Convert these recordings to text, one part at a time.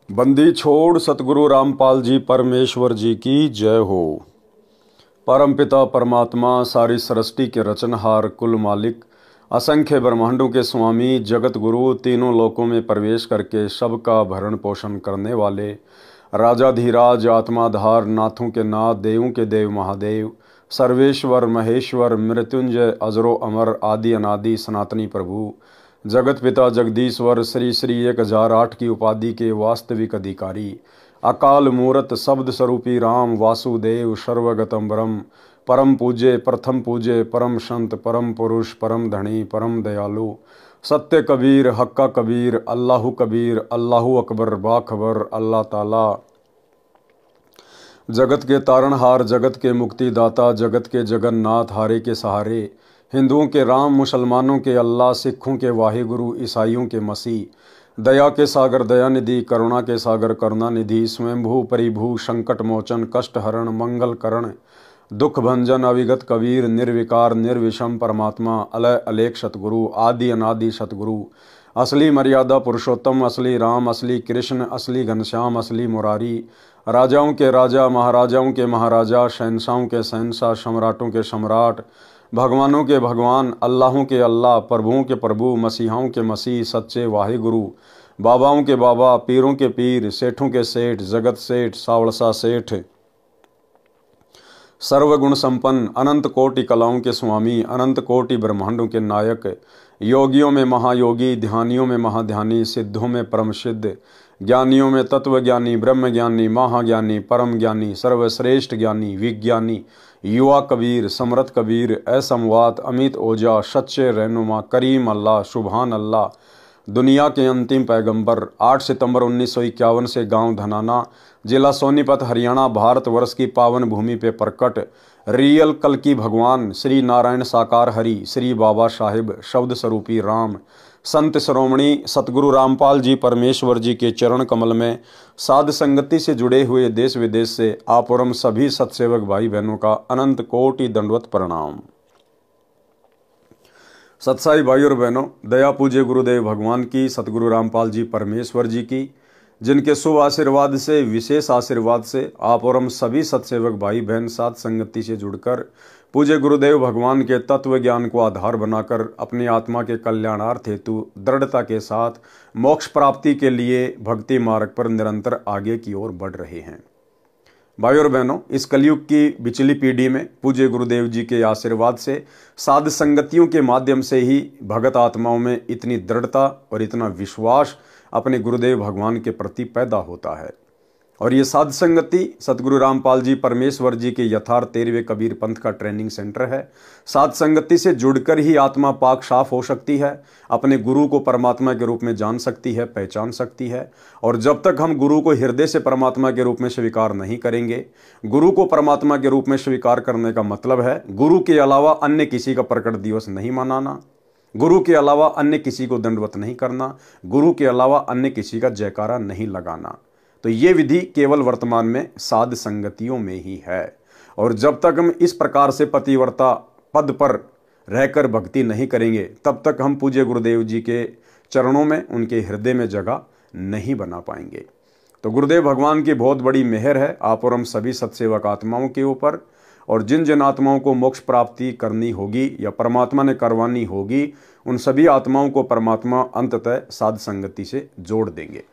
बंदी छोड़ सतगुरु रामपाल जी परमेश्वर जी की जय हो। परमपिता परमात्मा सारी सृष्टि के रचनहार कुल मालिक असंख्य ब्रह्मांडों के स्वामी जगत गुरु तीनों लोकों में प्रवेश करके सबका भरण पोषण करने वाले राजाधिराज आत्माधार नाथों के नाथ देवों के देव महादेव सर्वेश्वर महेश्वर मृत्युंजय अजरो अमर आदि अनादि सनातनी प्रभु जगत पिता जगदीश्वर श्री श्री 1008 की उपाधि के वास्तविक अधिकारी अकाल मूरत शब्द स्वरूपी राम वासुदेव सर्वगतम ब्रह्म परम पूज्य प्रथम पूज्य परम संत परम पुरुष परम धनी परम दयालु सत्य कबीर हक्का कबीर अल्लाहु कबीर अल्लाहु अकबर बाखबर अल्लाह ताला जगत के तारणहार जगत के मुक्तिदाता जगत के जगन्नाथ हारे के सहारे हिंदुओं के राम मुसलमानों के अल्लाह सिखों के वाहिगुरु ईसाइयों के मसीह दया के सागर दयानिधि करुणा के सागर करुणानिधि स्वयंभू परिभू संकट मोचन कष्ट हरण मंगल करण दुख भंजन अविगत कबीर निर्विकार निर्विषम परमात्मा अलय अलेख सतगुरु आदि अनादि सतगुरु असली मर्यादा पुरुषोत्तम असली राम असली कृष्ण असली घनश्याम असली मुरारी राजाओं के राजा महाराजाओं के महाराजा शहंशाहों के शहंशाह सम्राटों के सम्राट भगवानों के भगवान अल्लाहों के अल्लाह प्रभुओं के प्रभु मसीहाओं के मसीह सच्चे वाहिगुरु बाबाओं के बाबा पीरों के पीर सेठों के सेठ जगत सेठ सावड़सा सेठ सर्वगुण संपन्न अनंत कोटि कलाओं के स्वामी अनंत कोटि ब्रह्मांडों के नायक योगियों में महायोगी ध्यानियों में महाध्यानी सिद्धों में परम सिद्ध ज्ञानियों में तत्वज्ञानी ब्रह्मज्ञानी महाज्ञानी परम ज्ञानी सर्वश्रेष्ठ ज्ञानी विज्ञानी युवा कबीर समरथ कबीर असमवात अमित ओजा सच्चे रहनुमा करीम अल्लाह सुभान अल्लाह दुनिया के अंतिम पैगंबर 8 सितंबर 1951 से गांव धनाना जिला सोनीपत हरियाणा भारतवर्ष की पावन भूमि पे प्रकट रियल कल की भगवान श्री नारायण साकार हरि श्री बाबा साहिब शब्द स्वरूपी राम संत श्रोमणी सतगुरु रामपाल जी परमेश्वर जी के चरण कमल में साध संगति से जुड़े हुए देश विदेश से आप और हम सभी सत्सेवक भाई बहनों का अनंत कोटि दंडवत प्रणाम। सत्साई भाई और बहनों, दया पूज्य गुरुदेव भगवान की सतगुरु रामपाल जी परमेश्वर जी की जिनके शुभ आशीर्वाद से विशेष आशीर्वाद से आप और हम सभी सत्सेवक भाई बहन साथ संगति से जुड़कर पूज्य गुरुदेव भगवान के तत्व ज्ञान को आधार बनाकर अपनी आत्मा के कल्याणार्थ हेतु दृढ़ता के साथ मोक्ष प्राप्ति के लिए भक्ति मार्ग पर निरंतर आगे की ओर बढ़ रहे हैं। भाई और बहनों, इस कलयुग की बिचली पीढ़ी में पूज्य गुरुदेव जी के आशीर्वाद से साध संगतियों के माध्यम से ही भगत आत्माओं में इतनी दृढ़ता और इतना विश्वास अपने गुरुदेव भगवान के प्रति पैदा होता है। और ये साध संगति सतगुरु रामपाल जी परमेश्वर जी के यथार्थ 13वें कबीर पंथ का ट्रेनिंग सेंटर है। साध संगति से जुड़कर ही आत्मा पाक साफ हो सकती है, अपने गुरु को परमात्मा के रूप में जान सकती है, पहचान सकती है। और जब तक हम गुरु को हृदय से परमात्मा के रूप में स्वीकार नहीं करेंगे, गुरु को परमात्मा के रूप में स्वीकार करने का मतलब है गुरु के अलावा अन्य किसी का प्रकट दिवस नहीं मनाना, गुरु के अलावा अन्य किसी को दंडवत नहीं करना, गुरु के अलावा अन्य किसी का जयकारा नहीं लगाना। तो ये विधि केवल वर्तमान में साध संगतियों में ही है। और जब तक हम इस प्रकार से पतिव्रता पद पर रहकर भक्ति नहीं करेंगे, तब तक हम पूज्य गुरुदेव जी के चरणों में उनके हृदय में जगह नहीं बना पाएंगे। तो गुरुदेव भगवान की बहुत बड़ी मेहर है आप और हम सभी सत्सेवक आत्माओं के ऊपर। और जिन जिन आत्माओं को मोक्ष प्राप्ति करनी होगी या परमात्मा ने करवानी होगी, उन सभी आत्माओं को परमात्मा अंततः साध संगति से जोड़ देंगे।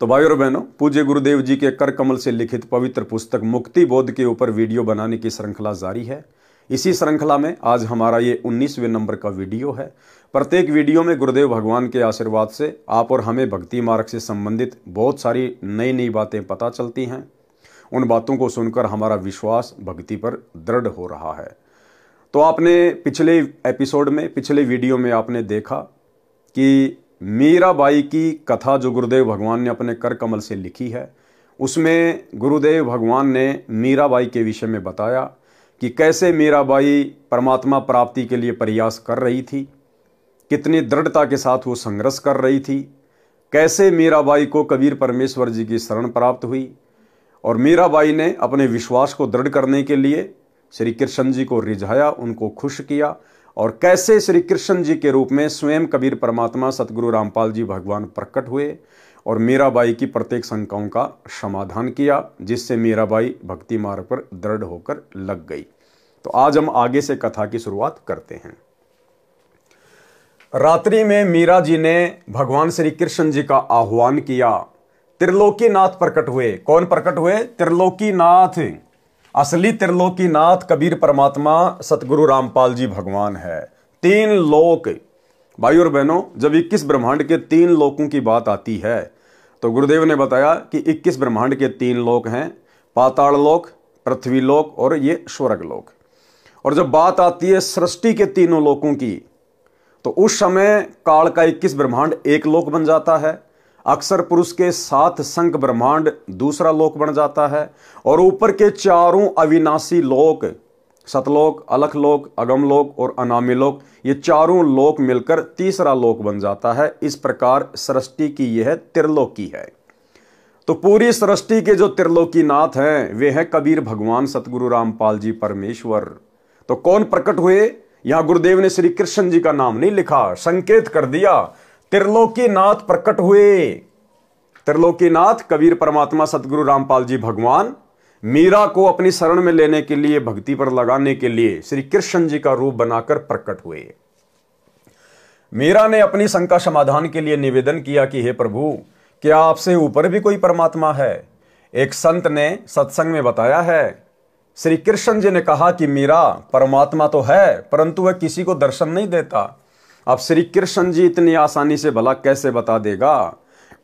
तो भाई और बहनों, पूज्य गुरुदेव जी के कर कमल से लिखित पवित्र पुस्तक मुक्ति बोध के ऊपर वीडियो बनाने की श्रृंखला जारी है। इसी श्रृंखला में आज हमारा ये 19वें नंबर का वीडियो है। प्रत्येक वीडियो में गुरुदेव भगवान के आशीर्वाद से आप और हमें भक्ति मार्ग से संबंधित बहुत सारी नई नई बातें पता चलती हैं। उन बातों को सुनकर हमारा विश्वास भक्ति पर दृढ़ हो रहा है। तो आपने पिछले एपिसोड में पिछले वीडियो में आपने देखा कि मीराबाई की कथा जो गुरुदेव भगवान ने अपने कर कमल से लिखी है, उसमें गुरुदेव भगवान ने मीराबाई के विषय में बताया कि कैसे मीराबाई परमात्मा प्राप्ति के लिए प्रयास कर रही थी, कितनी दृढ़ता के साथ वो संघर्ष कर रही थी, कैसे मीराबाई को कबीर परमेश्वर जी की शरण प्राप्त हुई। और मीराबाई ने अपने विश्वास को दृढ़ करने के लिए श्री कृष्ण जी को रिझाया, उनको खुश किया और कैसे श्री कृष्ण जी के रूप में स्वयं कबीर परमात्मा सतगुरु रामपाल जी भगवान प्रकट हुए और मीराबाई की प्रत्येक शंकाओं का समाधान किया, जिससे मीराबाई भक्ति मार्ग पर दृढ़ होकर लग गई। तो आज हम आगे से कथा की शुरुआत करते हैं। रात्रि में मीरा जी ने भगवान श्री कृष्ण जी का आह्वान किया। त्रिलोकीनाथ प्रकट हुए। कौन प्रकट हुए? त्रिलोकीनाथ। असली त्रिलोकीनाथ कबीर परमात्मा सतगुरु रामपाल जी भगवान है। 3 लोक। भाई और बहनों, जब 21 ब्रह्मांड के 3 लोकों की बात आती है तो गुरुदेव ने बताया कि 21 ब्रह्मांड के 3 लोक हैं, पाताल लोक, पृथ्वी लोक और ये स्वर्ग लोक। और जब बात आती है सृष्टि के 3 लोकों की तो उस समय काल का 21 ब्रह्मांड एक लोक बन जाता है, अक्षर पुरुष के 7 शंख ब्रह्मांड दूसरा लोक बन जाता है, और ऊपर के 4 अविनाशी लोक, सतलोक, अलखलोक, अगमलोक और अनामी लोक, ये 4 लोक मिलकर तीसरा लोक बन जाता है। इस प्रकार सृष्टि की यह त्रिलोकी है। तो पूरी सृष्टि के जो त्रिलोकीनाथ हैं वे हैं कबीर भगवान सतगुरु रामपाल जी परमेश्वर। तो कौन प्रकट हुए? यहां गुरुदेव ने श्री कृष्ण जी का नाम नहीं लिखा, संकेत कर दिया त्रिलोकीनाथ प्रकट हुए। त्रिलोकीनाथ कबीर परमात्मा सतगुरु रामपाल जी भगवान मीरा को अपनी शरण में लेने के लिए, भक्ति पर लगाने के लिए श्री कृष्ण जी का रूप बनाकर प्रकट हुए। मीरा ने अपनी शंका समाधान के लिए निवेदन किया कि हे प्रभु, क्या आपसे ऊपर भी कोई परमात्मा है? एक संत ने सत्संग में बताया है, श्री कृष्ण जी ने कहा कि मीरा, परमात्मा तो है परंतु वह किसी को दर्शन नहीं देता। अब श्री कृष्ण जी इतनी आसानी से भला कैसे बता देगा?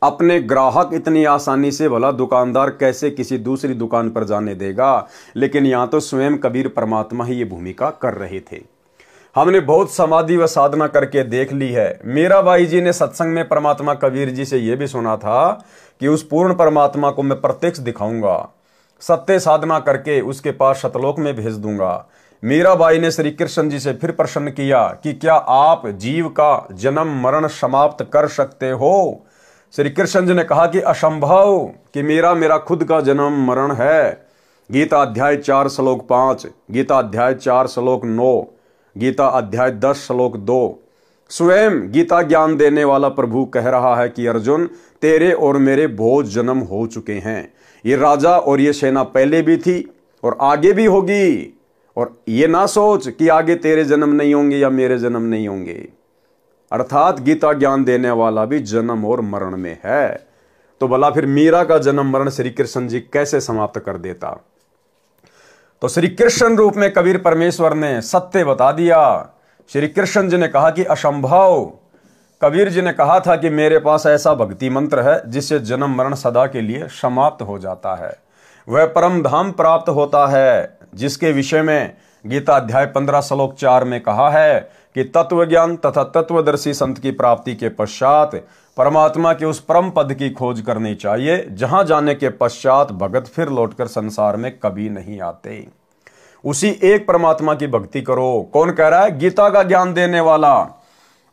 अपने ग्राहक इतनी आसानी से भला दुकानदार कैसे किसी दूसरी दुकान पर जाने देगा? लेकिन यहां तो स्वयं कबीर परमात्मा ही ये भूमिका कर रहे थे। हमने बहुत समाधि व साधना करके देख ली है। मीराबाई जी ने सत्संग में परमात्मा कबीर जी से यह भी सुना था कि उस पूर्ण परमात्मा को मैं प्रत्यक्ष दिखाऊंगा, सत्य साधना करके उसके पास शतलोक में भेज दूंगा। मीराबाई ने श्री कृष्ण जी से फिर प्रश्न किया कि क्या आप जीव का जन्म मरण समाप्त कर सकते हो? श्री कृष्ण जी ने कहा कि असंभव, कि मेरा खुद का जन्म मरण है। गीता अध्याय 4 श्लोक 5, गीता अध्याय 4 श्लोक 9, गीता अध्याय 10 श्लोक 2। स्वयं गीता ज्ञान देने वाला प्रभु कह रहा है कि अर्जुन, तेरे और मेरे बहुत जन्म हो चुके हैं। ये राजा और ये सेना पहले भी थी और आगे भी होगी। और ये ना सोच कि आगे तेरे जन्म नहीं होंगे या मेरे जन्म नहीं होंगे। अर्थात गीता ज्ञान देने वाला भी जन्म और मरण में है। तो भला फिर मीरा का जन्म मरण श्री कृष्ण जी कैसे समाप्त कर देता? तो श्री कृष्ण रूप में कबीर परमेश्वर ने सत्य बता दिया। श्री कृष्ण जी ने कहा कि असंभव। कबीर जी ने कहा था कि मेरे पास ऐसा भक्ति मंत्र है जिससे जन्म मरण सदा के लिए समाप्त हो जाता है। वह परम धाम प्राप्त होता है, जिसके विषय में गीता अध्याय 15 श्लोक 4 में कहा है कि तत्व ज्ञान तथा तत्वदर्शी संत की प्राप्ति के पश्चात परमात्मा के उस परम पद की खोज करनी चाहिए, जहां जाने के पश्चात भगत फिर लौटकर संसार में कभी नहीं आते। उसी एक परमात्मा की भक्ति करो। कौन कह रहा है? गीता का ज्ञान देने वाला।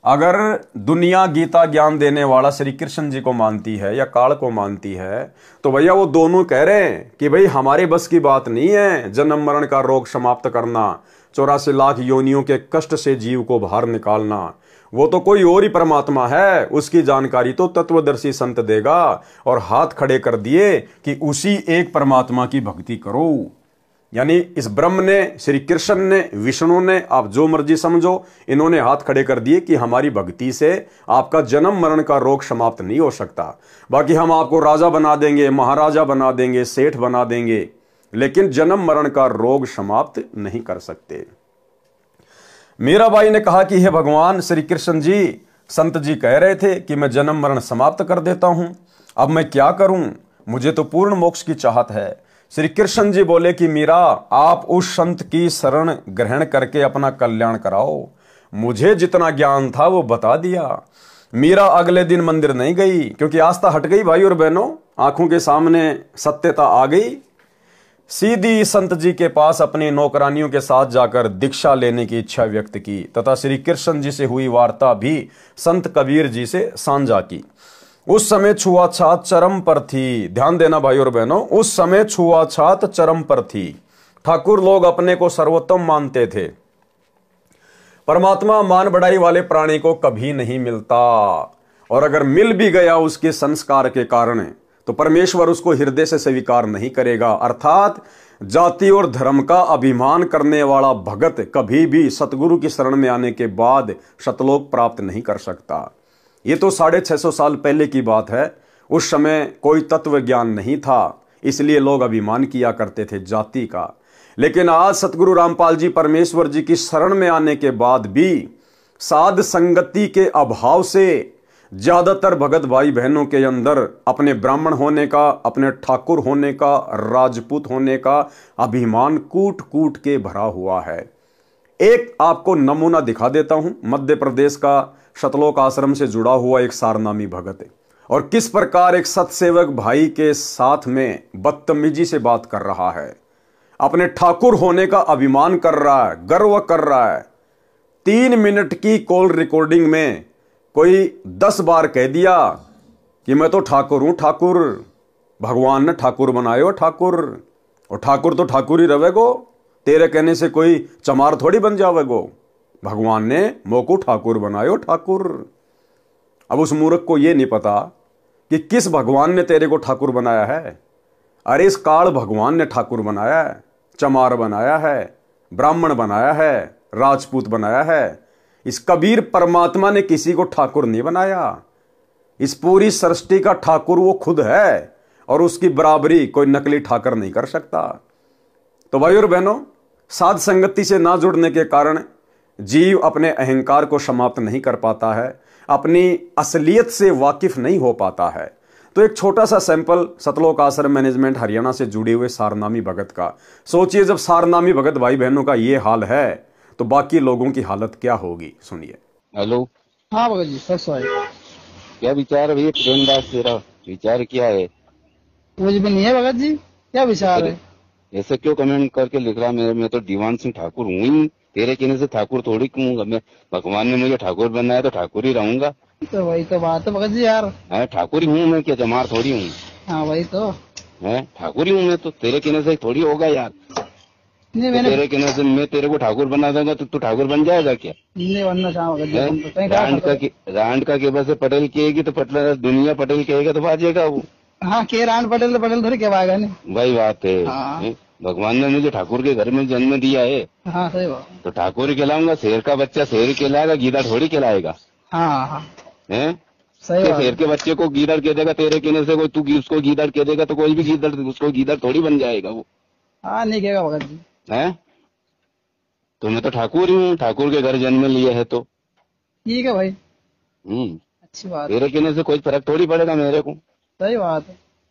अगर दुनिया गीता ज्ञान देने वाला श्री कृष्ण जी को मानती है या काल को मानती है तो भैया वो दोनों कह रहे हैं कि भाई हमारे बस की बात नहीं है जन्म मरण का रोग समाप्त करना, 84 लाख योनियों के कष्ट से जीव को बाहर निकालना। वो तो कोई और ही परमात्मा है, उसकी जानकारी तो तत्वदर्शी संत देगा। और हाथ खड़े कर दिए कि उसी एक परमात्मा की भक्ति करो। यानी इस ब्रह्म ने, श्री कृष्ण ने, विष्णु ने, आप जो मर्जी समझो, इन्होंने हाथ खड़े कर दिए कि हमारी भक्ति से आपका जन्म मरण का रोग समाप्त नहीं हो सकता। बाकी हम आपको राजा बना देंगे, महाराजा बना देंगे, सेठ बना देंगे, लेकिन जन्म मरण का रोग समाप्त नहीं कर सकते। मीराबाई ने कहा कि हे भगवान श्री कृष्ण जी, संत जी कह रहे थे कि मैं जन्म मरण समाप्त कर देता हूं, अब मैं क्या करूं? मुझे तो पूर्ण मोक्ष की चाहत है। श्री कृष्ण जी बोले कि मीरा, आप उस संत की शरण ग्रहण करके अपना कल्याण कराओ। मुझे जितना ज्ञान था वो बता दिया। मीरा अगले दिन मंदिर नहीं गई, क्योंकि आस्था हट गई भाई और बहनों, आंखों के सामने सत्यता आ गई। सीधी संत जी के पास अपनी नौकरानियों के साथ जाकर दीक्षा लेने की इच्छा व्यक्त की तथा श्री कृष्ण जी से हुई वार्ता भी संत कबीर जी से साझा की। उस समय छुआछात चरम पर थी। ध्यान देना भाई और बहनों, उस समय छुआछात चरम पर थी। ठाकुर लोग अपने को सर्वोत्तम मानते थे। परमात्मा मान बढ़ाई वाले प्राणी को कभी नहीं मिलता, और अगर मिल भी गया उसके संस्कार के कारण तो परमेश्वर उसको हृदय से स्वीकार नहीं करेगा। अर्थात जाति और धर्म का अभिमान करने वाला भगत कभी भी सतगुरु की शरण में आने के बाद सतलोक प्राप्त नहीं कर सकता। ये तो 650 साल पहले की बात है। उस समय कोई तत्व ज्ञान नहीं था, इसलिए लोग अभिमान किया करते थे जाति का। लेकिन आज सतगुरु रामपाल जी परमेश्वर जी की शरण में आने के बाद भी साध संगति के अभाव से ज्यादातर भगत भाई बहनों के अंदर अपने ब्राह्मण होने का, अपने ठाकुर होने का, राजपूत होने का अभिमान कूट कूट के भरा हुआ है। एक आपको नमूना दिखा देता हूं। मध्य प्रदेश का सतलोक आश्रम से जुड़ा हुआ एक सारनामी भगत है, और किस प्रकार एक सतसेवक भाई के साथ में बदतमीजी से बात कर रहा है, अपने ठाकुर होने का अभिमान कर रहा है, गर्व कर रहा है। 3 मिनट की कॉल रिकॉर्डिंग में कोई 10 बार कह दिया कि मैं तो ठाकुर हूं, ठाकुर भगवान ने ठाकुर बनायो ठाकुर, और ठाकुर तो ठाकुर ही रहेगो, तेरे कहने से कोई चमार थोड़ी बन जावेगो, भगवान ने मोको ठाकुर बनायो ठाकुर। अब उस मूर्ख को यह नहीं पता कि किस भगवान ने तेरे को ठाकुर बनाया है। अरे इस काल भगवान ने ठाकुर बनाया है, चमार बनाया है, ब्राह्मण बनाया है, राजपूत बनाया है। इस कबीर परमात्मा ने किसी को ठाकुर नहीं बनाया। इस पूरी सृष्टि का ठाकुर वो खुद है, और उसकी बराबरी कोई नकली ठाकर नहीं कर सकता। तो भाई और बहनों, साध संगति से ना जुड़ने के कारण जीव अपने अहंकार को समाप्त नहीं कर पाता है, अपनी असलियत से वाकिफ नहीं हो पाता है। तो एक छोटा सा सैंपल सतलोक आश्रम मैनेजमेंट हरियाणा से जुड़े हुए सारनामी भगत का। सोचिए, जब सारनामी भगत भाई बहनों का ये हाल है तो बाकी लोगों की हालत क्या होगी, सुनिए। हेलो। हाँ भगत जी, सच है। क्या विचार है भैया प्रेमदास, तेरा विचार क्या है? कुछ भी नहीं है भगत जी, क्या विचार है? ऐसे क्यों कमेंट करके लिख रहा? मैं तो दीवान सिंह ठाकुर हूँ ही, तेरे कहने से ठाकुर थोड़ी कहूंगा मैं। भगवान ने मुझे ठाकुर बनाया तो ठाकुर ही रहूंगा। तो वही तो बात है भगत जी यार। ठाकुर ही हूँ मैं, क्या जमार थोड़ी हूँ। हाँ वही तो है, ठाकुर ही हूँ मैं तो, तेरे कहने से थोड़ी होगा यार। नहीं, तो तेरे कहने से मैं तेरे को ठाकुर बना दूंगा तो तू ठाकुर बन जाएगा क्या? नहीं बनना चाहूंगा। रांड का केबल से पटेल कहेगी तो पटेल दुनिया पटेल कहेगा तो बाजेगा वो। हाँ, के रांड पटेल तो पटेल थोड़ी कहवाएगा। नहीं वही बात है। हाँ। भगवान ने मुझे ठाकुर के घर में जन्म दिया है। हाँ सही बात। तो ठाकुर ही कहलाऊंगा। शेर का बच्चा शेर ही कहलाएगा, गीदड़ थोड़ी कहलाएगा। हाँ हाँ है सही बात। शेर के बच्चे को गीदड़ कह देगा, तेरे कहने से कोई तू उसको गीदड़ कह देगा तो कोई भी गीदड़ उसको गीदड़ थोड़ी बन जाएगा वो। हाँ नहीं कहेगा भगत जी। है तो मैं तो ठाकुर ही हूँ, ठाकुर के घर जन्म लिया है तो ठीक है भाई। अच्छी बात। तेरे कहने से कोई फर्क थोड़ी पड़ेगा मेरे को। सही बात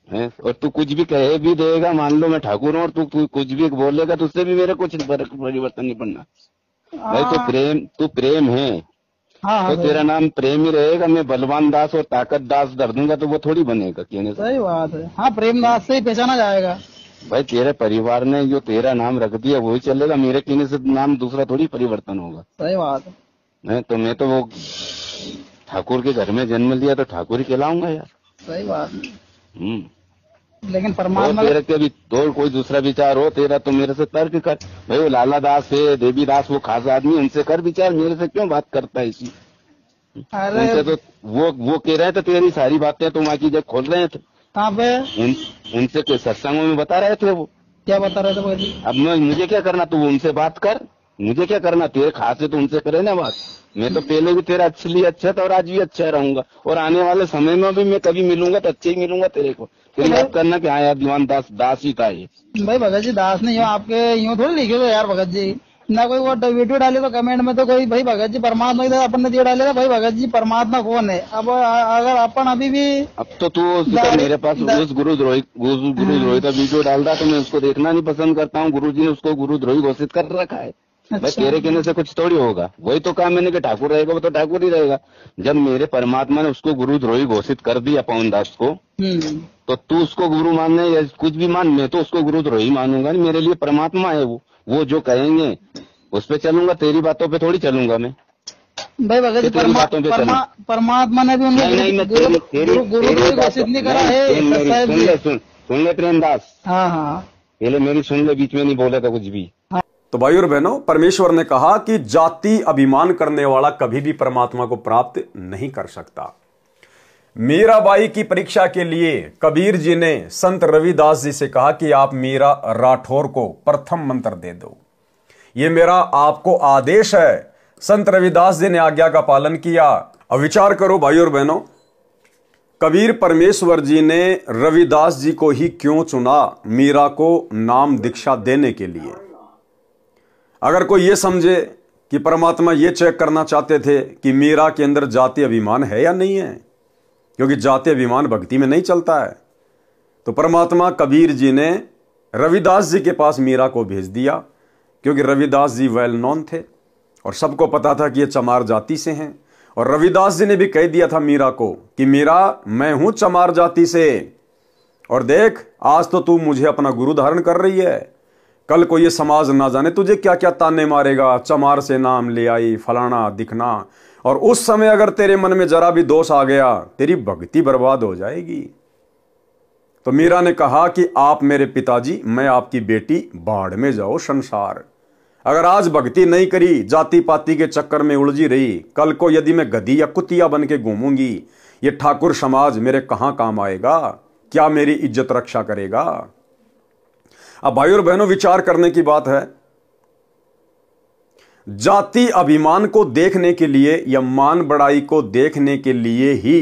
है। और तू कुछ भी कहे भी देगा, मान लो मैं ठाकुर हूँ और तू कुछ भी बोलेगा तो उससे भी मेरे कुछ परिवर्तन नहीं पड़ना। भाई तू प्रेम है। हाँ, तो तेरा नाम प्रेम ही रहेगा। मैं बलवान दास और ताकत दास धर दूंगा तो वो थोड़ी बनेगा कहने से। सही बात है। हाँ, प्रेमदास से ही पहचाना जाएगा। भाई तेरे परिवार ने जो तेरा नाम रख दिया वही चलेगा, मेरे कहने से नाम दूसरा थोड़ी परिवर्तन होगा। सही बात है। तो मैं तो वो ठाकुर के घर में जन्म लिया तो ठाकुर ही कहलाऊंगा यार। सही बात है। लेकिन परमात्मा तेरे के भी तो कोई दूसरा विचार हो तेरा तो मेरे से तर्क कर। भाई वो लाला दास है, देवी दास, वो खास आदमी, उनसे कर विचार, मेरे से क्यों बात करता है इसी। उनसे तो वो कह रहे थे तेरी सारी बातें तुम आकी जब खोल रहे थे। कहाँ पे? उनसे कोई सत्संगों में बता रहे थे। वो क्या बता रहे थे भाई? अब मुझे क्या करना, तू उनसे बात कर, मुझे क्या करना, तेरे खास है तो उनसे करे ना बात। मैं तो पहले भी तेरा लिए अच्छा था और आज भी अच्छा रहूंगा, और आने वाले समय में भी मैं कभी मिलूंगा तो अच्छे ही मिलूंगा तेरे को। तेरी बात करना कि हाँ यार दीवान दास ही था ये। भाई भगत जी दास नहीं हो, आपके यूँ थोड़ी लिखे हो यार भगत जी। ना कोई वो वीडियो डाले तो कमेंट में तो कोई भाई भगत जी परमात्मा की अपन ने दिया डालेगा। भाई भगत जी परमात्मा कौन है? अब अगर अपन अभी भी अब तो तू मेरे पास उस गुरुद्रोही का वीडियो डाल रहा तो मैं उसको देखना नहीं पसंद करता हूँ। गुरु जी ने उसको गुरुद्रोही घोषित कर रखा है। भाई तेरे कहने से कुछ थोड़ी होगा। वही तो कहा मैंने कि ठाकुर रहेगा वो तो ठाकुर ही रहेगा। जब मेरे परमात्मा ने उसको गुरुद्रोही घोषित कर दिया पवन दास को, तो तू उसको गुरु मानने या कुछ भी मान, मैं तो उसको गुरुद्रोही मानूंगा नहीं। मेरे लिए परमात्मा है वो जो कहेंगे उस पे चलूंगा, तेरी बातों पे थोड़ी चलूंगा मैं। भाई भगत जी परमात्मा ने भी गुरु घोषित नहीं करा है। सुन ले प्रेमदास। हाँ हाँ पहले मेरी सुन ले, बीच में नहीं बोला था कुछ भी। तो भाई और बहनों, परमेश्वर ने कहा कि जाति अभिमान करने वाला कभी भी परमात्मा को प्राप्त नहीं कर सकता। मीराबाई की परीक्षा के लिए कबीर जी ने संत रविदास जी से कहा कि आप मीरा राठौर को प्रथम मंत्र दे दो, ये मेरा आपको आदेश है। संत रविदास जी ने आज्ञा का पालन किया। अब विचार करो भाई और बहनों, कबीर परमेश्वर जी ने रविदास जी को ही क्यों चुना मीरा को नाम दीक्षा देने के लिए? अगर कोई ये समझे कि परमात्मा ये चेक करना चाहते थे कि मीरा के अंदर जाति अभिमान है या नहीं है, क्योंकि जाति अभिमान भक्ति में नहीं चलता है, तो परमात्मा कबीर जी ने रविदास जी के पास मीरा को भेज दिया, क्योंकि रविदास जी वेल नोन थे और सबको पता था कि ये चमार जाति से हैं। और रविदास जी ने भी कह दिया था मीरा को कि मीरा, मैं हूं चमार जाति से, और देख आज तो तू मुझे अपना गुरु धारण कर रही है, कल को ये समाज ना जाने तुझे क्या क्या ताने मारेगा, चमार से नाम ले आई, फलाना दिखना, और उस समय अगर तेरे मन में जरा भी दोष आ गया तेरी भक्ति बर्बाद हो जाएगी। तो मीरा ने कहा कि आप मेरे पिताजी, मैं आपकी बेटी, बाढ़ में जाओ संसार। अगर आज भक्ति नहीं करी, जाति पाति के चक्कर में उलझी रही, कल को यदि मैं गधी या कुतिया बन के घूमूंगी, ये ठाकुर समाज मेरे कहां काम आएगा, क्या मेरी इज्जत रक्षा करेगा? अब भाई और बहनों, विचार करने की बात है। जाति अभिमान को देखने के लिए या मान बड़ाई को देखने के लिए ही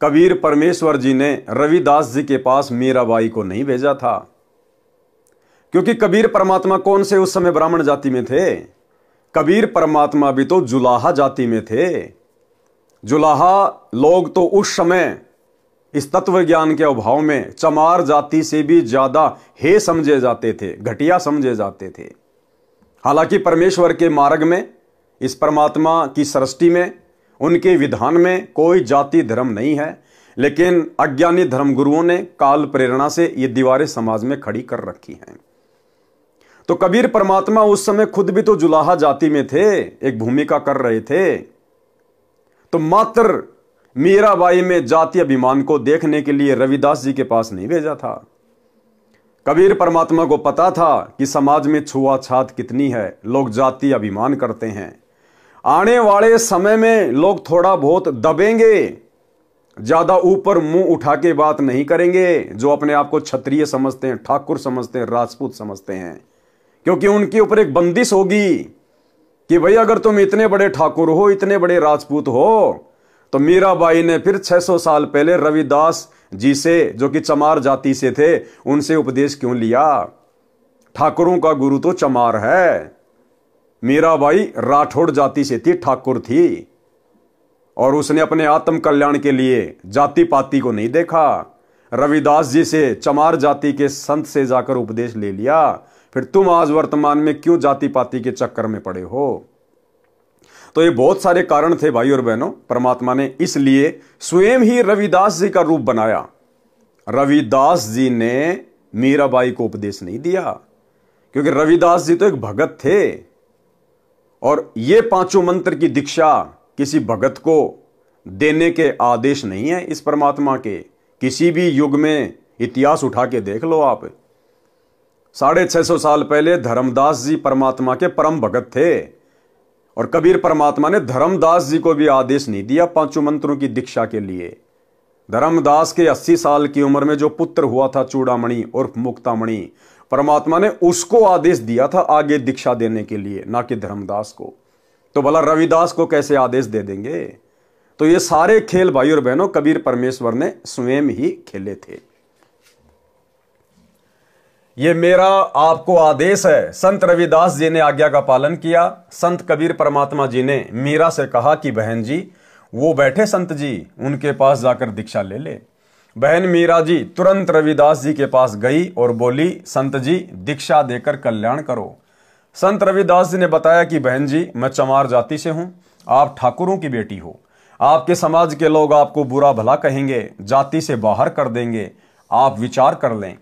कबीर परमेश्वर जी ने रविदास जी के पास मीराबाई को नहीं भेजा था, क्योंकि कबीर परमात्मा कौन से उस समय ब्राह्मण जाति में थे? कबीर परमात्मा भी तो जुलाहा जाति में थे। जुलाहा लोग तो उस समय इस तत्व ज्ञान के अभाव में चमार जाति से भी ज्यादा हे समझे जाते थे, घटिया समझे जाते थे। हालांकि परमेश्वर के मार्ग में, इस परमात्मा की सृष्टि में, उनके विधान में कोई जाति धर्म नहीं है, लेकिन अज्ञानी धर्मगुरुओं ने काल प्रेरणा से ये दीवारें समाज में खड़ी कर रखी हैं। तो कबीर परमात्मा उस समय खुद भी तो जुलाहा जाति में थे, एक भूमिका कर रहे थे। तो मात्र मीराबाई में जाति अभिमान को देखने के लिए रविदास जी के पास नहीं भेजा था। कबीर परमात्मा को पता था कि समाज में छुआछात कितनी है, लोग जाति अभिमान करते हैं। आने वाले समय में लोग थोड़ा बहुत दबेंगे, ज्यादा ऊपर मुंह उठा के बात नहीं करेंगे, जो अपने आप को क्षत्रिय समझते हैं, ठाकुर समझते हैं, राजपूत समझते हैं, क्योंकि उनके ऊपर एक बंदिश होगी कि भाई अगर तुम इतने बड़े ठाकुर हो, इतने बड़े राजपूत हो, तो मीराबाई ने फिर 600 साल पहले रविदास जी से, जो कि चमार जाति से थे, उनसे उपदेश क्यों लिया? ठाकुरों का गुरु तो चमार है। मीराबाई राठौड़ जाति से थी, ठाकुर थी, और उसने अपने आत्म कल्याण के लिए जाति पाति को नहीं देखा। रविदास जी से, चमार जाति के संत से जाकर उपदेश ले लिया। फिर तुम आज वर्तमान में क्यों जाति पाति के चक्कर में पड़े हो? तो ये बहुत सारे कारण थे भाई और बहनों। परमात्मा ने इसलिए स्वयं ही रविदास जी का रूप बनाया। रविदास जी ने मीराबाई को उपदेश नहीं दिया, क्योंकि रविदास जी तो एक भगत थे, और ये पांचों मंत्र की दीक्षा किसी भगत को देने के आदेश नहीं है इस परमात्मा के। किसी भी युग में इतिहास उठा के देख लो आप, 650 साल पहले धर्मदास जी परमात्मा के परम भगत थे, और कबीर परमात्मा ने धर्मदास जी को भी आदेश नहीं दिया पांचों मंत्रों की दीक्षा के लिए। धर्मदास के 80 साल की उम्र में जो पुत्र हुआ था चूड़ामणि और मुक्तामणि, परमात्मा ने उसको आदेश दिया था आगे दीक्षा देने के लिए, ना कि धर्मदास को। तो भला रविदास को कैसे आदेश दे देंगे? तो ये सारे खेल भाई और बहनों कबीर परमेश्वर ने स्वयं ही खेले थे। ये मेरा आपको आदेश है। संत रविदास जी ने आज्ञा का पालन किया। संत कबीर परमात्मा जी ने मीरा से कहा कि बहन जी, वो बैठे संत जी, उनके पास जाकर दीक्षा ले ले। बहन मीरा जी तुरंत रविदास जी के पास गई और बोली, संत जी दीक्षा देकर कल्याण करो। संत रविदास जी ने बताया कि बहन जी, मैं चमार जाति से हूं, आप ठाकुरों की बेटी हो, आपके समाज के लोग आपको बुरा भला कहेंगे, जाति से बाहर कर देंगे, आप विचार कर लें।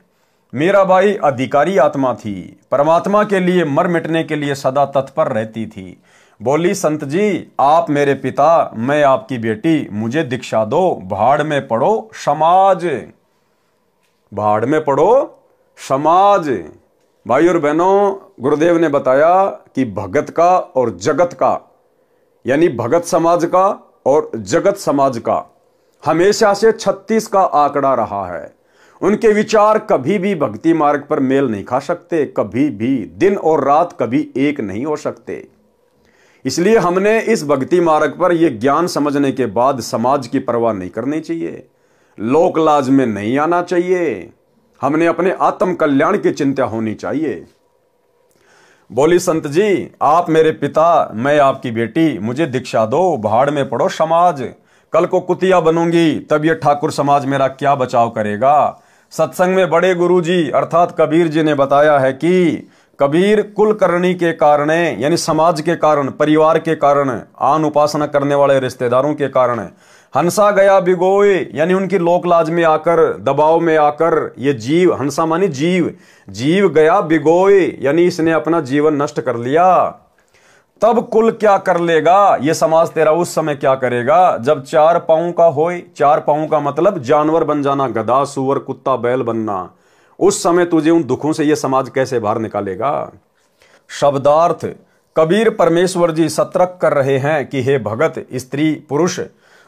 मीराबाई अधिकारी आत्मा थी, परमात्मा के लिए मर मिटने के लिए सदा तत्पर रहती थी। बोली, संत जी आप मेरे पिता, मैं आपकी बेटी, मुझे दीक्षा दो। भाड़ में पड़ो समाज, भाड़ में पड़ो समाज। भाई और बहनों, गुरुदेव ने बताया कि भगत का और जगत का, यानी भगत समाज का और जगत समाज का हमेशा से 36 का आंकड़ा रहा है। उनके विचार कभी भी भक्ति मार्ग पर मेल नहीं खा सकते, कभी भी दिन और रात कभी एक नहीं हो सकते। इसलिए हमने इस भक्ति मार्ग पर यह ज्ञान समझने के बाद समाज की परवाह नहीं करनी चाहिए, लोक लाज में नहीं आना चाहिए। हमने अपने आत्म कल्याण की चिंता होनी चाहिए। बोली संत जी, आप मेरे पिता, मैं आपकी बेटी, मुझे दीक्षा दो, भाड़ में पड़ो समाज। कल को कुतिया बनूंगी तब ये ठाकुर समाज मेरा क्या बचाव करेगा। सत्संग में बड़े गुरुजी अर्थात कबीर जी ने बताया है कि कबीर कुल करनी के कारण, यानी समाज के कारण, परिवार के कारण, आन उपासना करने वाले रिश्तेदारों के कारण हंसा गया बिगोए, यानी उनकी लोक लाज में आकर, दबाव में आकर ये जीव, हंसा मानी जीव, जीव गया बिगोए, यानी इसने अपना जीवन नष्ट कर लिया। तब कुल क्या कर लेगा, ये समाज तेरा उस समय क्या करेगा जब 4 पांव का होए। 4 पांव का मतलब जानवर बन जाना, गधा, सुअर, कुत्ता, बैल बनना। उस समय तुझे उन दुखों से ये समाज कैसे बाहर निकालेगा। शब्दार्थ, कबीर परमेश्वर जी सतर्क कर रहे हैं कि हे भगत, स्त्री, पुरुष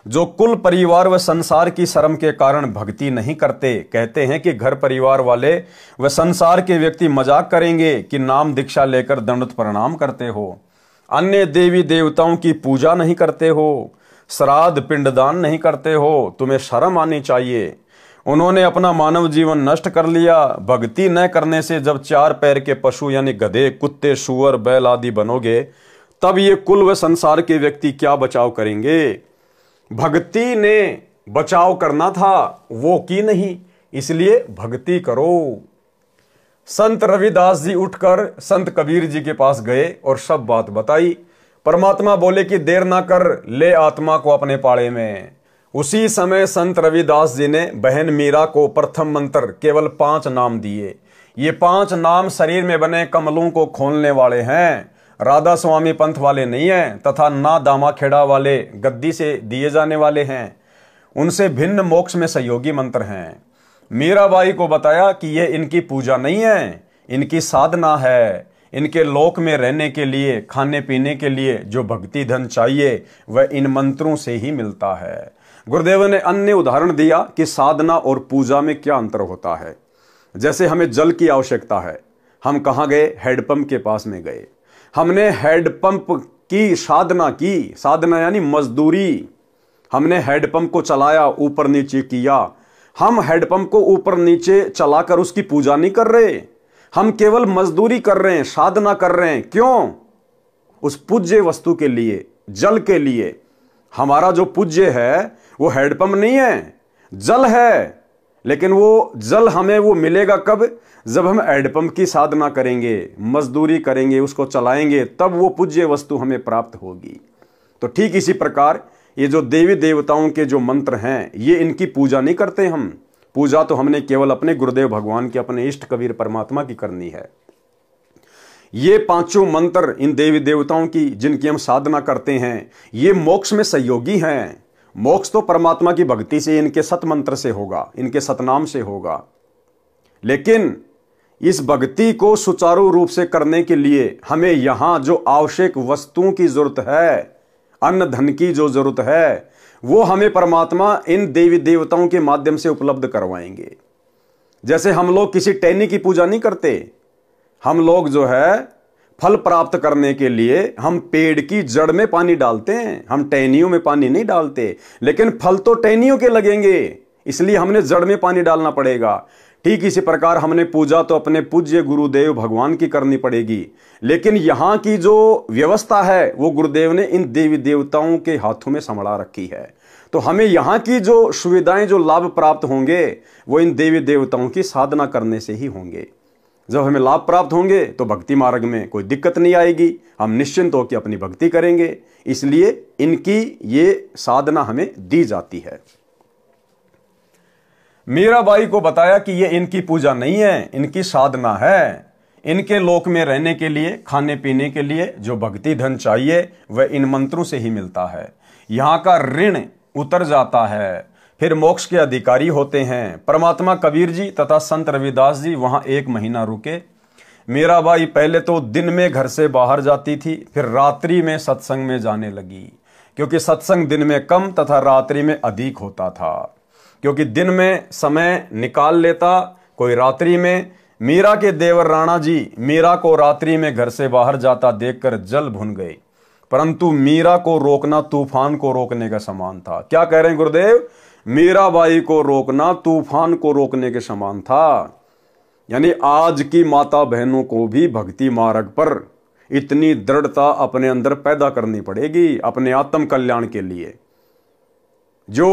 जो कुल परिवार व संसार की शर्म के कारण भक्ति नहीं करते, कहते हैं कि घर परिवार वाले व संसार के व्यक्ति मजाक करेंगे कि नाम दीक्षा लेकर दंडवत प्रणाम करते हो, अन्य देवी देवताओं की पूजा नहीं करते हो, श्राद्ध पिंडदान नहीं करते हो, तुम्हें शर्म आनी चाहिए। उन्होंने अपना मानव जीवन नष्ट कर लिया। भक्ति न करने से जब 4 पैर के पशु यानी गधे, कुत्ते, सुअर, बैल आदि बनोगे, तब ये कुल व संसार के व्यक्ति क्या बचाव करेंगे। भक्ति ने बचाव करना था, वो की नहीं, इसलिए भक्ति करो। संत रविदास जी उठकर संत कबीर जी के पास गए और सब बात बताई। परमात्मा बोले कि देर ना कर, ले आत्मा को अपने पाड़े में। उसी समय संत रविदास जी ने बहन मीरा को प्रथम मंत्र केवल 5 नाम दिए। ये 5 नाम शरीर में बने कमलों को खोलने वाले हैं, राधा स्वामी पंथ वाले नहीं हैं, तथा ना दामा खेड़ा वाले गद्दी से दिए जाने वाले हैं। उनसे भिन्न मोक्ष में सहयोगी मंत्र हैं। मीराबाई को बताया कि यह इनकी पूजा नहीं है, इनकी साधना है। इनके लोक में रहने के लिए, खाने पीने के लिए जो भक्ति धन चाहिए वह इन मंत्रों से ही मिलता है। गुरुदेव ने अन्य उदाहरण दिया कि साधना और पूजा में क्या अंतर होता है। जैसे हमें जल की आवश्यकता है, हम कहाँ गए, हैंडपंप के पास में गए, हमने हैंडपंप की साधना की। साधना यानी मजदूरी। हमने हैंडपंप को चलाया, ऊपर नीचे किया। हम हैंडपंप को ऊपर नीचे चलाकर उसकी पूजा नहीं कर रहे, हम केवल मजदूरी कर रहे हैं, साधना कर रहे हैं। क्यों? उस पूज्य वस्तु के लिए, जल के लिए। हमारा जो पूज्य है वो हैंडपंप नहीं है, जल है। लेकिन वो जल हमें वो मिलेगा कब? जब हम हैंडपंप की साधना करेंगे, मजदूरी करेंगे, उसको चलाएंगे, तब वो पूज्य वस्तु हमें प्राप्त होगी। तो ठीक इसी प्रकार ये जो देवी देवताओं के जो मंत्र हैं, ये इनकी पूजा नहीं करते हम। पूजा तो हमने केवल अपने गुरुदेव भगवान के, अपने इष्ट कबीर परमात्मा की करनी है। ये 5 मंत्र इन देवी देवताओं की जिनकी हम साधना करते हैं, ये मोक्ष में सहयोगी हैं। मोक्ष तो परमात्मा की भक्ति से, इनके सत मंत्र से होगा, इनके सतनाम से होगा। लेकिन इस भक्ति को सुचारू रूप से करने के लिए हमें यहां जो आवश्यक वस्तुओं की जरूरत है, अन्न धन की जो जरूरत है, वो हमें परमात्मा इन देवी देवताओं के माध्यम से उपलब्ध करवाएंगे। जैसे हम लोग किसी टहनी की पूजा नहीं करते, हम लोग जो है फल प्राप्त करने के लिए हम पेड़ की जड़ में पानी डालते हैं, हम टहनियों में पानी नहीं डालते। लेकिन फल तो टहनियों के लगेंगे, इसलिए हमने जड़ में पानी डालना पड़ेगा। ठीक इसी प्रकार हमने पूजा तो अपने पूज्य गुरुदेव भगवान की करनी पड़ेगी। लेकिन यहां की जो व्यवस्था है वो गुरुदेव ने इन देवी देवताओं के हाथों में संभाला रखी है। तो हमें यहां की जो सुविधाएं, जो लाभ प्राप्त होंगे, वो इन देवी देवताओं की साधना करने से ही होंगे। जब हमें लाभ प्राप्त होंगे तो भक्ति मार्ग में कोई दिक्कत नहीं आएगी, हम निश्चिंत होकर अपनी भक्ति करेंगे। इसलिए इनकी ये साधना हमें दी जाती है। मीराबाई को बताया कि ये इनकी पूजा नहीं है, इनकी साधना है। इनके लोक में रहने के लिए, खाने पीने के लिए जो भक्ति धन चाहिए वह इन मंत्रों से ही मिलता है। यहां का ऋण उतर जाता है, फिर मोक्ष के अधिकारी होते हैं। परमात्मा कबीर जी तथा संत रविदास जी वहां 1 महीना रुके। मीराबाई पहले तो दिन में घर से बाहर जाती थी, फिर रात्रि में सत्संग में जाने लगी, क्योंकि सत्संग दिन में कम तथा रात्रि में अधिक होता था। क्योंकि दिन में समय निकाल लेता, कोई रात्रि में। मीरा के देवर राणा जी मीरा को रात्रि में घर से बाहर जाता देखकर जल भुन गए, परंतु मीरा को रोकना तूफान को रोकने का समान था। क्या कह रहे हैं गुरुदेव? मीराबाई को रोकना तूफान को रोकने के समान था। यानी आज की माता बहनों को भी भक्ति मार्ग पर इतनी दृढ़ता अपने अंदर पैदा करनी पड़ेगी अपने आत्म कल्याण के लिए। जो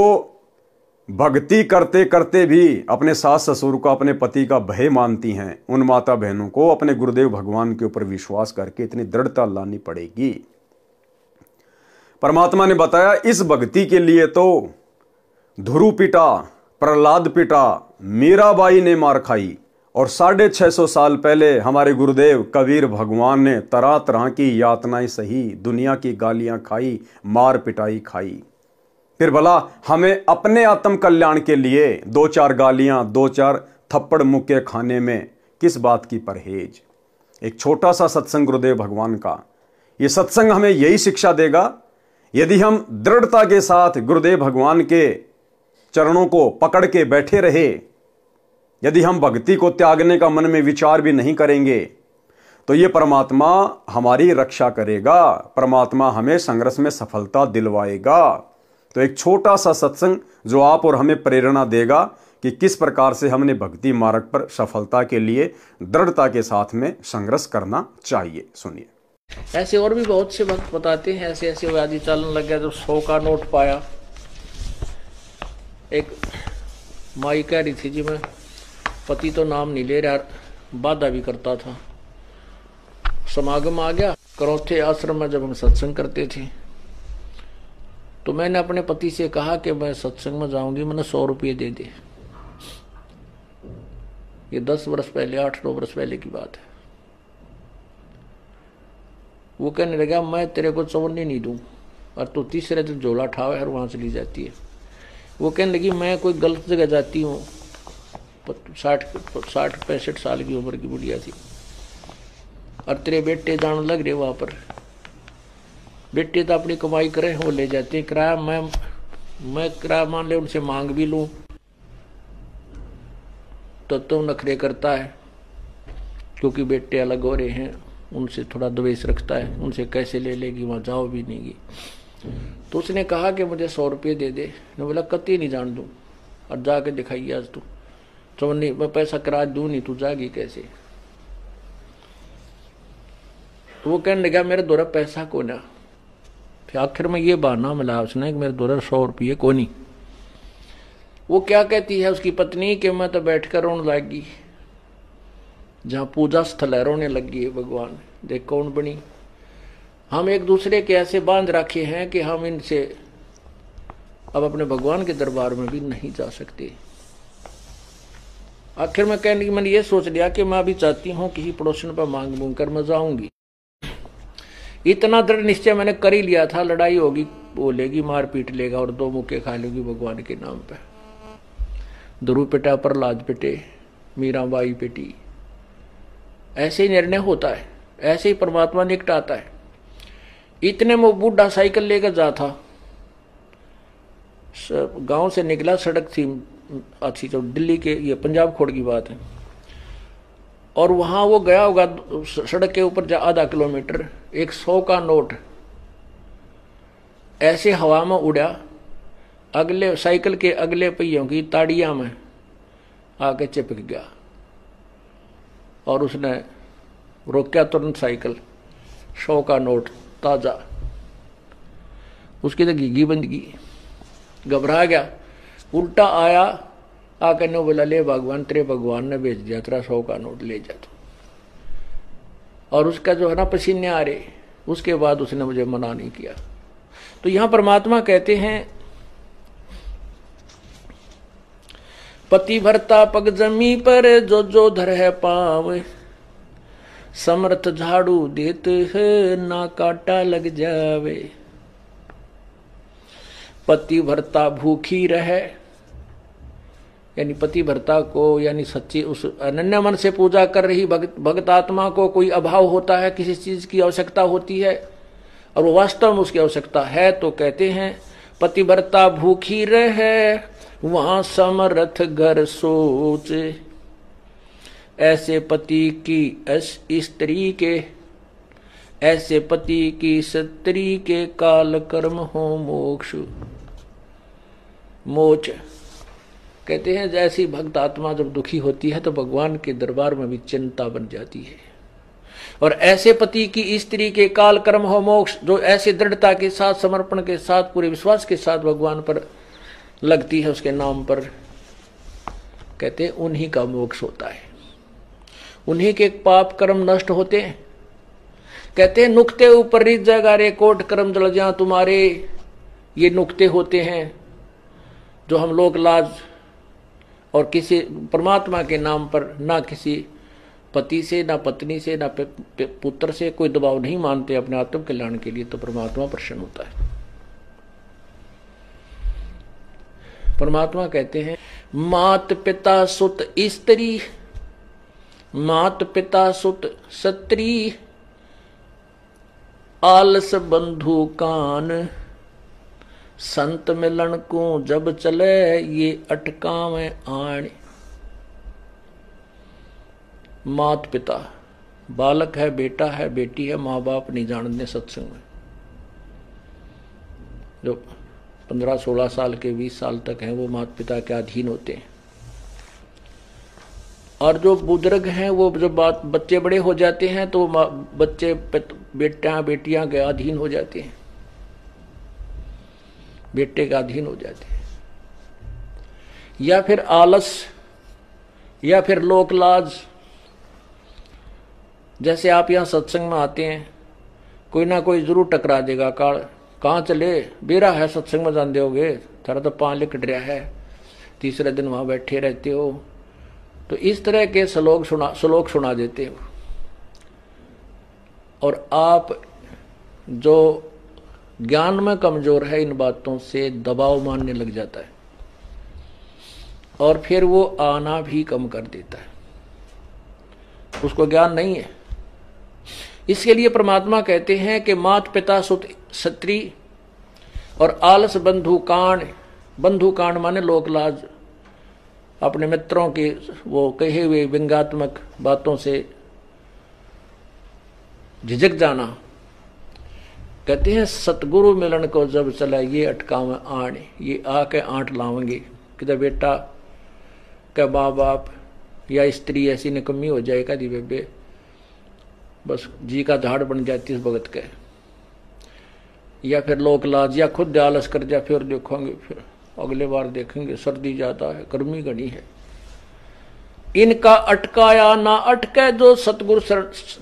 भक्ति करते करते भी अपने सास ससुर को, अपने पति का भय मानती हैं, उन माता बहनों को अपने गुरुदेव भगवान के ऊपर विश्वास करके इतनी दृढ़ता लानी पड़ेगी। परमात्मा ने बताया इस भक्ति के लिए तो ध्रुव पिटा, प्रहलाद पिटा, मीराबाई ने मार खाई, और 650 साल पहले हमारे गुरुदेव कबीर भगवान ने तरह तरह की यातनाएं सही, दुनिया की गालियां खाई, मार पिटाई खाई। फिर भला हमें अपने आत्म कल्याण के लिए 2-4 गालियां, 2-4 थप्पड़ मुक्के खाने में किस बात की परहेज? एक छोटा सा सत्संग गुरुदेव भगवान का, ये सत्संग हमें यही शिक्षा देगा। यदि हम दृढ़ता के साथ गुरुदेव भगवान के चरणों को पकड़ के बैठे रहे, यदि हम भक्ति को त्यागने का मन में विचार भी नहीं करेंगे, तो ये परमात्मा हमारी रक्षा करेगा, परमात्मा हमें संघर्ष में सफलता दिलवाएगा। तो एक छोटा सा सत्संग जो आप और हमें प्रेरणा देगा कि किस प्रकार से हमने भक्ति मार्ग पर सफलता के लिए दृढ़ता के साथ में संघर्ष करना चाहिए। सुनिए। ऐसे और भी बहुत से भक्त बताते हैं, ऐसे ऐसे वो आदि चलन लग गया। जब 100 का नोट पाया, एक माई कह रही थी जी मैं पति तो नाम नहीं ले रहा, बाधा भी करता था। समागम आ गया, करौथे आश्रम में जब हम सत्संग करते थे, तो मैंने अपने पति से कहा कि मैं सत्संग में जाऊंगी, मैंने 100 रुपये दे दे। ये 10 वर्ष पहले, 8-9 वर्ष पहले की बात है। वो कहने लगा मैं तेरे को चवन्नी नहीं दूं, और तो तीसरे दिन झोला ठावे और वहां चली जाती है। वो कहने लगी मैं कोई गलत जगह जाती हूँ। 60-65 साल की उम्र की बुढ़िया थी, और तेरे बेटे जान लग रहे वहां पर। बेटे तो अपनी कमाई करे, वो ले जाते हैं किराया। मैं किराया मान ले उनसे मांग भी लूं तो नखरे करता है, क्योंकि बेटे अलग हो रहे हैं, उनसे थोड़ा द्वेष रखता है। उनसे कैसे ले लेगी, वहां जाओ भी नहीं गी। तो उसने कहा कि मुझे 100 रुपये दे दे। मैं बोला कति नहीं जान दूं, और जाके दिखाइए आज तू। तो नहीं, मैं पैसा किराया दूं नहीं, तू जागी कैसे? वो कहने लगा मेरे द्वारा पैसा को ना। फिर आखिर में ये बहाना मिला उसने कि मेरे द्वारा 100 रुपये को नहीं। वो क्या कहती है उसकी पत्नी कि मैं तो बैठकर रोने लगी, जहां पूजा स्थल है रोने लगी है। भगवान देख कौन बनी। हम एक दूसरे के ऐसे बांध रखे हैं कि हम इनसे अब अपने भगवान के दरबार में भी नहीं जा सकते। आखिर में कहने की मैंने ये सोच लिया कि मैं अभी चाहती हूँ किसी पड़ोसन पर मांग मूंग कर मैं जाऊंगी। इतना दृढ़ निश्चय मैंने कर ही लिया था, लड़ाई होगी, बोलेगी, मार पीट लेगा और 2 मुक्के खा लेगी भगवान के नाम पे। ध्रुव पिटा, प्रहलाद पिटे, मीराबाई पिटी। ऐसे ही निर्णय होता है, ऐसे ही परमात्मा निकटाता है। इतने में बूढ़ा साइकिल लेकर जा था, गांव से निकला, सड़क थी अच्छी, जो दिल्ली के, ये पंजाब खोड़ की बात है, और वहां वो गया होगा सड़क के ऊपर आधा किलोमीटर। एक 100 का नोट ऐसे हवा में उड़ा, अगले साइकिल के अगले पहियों की ताड़ियां में आके चिपक गया, और उसने रोका तुरंत साइकिल। 100 का नोट ताजा, उसकी तो घीघी बंद की, घबरा गया, उल्टा आया, आकर ने बोला ले भगवान, तेरे भगवान ने भेज दिया, तेरा 100 का नोट ले जा। और उसका जो है ना पसीने आ रहे, उसके बाद उसने मुझे मना नहीं किया। तो यहां परमात्मा कहते हैं पति भरता पग जमी पर जो जो धर है पाव, समर्थ झाड़ू देत है ना काटा लग जावे। पति भरता भूखी रहे यानी पति भर्ता को, यानी सच्ची उस अनन्य मन से पूजा कर रही भक्त आत्मा को कोई अभाव होता है, किसी चीज की आवश्यकता होती है और वो वास्तव में उसकी आवश्यकता है, तो कहते हैं पतिव्रता भूखी रहे वहां समर्थ घर सोच, ऐसे पति की स्त्री के, ऐसे पति की स्त्री के काल कर्म हो मोक्ष मोच। कहते हैं जैसी भक्त आत्मा जब दुखी होती है तो भगवान के दरबार में भी चिंता बन जाती है, और ऐसे पति की स्त्री के काल कर्म हो मोक्ष, जो ऐसी दृढ़ता के साथ, समर्पण के साथ, पूरे विश्वास के साथ भगवान पर लगती है, उसके नाम पर, कहते हैं उन्हीं का मोक्ष होता है, उन्हीं के पाप कर्म नष्ट होते हैं। कहते हैं नुक्ते ऊपर रित जगा रे कोट कर्म जल जा तुम्हारे, ये नुक्ते होते हैं जो हम लोग लाज और किसी परमात्मा के नाम पर ना किसी पति से, ना पत्नी से, ना पुत्र से कोई दबाव नहीं मानते अपने आत्म कल्याण के लिए, तो परमात्मा प्रसन्न होता है। परमात्मा कहते हैं मात पिता सुत स्त्री, मात पिता सुत स्त्री, आलस बंधु कान, संत मिलन को जब चले ये अटकावे आण। मात पिता, बालक है, बेटा है, बेटी है, माँ बाप नहीं जानते सत्संग में, जो 15-16 साल के 20 साल तक हैं वो माता पिता के अधीन होते हैं, और जो बुजुर्ग हैं वो जब बच्चे बड़े हो जाते हैं तो बच्चे बेटा बेटियां के अधीन हो जाते हैं, बेटे का अधीन हो जाते हैं, या फिर आलस, या फिर लोक लाज। जैसे आप यहाँ सत्संग में आते हैं, कोई ना कोई जरूर टकरा देगा, कहाँ चले, बेरा है सत्संग में जान दोगे, थारा तो पाँव लिकट रहा है, तीसरे दिन वहां बैठे रहते हो, तो इस तरह के श्लोक सुना देते हो, और आप जो ज्ञान में कमजोर है इन बातों से दबाव मानने लग जाता है, और फिर वो आना भी कम कर देता है, उसको ज्ञान नहीं है। इसके लिए परमात्मा कहते हैं कि मात पिता सुत स्त्री और आलस बंधु कांड, बंधु कांड माने लोक लाज, अपने मित्रों के वो कहे हुए व्यंग्यात्मक बातों से झिझक जाना। कहते हैं सतगुरु मिलन को जब चला ये अटकावे आण, ये आके आंट लावेंगे, किधर बेटा क्या माँ बाप या स्त्री ऐसी निकम्मी हो जाएगा दी बेबे, बस जी का धाड़ बन जाती है इस भगत के, या फिर लोक लाज, या खुद आलस कर जा, फिर देखोगे, फिर अगले बार देखेंगे, सर्दी ज्यादा है, गर्मी घनी है। इनका अटकाया ना अटके जो सतगुरु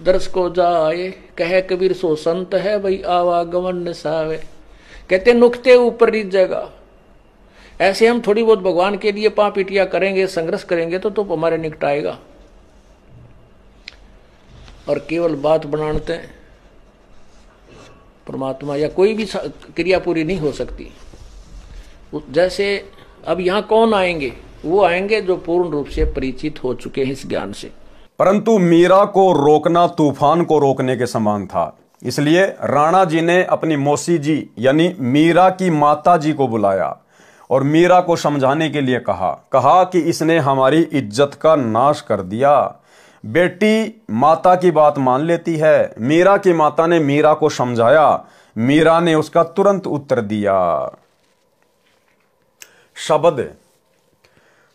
दर्श को जाए, कहे कबीर सो संत है भाई आवागमन निसावे। कहते नुक्ते ऊपर रित जगह, ऐसे हम थोड़ी बहुत भगवान के लिए पापीटिया करेंगे, संघर्ष करेंगे तो हमारे निकट आएगा, और केवल बात बनाते हैं परमात्मा या कोई भी क्रिया पूरी नहीं हो सकती। जैसे अब यहाँ कौन आएंगे, वो आएंगे जो पूर्ण रूप से परिचित हो चुके हैं इस ज्ञान से। परंतु मीरा को रोकना तूफान को रोकने के समान था, इसलिए राणा जी ने अपनी मौसी जी यानी मीरा की माता जी को बुलाया और मीरा को समझाने के लिए कहा कि इसने हमारी इज्जत का नाश कर दिया। बेटी माता की बात मान लेती है। मीरा की माता ने मीरा को समझाया, मीरा ने उसका तुरंत उत्तर दिया। शब्द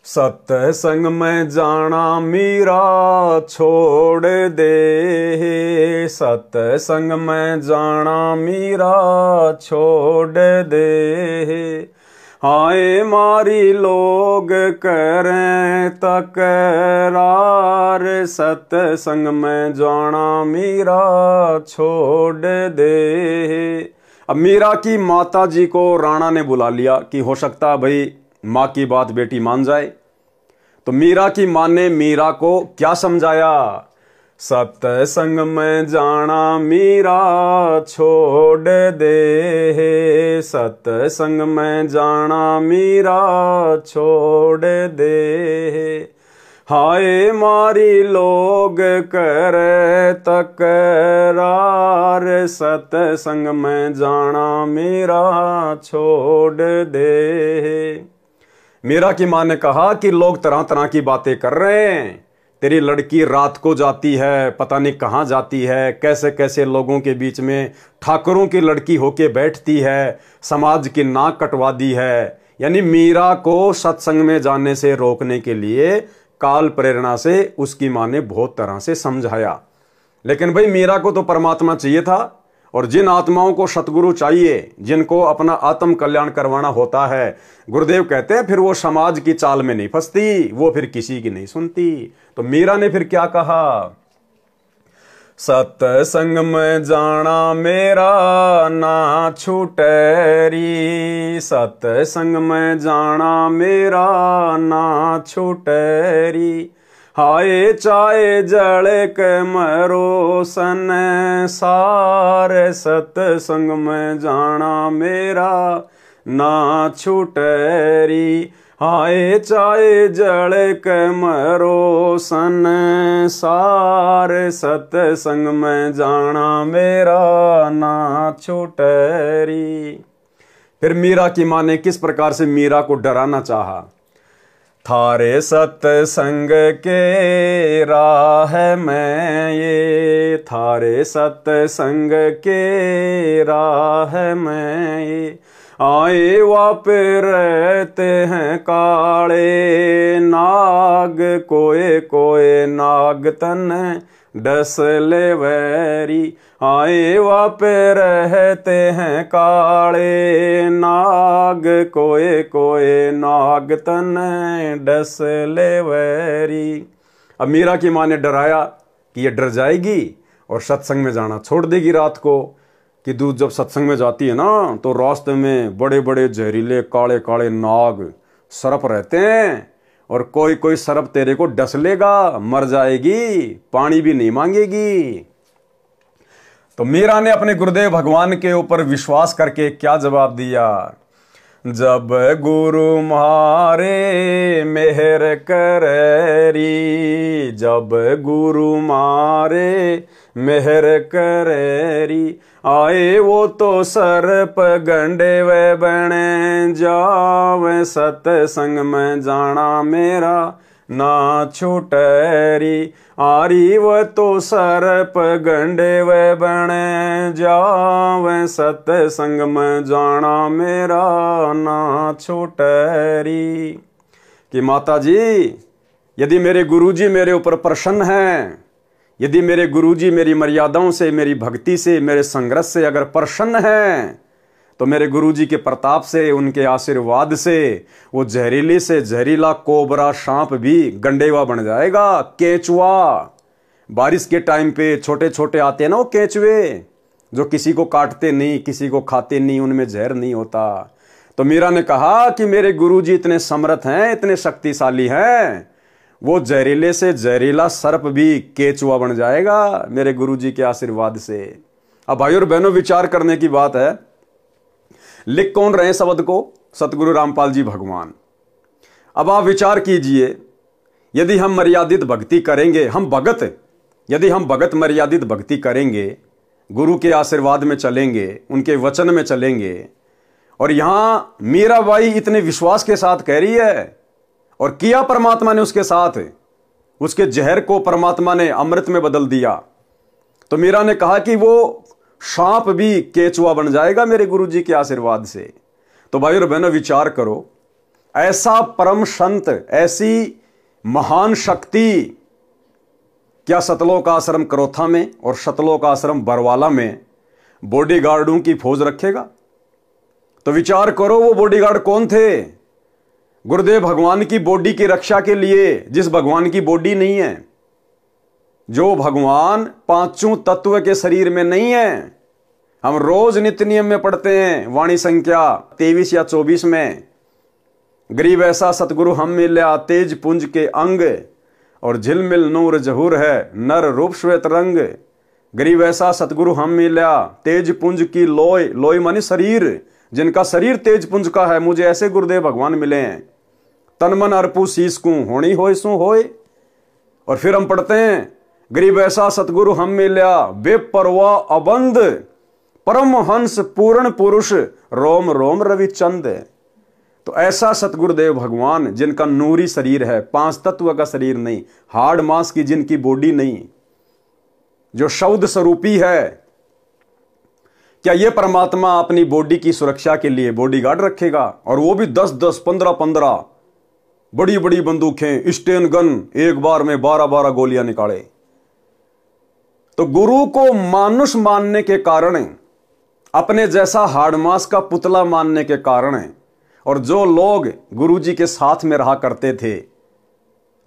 सत्संग में जाना मीरा छोड़ दे, सत्संग में जाना मीरा छोड़ दे। हाय मारी लोग करें तकरार, सत्संग में जाना मीरा छोड़ दे। अब मीरा की माता जी को राणा ने बुला लिया कि हो सकता है भाई माँ की बात बेटी मान जाए। तो मीरा की माँ ने मीरा को क्या समझाया? सत्संग में जाना मीरा छोड़ दे, सत्संग में जाना मीरा छोड़ दे। हाय मारी लोग करे तकरार, सत्संग में जाना मीरा छोड़ दे। मीरा की माँ ने कहा कि लोग तरह तरह की बातें कर रहे हैं, तेरी लड़की रात को जाती है, पता नहीं कहाँ जाती है, कैसे कैसे लोगों के बीच में ठाकुरों की लड़की होके बैठती है, समाज की नाक कटवा दी है। यानी मीरा को सत्संग में जाने से रोकने के लिए काल प्रेरणा से उसकी माँ ने बहुत तरह से समझाया। लेकिन भाई मीरा को तो परमात्मा चाहिए था, और जिन आत्माओं को सतगुरु चाहिए, जिनको अपना आत्म कल्याण करवाना होता है, गुरुदेव कहते हैं फिर वो समाज की चाल में नहीं फंसती, वो फिर किसी की नहीं सुनती। तो मीरा ने फिर क्या कहा, सत्संग में जाना मेरा ना छूटेरी, सत्संग में जाना मेरा ना छूटेरी। हाय चाहे जल के मरो सन सारे, सत्संग में जाना मेरा ना छूटेरी। हाय चाहे जल के मरो सन सारे, सत्संग में जाना मेरा ना छूटेरी। फिर मीरा की माँ ने किस प्रकार से मीरा को डराना चाहा, थारे सत्संग के राह में ये, थारे सत्संग के राह में ये। आए वापे रहते हैं काले नाग, कोए कोए नाग तन डस ले वैरी। आए वापे रहते हैं काले नाग, कोए कोए नाग तन डस ले वैरी। अब मीरा की माँ ने डराया कि ये डर जाएगी और सत्संग में जाना छोड़ देगी रात को, कि दूध जब सत्संग में जाती है ना तो रास्ते में बड़े बड़े जहरीले काले काले नाग सर्प रहते हैं, और कोई कोई सर्प तेरे को डस लेगा, मर जाएगी, पानी भी नहीं मांगेगी। तो मीरा ने अपने गुरुदेव भगवान के ऊपर विश्वास करके क्या जवाब दिया, जब गुरु मारे मेहर करेरी, जब गुरु मारे मेहर करेरी। आए वो तो सर्प गंडे वे बने जावे, सत्संग में जाना मेरा ना छूटेरी। आरी वो तो सर्प गंडे वे बने जावे, सत्संग में जाना मेरा ना छूटेरी। कि माता जी, यदि मेरे गुरुजी मेरे ऊपर प्रसन्न हैं, यदि मेरे गुरुजी मेरी मर्यादाओं से, मेरी भक्ति से, मेरे संघर्ष से अगर प्रसन्न हैं, तो मेरे गुरुजी के प्रताप से, उनके आशीर्वाद से वो जहरीली से जहरीला कोबरा सांप भी गंडेवा बन जाएगा, केचुआ। बारिश के टाइम पे छोटे छोटे आते हैं ना वो केचुए, जो किसी को काटते नहीं, किसी को खाते नहीं, उनमें जहर नहीं होता। तो मीरा ने कहा कि मेरे गुरुजी इतने समर्थ हैं, इतने शक्तिशाली हैं, वो जहरीले से जहरीला सर्प भी केचुआ बन जाएगा मेरे गुरुजी के आशीर्वाद से। अब भाई और बहनों, विचार करने की बात है। लिख कौन रहे शब्द को? सतगुरु रामपाल जी भगवान। अब आप विचार कीजिए, यदि हम मर्यादित भक्ति करेंगे, यदि हम भगत मर्यादित भक्ति करेंगे, गुरु के आशीर्वाद में चलेंगे, उनके वचन में चलेंगे, और यहां मीराबाई इतने विश्वास के साथ कह रही है, और किया परमात्मा ने उसके साथ, उसके जहर को परमात्मा ने अमृत में बदल दिया। तो मीरा ने कहा कि वो सांप भी केचुआ बन जाएगा मेरे गुरुजी के आशीर्वाद से। तो भाई और बहनों, विचार करो, ऐसा परम संत, ऐसी महान शक्ति क्या सतलोक आश्रम करोथा में और सतलोक आश्रम बरवाला में बॉडीगार्डों की फौज रखेगा? तो विचार करो, वो बॉडीगार्ड कौन थे? गुरुदेव भगवान की बॉडी की रक्षा के लिए, जिस भगवान की बॉडी नहीं है, जो भगवान पांचों तत्व के शरीर में नहीं है। हम रोज नित्य नियम में पढ़ते हैं, वाणी संख्या 23 या 24 में, गरीब ऐसा सतगुरु हम मिल्या तेज पुंज के अंग, और झिलमिल नूर जहूर है नर रूप श्वेत रंग। गरीब ऐसा सतगुरु हम मिला तेज पुंज की लोय, लोय मानी शरीर, जिनका शरीर तेज पुंज का है, मुझे ऐसे गुरुदेव भगवान मिले हैं। तन मन अर्पू शीस को होनी होय सो होय। और फिर हम पढ़ते हैं गरीब ऐसा सतगुरु हम मिला बेपरवाह अबंध, परम हंस पूर्ण पुरुष रोम रोम रविचंद। तो ऐसा सतगुरुदेव भगवान जिनका नूरी शरीर है, 5 तत्व का शरीर नहीं, हार्ड मांस की जिनकी बॉडी नहीं, जो शब्द स्वरूपी है, क्या ये परमात्मा अपनी बॉडी की सुरक्षा के लिए बॉडीगार्ड रखेगा? और वो भी 10-10, 15-15 बड़ी बड़ी बंदूकें, स्टेन गन, एक बार में 12-12 गोलियां निकाले। तो गुरु को मानुष मानने के कारण, अपने जैसा हार्डमास का पुतला मानने के कारण, और जो लोग गुरु जी के साथ में रहा करते थे,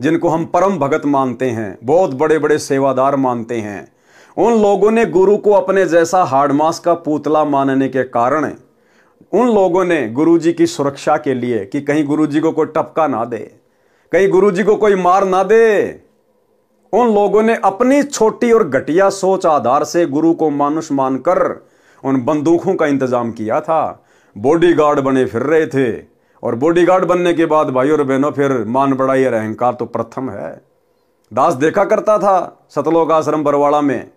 जिनको हम परम भगत मानते हैं, बहुत बड़े बड़े सेवादार मानते हैं, उन लोगों ने गुरु को अपने जैसा हार्डमास का पुतला मानने के कारण उन लोगों ने गुरु जी की सुरक्षा के लिए, कि कहीं गुरु जी को कोई टपका ना दे, कहीं गुरु जी को कोई मार ना दे, उन लोगों ने अपनी छोटी और घटिया सोच आधार से गुरु को मानुष मानकर उन बंदूकों का इंतजाम किया था। बॉडीगार्ड बने फिर रहे थे। और बॉडीगार्ड बनने के बाद भाइयों और बहनों फिर मान बढ़ाई और अहंकार तो प्रथम है। दास देखा करता था सतलोक आश्रम बरवाड़ा में,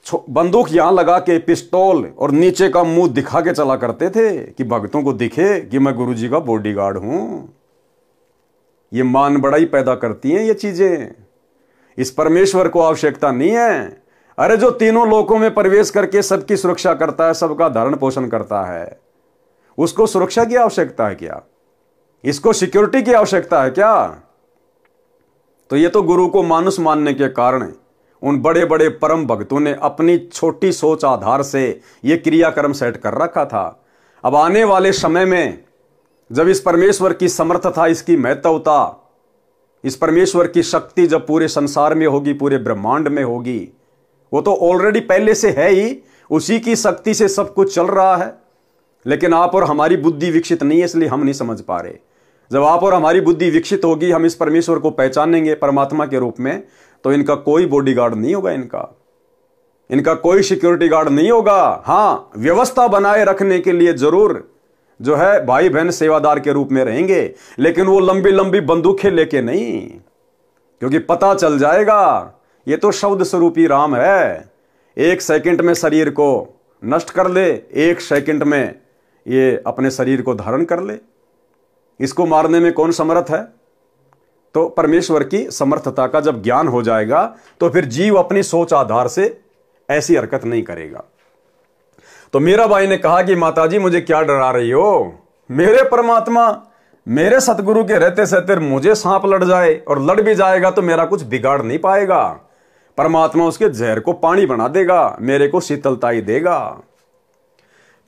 बंदूक यहां लगा के पिस्तौल और नीचे का मुंह दिखा के चला करते थे कि भक्तों को दिखे कि मैं गुरु जी का बॉडीगार्ड हूं। ये मान बढ़ाई पैदा करती हैं ये चीजें। इस परमेश्वर को आवश्यकता नहीं है। अरे जो तीनों लोकों में प्रवेश करके सबकी सुरक्षा करता है, सबका धारण पोषण करता है, उसको सुरक्षा की आवश्यकता है क्या? इसको सिक्योरिटी की आवश्यकता है क्या? तो ये तो गुरु को मानुष मानने के कारण उन बड़े बड़े परम भक्तों ने अपनी छोटी सोच आधार से ये क्रियाक्रम सेट कर रखा था। अब आने वाले समय में जब इस परमेश्वर की समर्थता, इसकी महत्वता, इस परमेश्वर की शक्ति जब पूरे संसार में होगी, पूरे ब्रह्मांड में होगी, वो तो ऑलरेडी पहले से है ही, उसी की शक्ति से सब कुछ चल रहा है। लेकिन आप और हमारी बुद्धि विकसित नहीं है, इसलिए हम नहीं समझ पा रहे। जब आप और हमारी बुद्धि विकसित होगी, हम इस परमेश्वर को पहचानेंगे परमात्मा के रूप में, तो इनका कोई बॉडीगार्ड नहीं होगा, इनका कोई सिक्योरिटी गार्ड नहीं होगा। हाँ, व्यवस्था बनाए रखने के लिए जरूर जो है भाई बहन सेवादार के रूप में रहेंगे, लेकिन वो लंबी लंबी बंदूकें लेके नहीं, क्योंकि पता चल जाएगा ये तो शब्द स्वरूपी राम है। 1 सेकंड में शरीर को नष्ट कर ले, 1 सेकंड में ये अपने शरीर को धारण कर ले। इसको मारने में कौन समर्थ है? तो परमेश्वर की समर्थता का जब ज्ञान हो जाएगा तो फिर जीव अपनी सोच आधार से ऐसी हरकत नहीं करेगा। तो मीरा बाई ने कहा कि माताजी मुझे क्या डरा रही हो? मेरे परमात्मा, मेरे सतगुरु के रहते सहते मुझे सांप लड़ जाए, और लड़ भी जाएगा तो मेरा कुछ बिगाड़ नहीं पाएगा। परमात्मा उसके जहर को पानी बना देगा, मेरे को शीतलता ही देगा।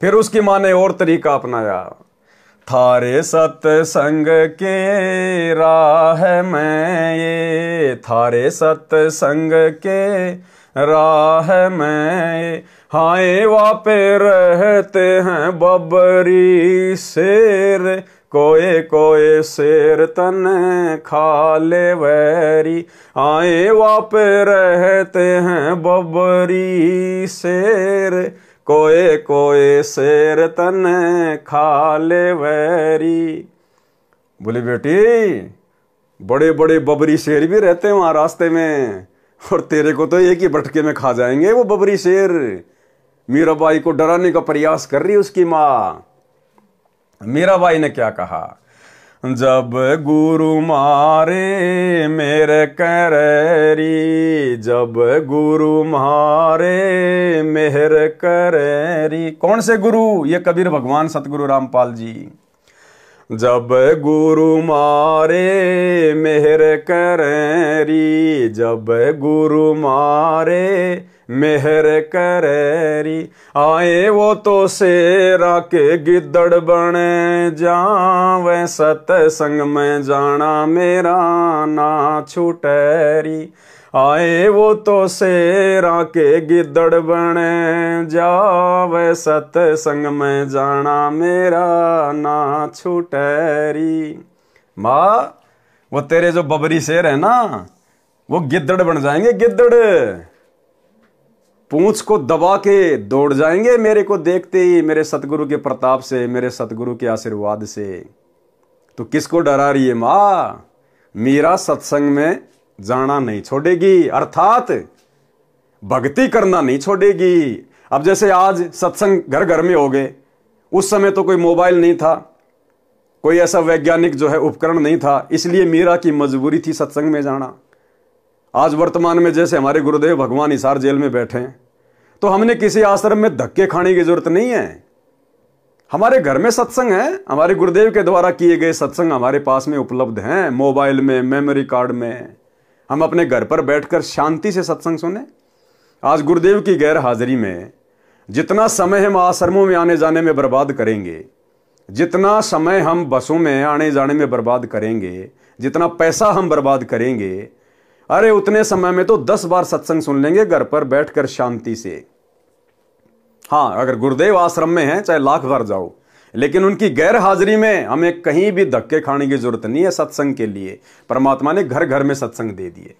फिर उसकी मां ने और तरीका अपनाया। थारे सत्संग के राह में ये, थारे सत्संग के राह में हाय वापे रहते हैं बबरी शेर, कोए कोए शेर तन खा ले वैरी। आए वापे रहते हैं बबरी शेर, कोए कोए शेर तन खा ले वैरी। बोले बेटी, बड़े बड़े बबरी शेर भी रहते हैं वहां रास्ते में, और तेरे को तो एक ही भटके में खा जाएंगे वो बबरी शेर। मीराबाई को डराने का प्रयास कर रही उसकी मां। मीराबाई ने क्या कहा? जब गुरु मारे मेरे करेरी, जब गुरु मारे मेहर करेरी। कौन से गुरु? ये कबीर भगवान सतगुरु रामपाल जी। जब गुरु मारे मेहर करेरी, जब गुरु मारे मेहर करेरी। आए वो तो शेरा के गिद्दड़ बने जावे, सत्संग में जाना मेरा ना छूटेरी। आए वो तो शेरा के गिद्दड़ बने जावे, सत्संग में जाना मेरा ना छूटेरी। माँ, वो तेरे जो बबरी शेर है ना, वो गिद्दड़ बन जाएंगे, गिद्दड़। पूंछ को दबा के दौड़ जाएंगे मेरे को देखते ही, मेरे सतगुरु के प्रताप से, मेरे सतगुरु के आशीर्वाद से। तो किसको डरा रही है मां? मीरा सत्संग में जाना नहीं छोड़ेगी, अर्थात भक्ति करना नहीं छोड़ेगी। अब जैसे आज सत्संग घर घर में हो गए, उस समय तो कोई मोबाइल नहीं था, कोई ऐसा वैज्ञानिक जो है उपकरण नहीं था, इसलिए मीरा की मजबूरी थी सत्संग में जाना। आज वर्तमान में जैसे हमारे गुरुदेव भगवान हिसार जेल में बैठे हैं, तो हमने किसी आश्रम में धक्के खाने की जरूरत नहीं है। हमारे घर में सत्संग है, हमारे गुरुदेव के द्वारा किए गए सत्संग हमारे पास में उपलब्ध हैं, मोबाइल में, मेमोरी कार्ड में। हम अपने घर पर बैठकर शांति से सत्संग सुने। आज गुरुदेव की गैर हाजिरी में जितना समय हम आश्रमों में आने जाने में बर्बाद करेंगे, जितना समय हम बसों में आने जाने में बर्बाद करेंगे, जितना पैसा हम बर्बाद करेंगे, अरे उतने समय में तो 10 बार सत्संग सुन लेंगे घर पर बैठकर शांति से। हाँ, अगर गुरुदेव आश्रम में हैं, चाहे लाख बार जाओ, लेकिन उनकी गैर हाजिरी में हमें कहीं भी धक्के खाने की जरूरत नहीं है सत्संग के लिए। परमात्मा ने घर घर में सत्संग दे दिए।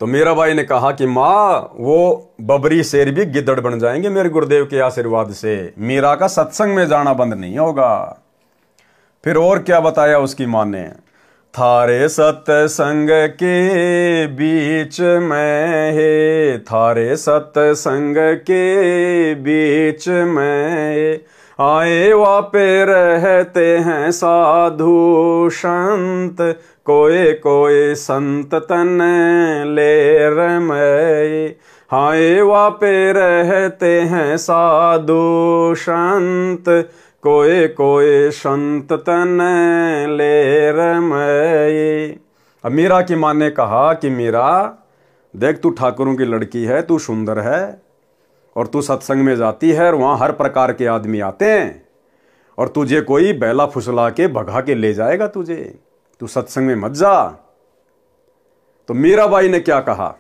तो मीरा बाई ने कहा कि माँ, वो बबरी शेर भी गिद्दड़ बन जाएंगे मेरे गुरुदेव के आशीर्वाद से। मीरा का सत्संग में जाना बंद नहीं होगा। फिर और क्या बताया उसकी माँ ने? थारे सत्संग के बीच में है, थारे सत्संग के बीच में आए वापे रहते हैं साधु संत, कोई कोई संत तन ले रमय। हाय वापे रहते हैं साधु संत, कोई कोई संत तन ले रमय। अब मीरा की मां ने कहा कि मीरा देख, तू ठाकुरों की लड़की है, तू सुंदर है, और तू सत्संग में जाती है और वहां हर प्रकार के आदमी आते हैं, और तुझे कोई बैला फुसला के भगा के ले जाएगा तुझे, तू सत्संग में मत जा। तो मीराबाई ने क्या कहा?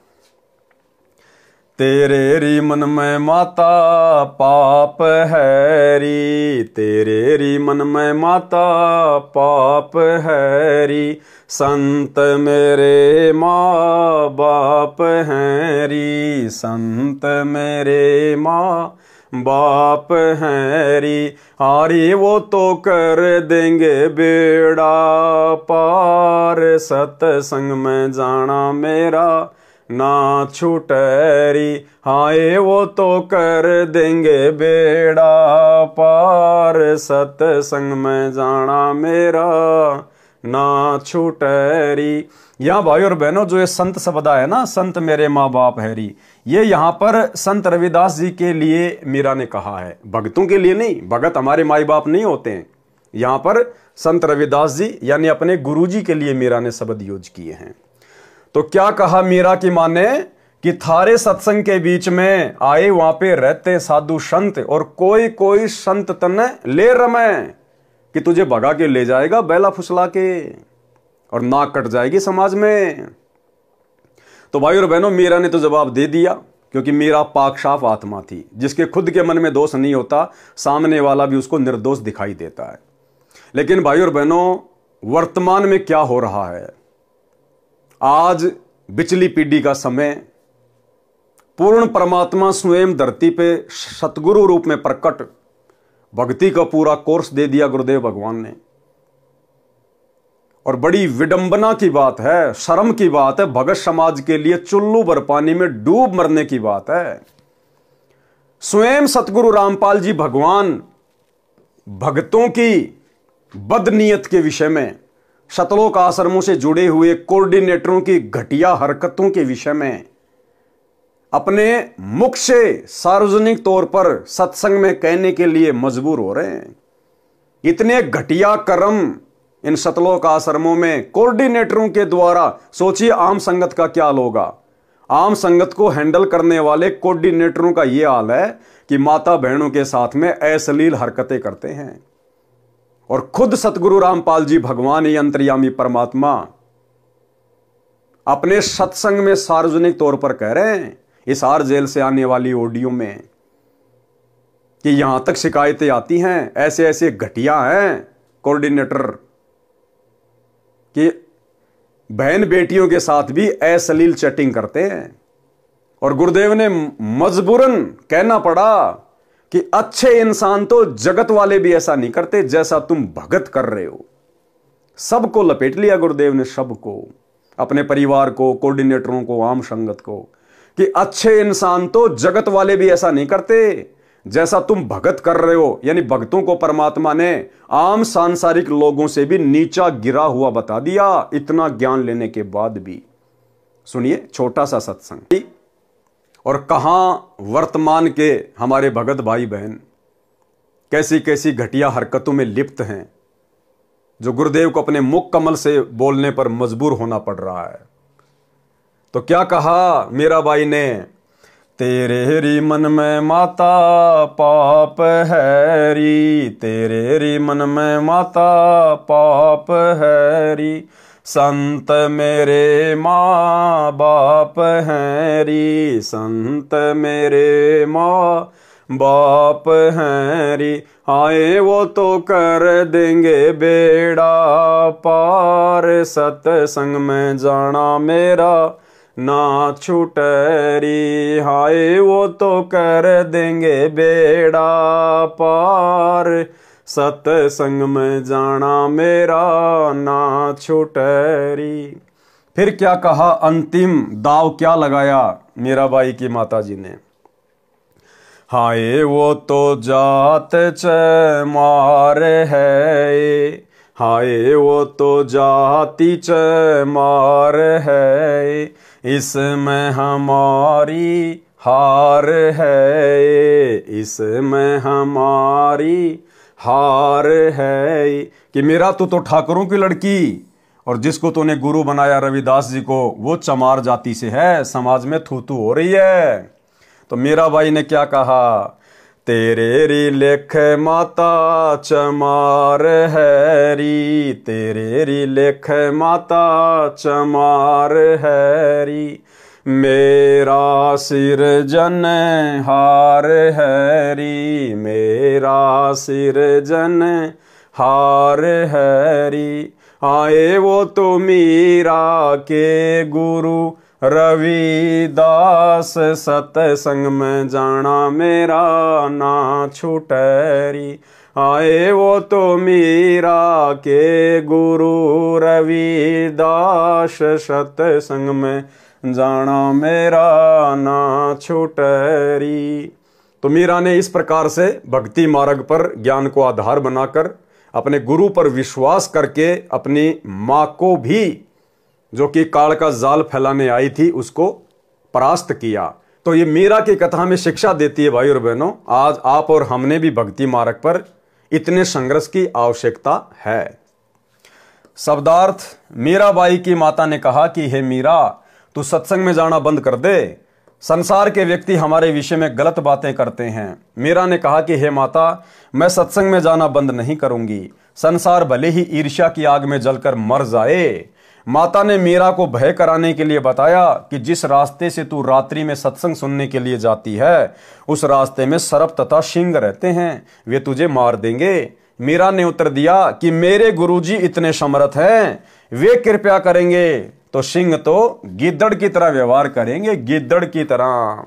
तेरे री मन में माता पाप है री, तेरे री मन में माता पाप है री, संत मेरे माँ बाप हैं री, संत मेरे माँ बाप हैं री। आरी वो तो कर देंगे बेड़ा पार, सत्संग में जाना मेरा ना छूटरी। हाय वो तो कर देंगे बेड़ा पार, सत्संग में जाना मेरा ना छूटरी। यहाँ भाई और बहनों, जो ये संत शब्द है ना, संत मेरे माँ बाप हैरी, ये यहाँ पर संत रविदास जी के लिए मीरा ने कहा है, भगतों के लिए नहीं। भगत हमारे माई बाप नहीं होते हैं। यहाँ पर संत रविदास जी यानी अपने गुरु जी के लिए मीरा ने शब्द यूज किए हैं। तो क्या कहा मीरा की मां ने कि थारे सत्संग के बीच में आए वहां पे रहते साधु संत, और कोई कोई संत तने ले रमे, कि तुझे भगा के ले जाएगा बैला फुसला के, और नाक कट जाएगी समाज में। तो भाई और बहनों, मीरा ने तो जवाब दे दिया, क्योंकि मीरा पाक साफ आत्मा थी, जिसके खुद के मन में दोष नहीं होता, सामने वाला भी उसको निर्दोष दिखाई देता है। लेकिन भाई और बहनों, वर्तमान में क्या हो रहा है? आज बिचली पीढ़ी का समय, पूर्ण परमात्मा स्वयं धरती पे सतगुरु रूप में प्रकट, भक्ति का पूरा कोर्स दे दिया गुरुदेव भगवान ने। और बड़ी विडंबना की बात है, शर्म की बात है, भगत समाज के लिए चुल्लू भर पानी में डूब मरने की बात है। स्वयं सतगुरु रामपाल जी भगवान भक्तों की बदनीयत के विषय में, शतलोक आश्रमों से जुड़े हुए कोऑर्डिनेटरों की घटिया हरकतों के विषय में अपने मुख से सार्वजनिक तौर पर सत्संग में कहने के लिए मजबूर हो रहे हैं। इतने घटिया कर्म इन शतलोक आश्रमों में कोऑर्डिनेटरों के द्वारा, सोचिए आम संगत का क्या हाल होगा। आम संगत को हैंडल करने वाले कोऑर्डिनेटरों का यह हाल है कि माता बहनों के साथ में अश्लील हरकतें करते हैं। और खुद सतगुरु रामपाल जी भगवान ही अंतर्यामी परमात्मा अपने सत्संग में सार्वजनिक तौर पर कह रहे हैं, हिसार जेल से आने वाली ऑडियो में, कि यहां तक शिकायतें आती हैं, ऐसे ऐसे घटिया हैं कोऑर्डिनेटर, कि बहन बेटियों के साथ भी अश्लील चैटिंग करते हैं। और गुरुदेव ने मजबूरन कहना पड़ा कि अच्छे इंसान तो जगत वाले भी ऐसा नहीं करते जैसा तुम भगत कर रहे हो। सबको लपेट लिया गुरुदेव ने, सबको, अपने परिवार को, कोऑर्डिनेटरों को, आम संगत को, कि अच्छे इंसान तो जगत वाले भी ऐसा नहीं करते जैसा तुम भगत कर रहे हो। यानी भक्तों को परमात्मा ने आम सांसारिक लोगों से भी नीचा गिरा हुआ बता दिया, इतना ज्ञान लेने के बाद भी। सुनिए छोटा सा सत्संग। और कहां वर्तमान के हमारे भगत भाई बहन कैसी कैसी घटिया हरकतों में लिप्त हैं, जो गुरुदेव को अपने मुख कमल से बोलने पर मजबूर होना पड़ रहा है। तो क्या कहा मीरा बाई ने, तेरे री मन में माता पाप है री, तेरे री मन में माता पाप है री, संत मेरे माँ बाप हैं री, संत मेरे माँ बाप हैं री, आए वो तो कर देंगे बेड़ा पार, सत्संग में जाना मेरा ना छूटरी, हाय वो तो कर देंगे बेड़ा पार, सत्संग में जाना मेरा ना छूटरी। फिर क्या कहा, अंतिम दाव क्या लगाया मीराबाई की माता जी ने, हाय वो तो जात चमार है, हाय वो तो जाति चमार है, इसमें हमारी हार है, इसमें हमारी हार है। कि मेरा तो ठाकुरों की लड़की और जिसको तूने गुरु बनाया रविदास जी को, वो चमार जाति से है, समाज में थू थू हो रही है। तो मीराबाई ने क्या कहा, तेरे री लेख माता चमार है री, तेरे री लेख माता चमार है री, मेरा सिर जन हार है री, मेरा सिर जन हार है री, आए वो तो मीरा के गुरु रविदास, सत्संग में जाना मेरा ना छूटरी, आए वो तो मीरा के गुरु रविदास, सत्संग में जाना मेरा ना छूटरी। तो मीरा ने इस प्रकार से भक्ति मार्ग पर ज्ञान को आधार बनाकर अपने गुरु पर विश्वास करके अपनी मां को भी, जो कि काल का जाल फैलाने आई थी, उसको परास्त किया। तो ये मीरा की कथा में शिक्षा देती है भाई और बहनों, आज आप और हमने भी भक्ति मार्ग पर इतने संघर्ष की आवश्यकता है। शब्दार्थ, मीराबाई की माता ने कहा कि हे मीरा, तू सत्संग में जाना बंद कर दे, संसार के व्यक्ति हमारे विषय में गलत बातें करते हैं। मीरा ने कहा कि हे माता, मैं सत्संग में जाना बंद नहीं करूंगी, संसार भले ही ईर्ष्या की आग में जलकर मर जाए। माता ने मीरा को भय कराने के लिए बताया कि जिस रास्ते से तू रात्रि में सत्संग सुनने के लिए जाती है, उस रास्ते में सर्प तथा सिंह रहते हैं, वे तुझे मार देंगे। मीरा ने उत्तर दिया कि मेरे गुरुजी इतने समर्थ हैं, वे कृपया करेंगे तो सिंह तो गिद्दड़ की तरह व्यवहार करेंगे, गिद्दड़ की तरह,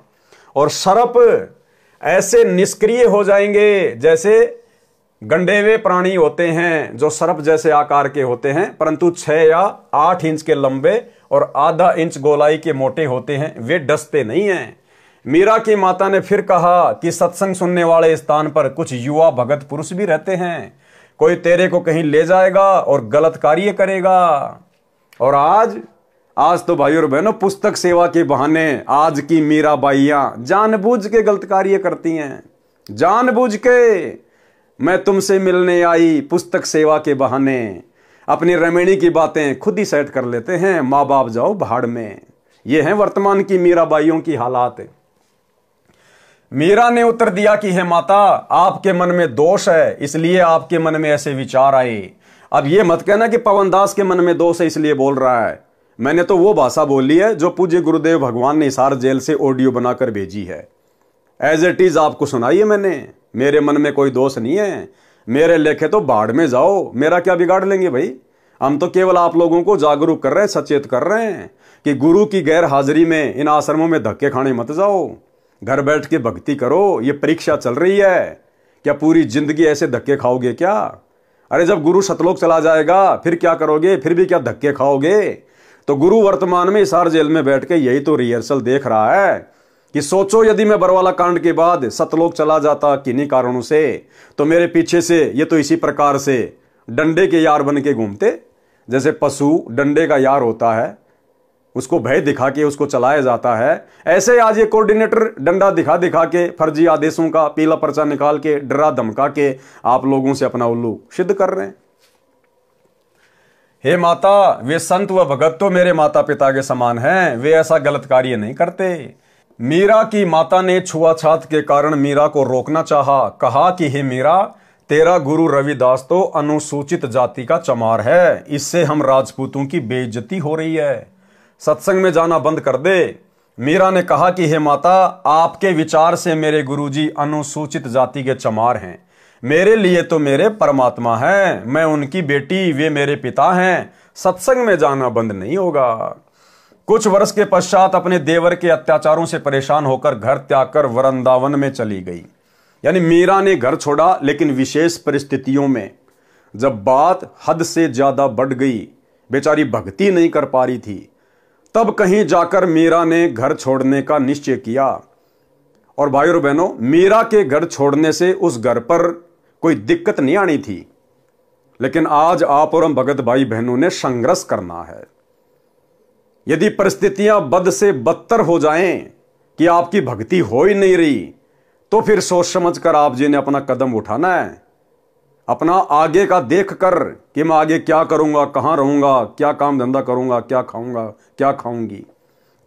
और सर्प ऐसे निष्क्रिय हो जाएंगे जैसे गंडे हुए प्राणी होते हैं, जो सर्प जैसे आकार के होते हैं परंतु 6 या 8 इंच के लंबे और आधा इंच गोलाई के मोटे होते हैं, वे डसते नहीं हैं। मीरा की माता ने फिर कहा कि सत्संग सुनने वाले स्थान पर कुछ युवा भगत पुरुष भी रहते हैं, कोई तेरे को कहीं ले जाएगा और गलत कार्य करेगा। और आज तो भाई और बहनों, पुस्तक सेवा के बहाने आज की मीराबाइयां जानबूझ के गलत कार्य करती हैं, जानबूझ के। मैं तुमसे मिलने आई पुस्तक सेवा के बहाने, अपनी रमणी की बातें खुद ही सेट कर लेते हैं, माँ बाप जाओ भाड़ में। ये है वर्तमान की मीराबाइयों की हालात। मीरा ने उत्तर दिया कि हे माता, आपके मन में दोष है, इसलिए आपके मन में ऐसे विचार आए। अब ये मत कहना कि पवन दास के मन में दोष है इसलिए बोल रहा है। मैंने तो वो भाषा बोली है जो पूज्य गुरुदेव भगवान ने हिसार जेल से ऑडियो बनाकर भेजी है, एज इट इज आपको सुनाई है मैंने। मेरे मन में कोई दोष नहीं है, मेरे लेखे तो बाढ़ में जाओ, मेरा क्या बिगाड़ लेंगे भाई। हम तो केवल आप लोगों को जागरूक कर रहे हैं, सचेत कर रहे हैं कि गुरु की गैर हाजिरी में इन आश्रमों में धक्के खाने मत जाओ, घर बैठ के भक्ति करो। ये परीक्षा चल रही है, क्या पूरी जिंदगी ऐसे धक्के खाओगे क्या? अरे जब गुरु सतलोक चला जाएगा फिर क्या करोगे? फिर भी क्या धक्के खाओगे? तो गुरु वर्तमान में हिसार जेल में बैठ के यही तो रिहर्सल देख रहा है कि सोचो यदि मैं बरवाला कांड के बाद सतलोक चला जाता किन्हीं कारणों से, तो मेरे पीछे से ये तो इसी प्रकार से डंडे के यार बन के घूमते। जैसे पशु डंडे का यार होता है, उसको भय दिखा के उसको चलाया जाता है, ऐसे आज ये कोऑर्डिनेटर डंडा दिखा दिखा के फर्जी आदेशों का पीला पर्चा निकाल के डरा धमका के आप लोगों से अपना उल्लू सिद्ध कर रहे हैं। हे माता, वे संत व भगत तो मेरे माता पिता के समान हैं, वे ऐसा गलत कार्य नहीं करते। मीरा की माता ने छुआछात के कारण मीरा को रोकना चाहा, कहा कि हे मीरा, तेरा गुरु रविदास तो अनुसूचित जाति का चमार है, इससे हम राजपूतों की बेइज्जती हो रही है, सत्संग में जाना बंद कर दे। मीरा ने कहा कि हे माता, आपके विचार से मेरे गुरुजी अनुसूचित जाति के चमार हैं, मेरे लिए तो मेरे परमात्मा हैं, मैं उनकी बेटी, वे मेरे पिता हैं, सत्संग में जाना बंद नहीं होगा। कुछ वर्ष के पश्चात अपने देवर के अत्याचारों से परेशान होकर घर त्याग कर वृंदावन में चली गई। यानी मीरा ने घर छोड़ा, लेकिन विशेष परिस्थितियों में जब बात हद से ज्यादा बढ़ गई, बेचारी भक्ति नहीं कर पा रही थी, तब कहीं जाकर मीरा ने घर छोड़ने का निश्चय किया। और भाइयों और बहनों, मीरा के घर छोड़ने से उस घर पर कोई दिक्कत नहीं आनी थी, लेकिन आज आप और हम भगत भाई बहनों ने संघर्ष करना है। यदि परिस्थितियां बद से बदतर हो जाएं कि आपकी भक्ति हो ही नहीं रही, तो फिर सोच समझ कर आप जी ने अपना कदम उठाना है, अपना आगे का देख कर कि मैं आगे क्या करूंगा, कहां रहूंगा, क्या काम धंधा करूंगा, क्या खाऊंगा, क्या खाऊंगी,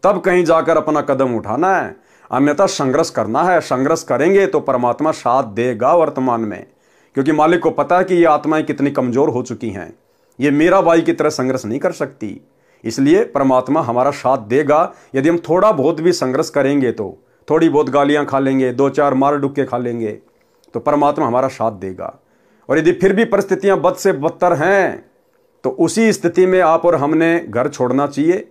तब कहीं जाकर अपना कदम उठाना है। अन्यथा संघर्ष करना है। संघर्ष करेंगे तो परमात्मा साथ देगा वर्तमान में, क्योंकि मालिक को पता है कि ये आत्माएं कितनी कमजोर हो चुकी हैं, ये मीराबाई की तरह संघर्ष नहीं कर सकती। इसलिए परमात्मा हमारा साथ देगा। यदि हम थोड़ा बहुत भी संघर्ष करेंगे, तो थोड़ी बहुत गालियां खा लेंगे, 2-4 मार डुक्के खा लेंगे, तो परमात्मा हमारा साथ देगा। और यदि फिर भी परिस्थितियां बद से बदतर हैं, तो उसी स्थिति में आप और हमने घर छोड़ना चाहिए,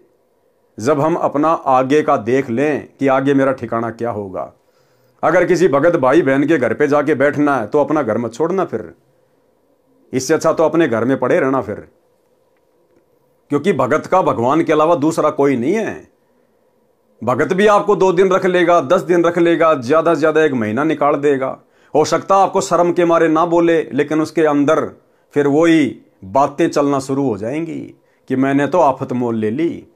जब हम अपना आगे का देख लें कि आगे मेरा ठिकाना क्या होगा। अगर किसी भगत भाई बहन के घर पे जाके बैठना है, तो अपना घर मत छोड़ना, फिर इससे अच्छा तो अपने घर में पड़े रहना फिर, क्योंकि भगत का भगवान के अलावा दूसरा कोई नहीं है। भगत भी आपको 2 दिन रख लेगा, 10 दिन रख लेगा, ज्यादा से ज्यादा 1 महीना निकाल देगा। हो सकता है आपको शर्म के मारे ना बोले, लेकिन उसके अंदर फिर वही बातें चलना शुरू हो जाएंगी कि मैंने तो आफत मोल ले ली,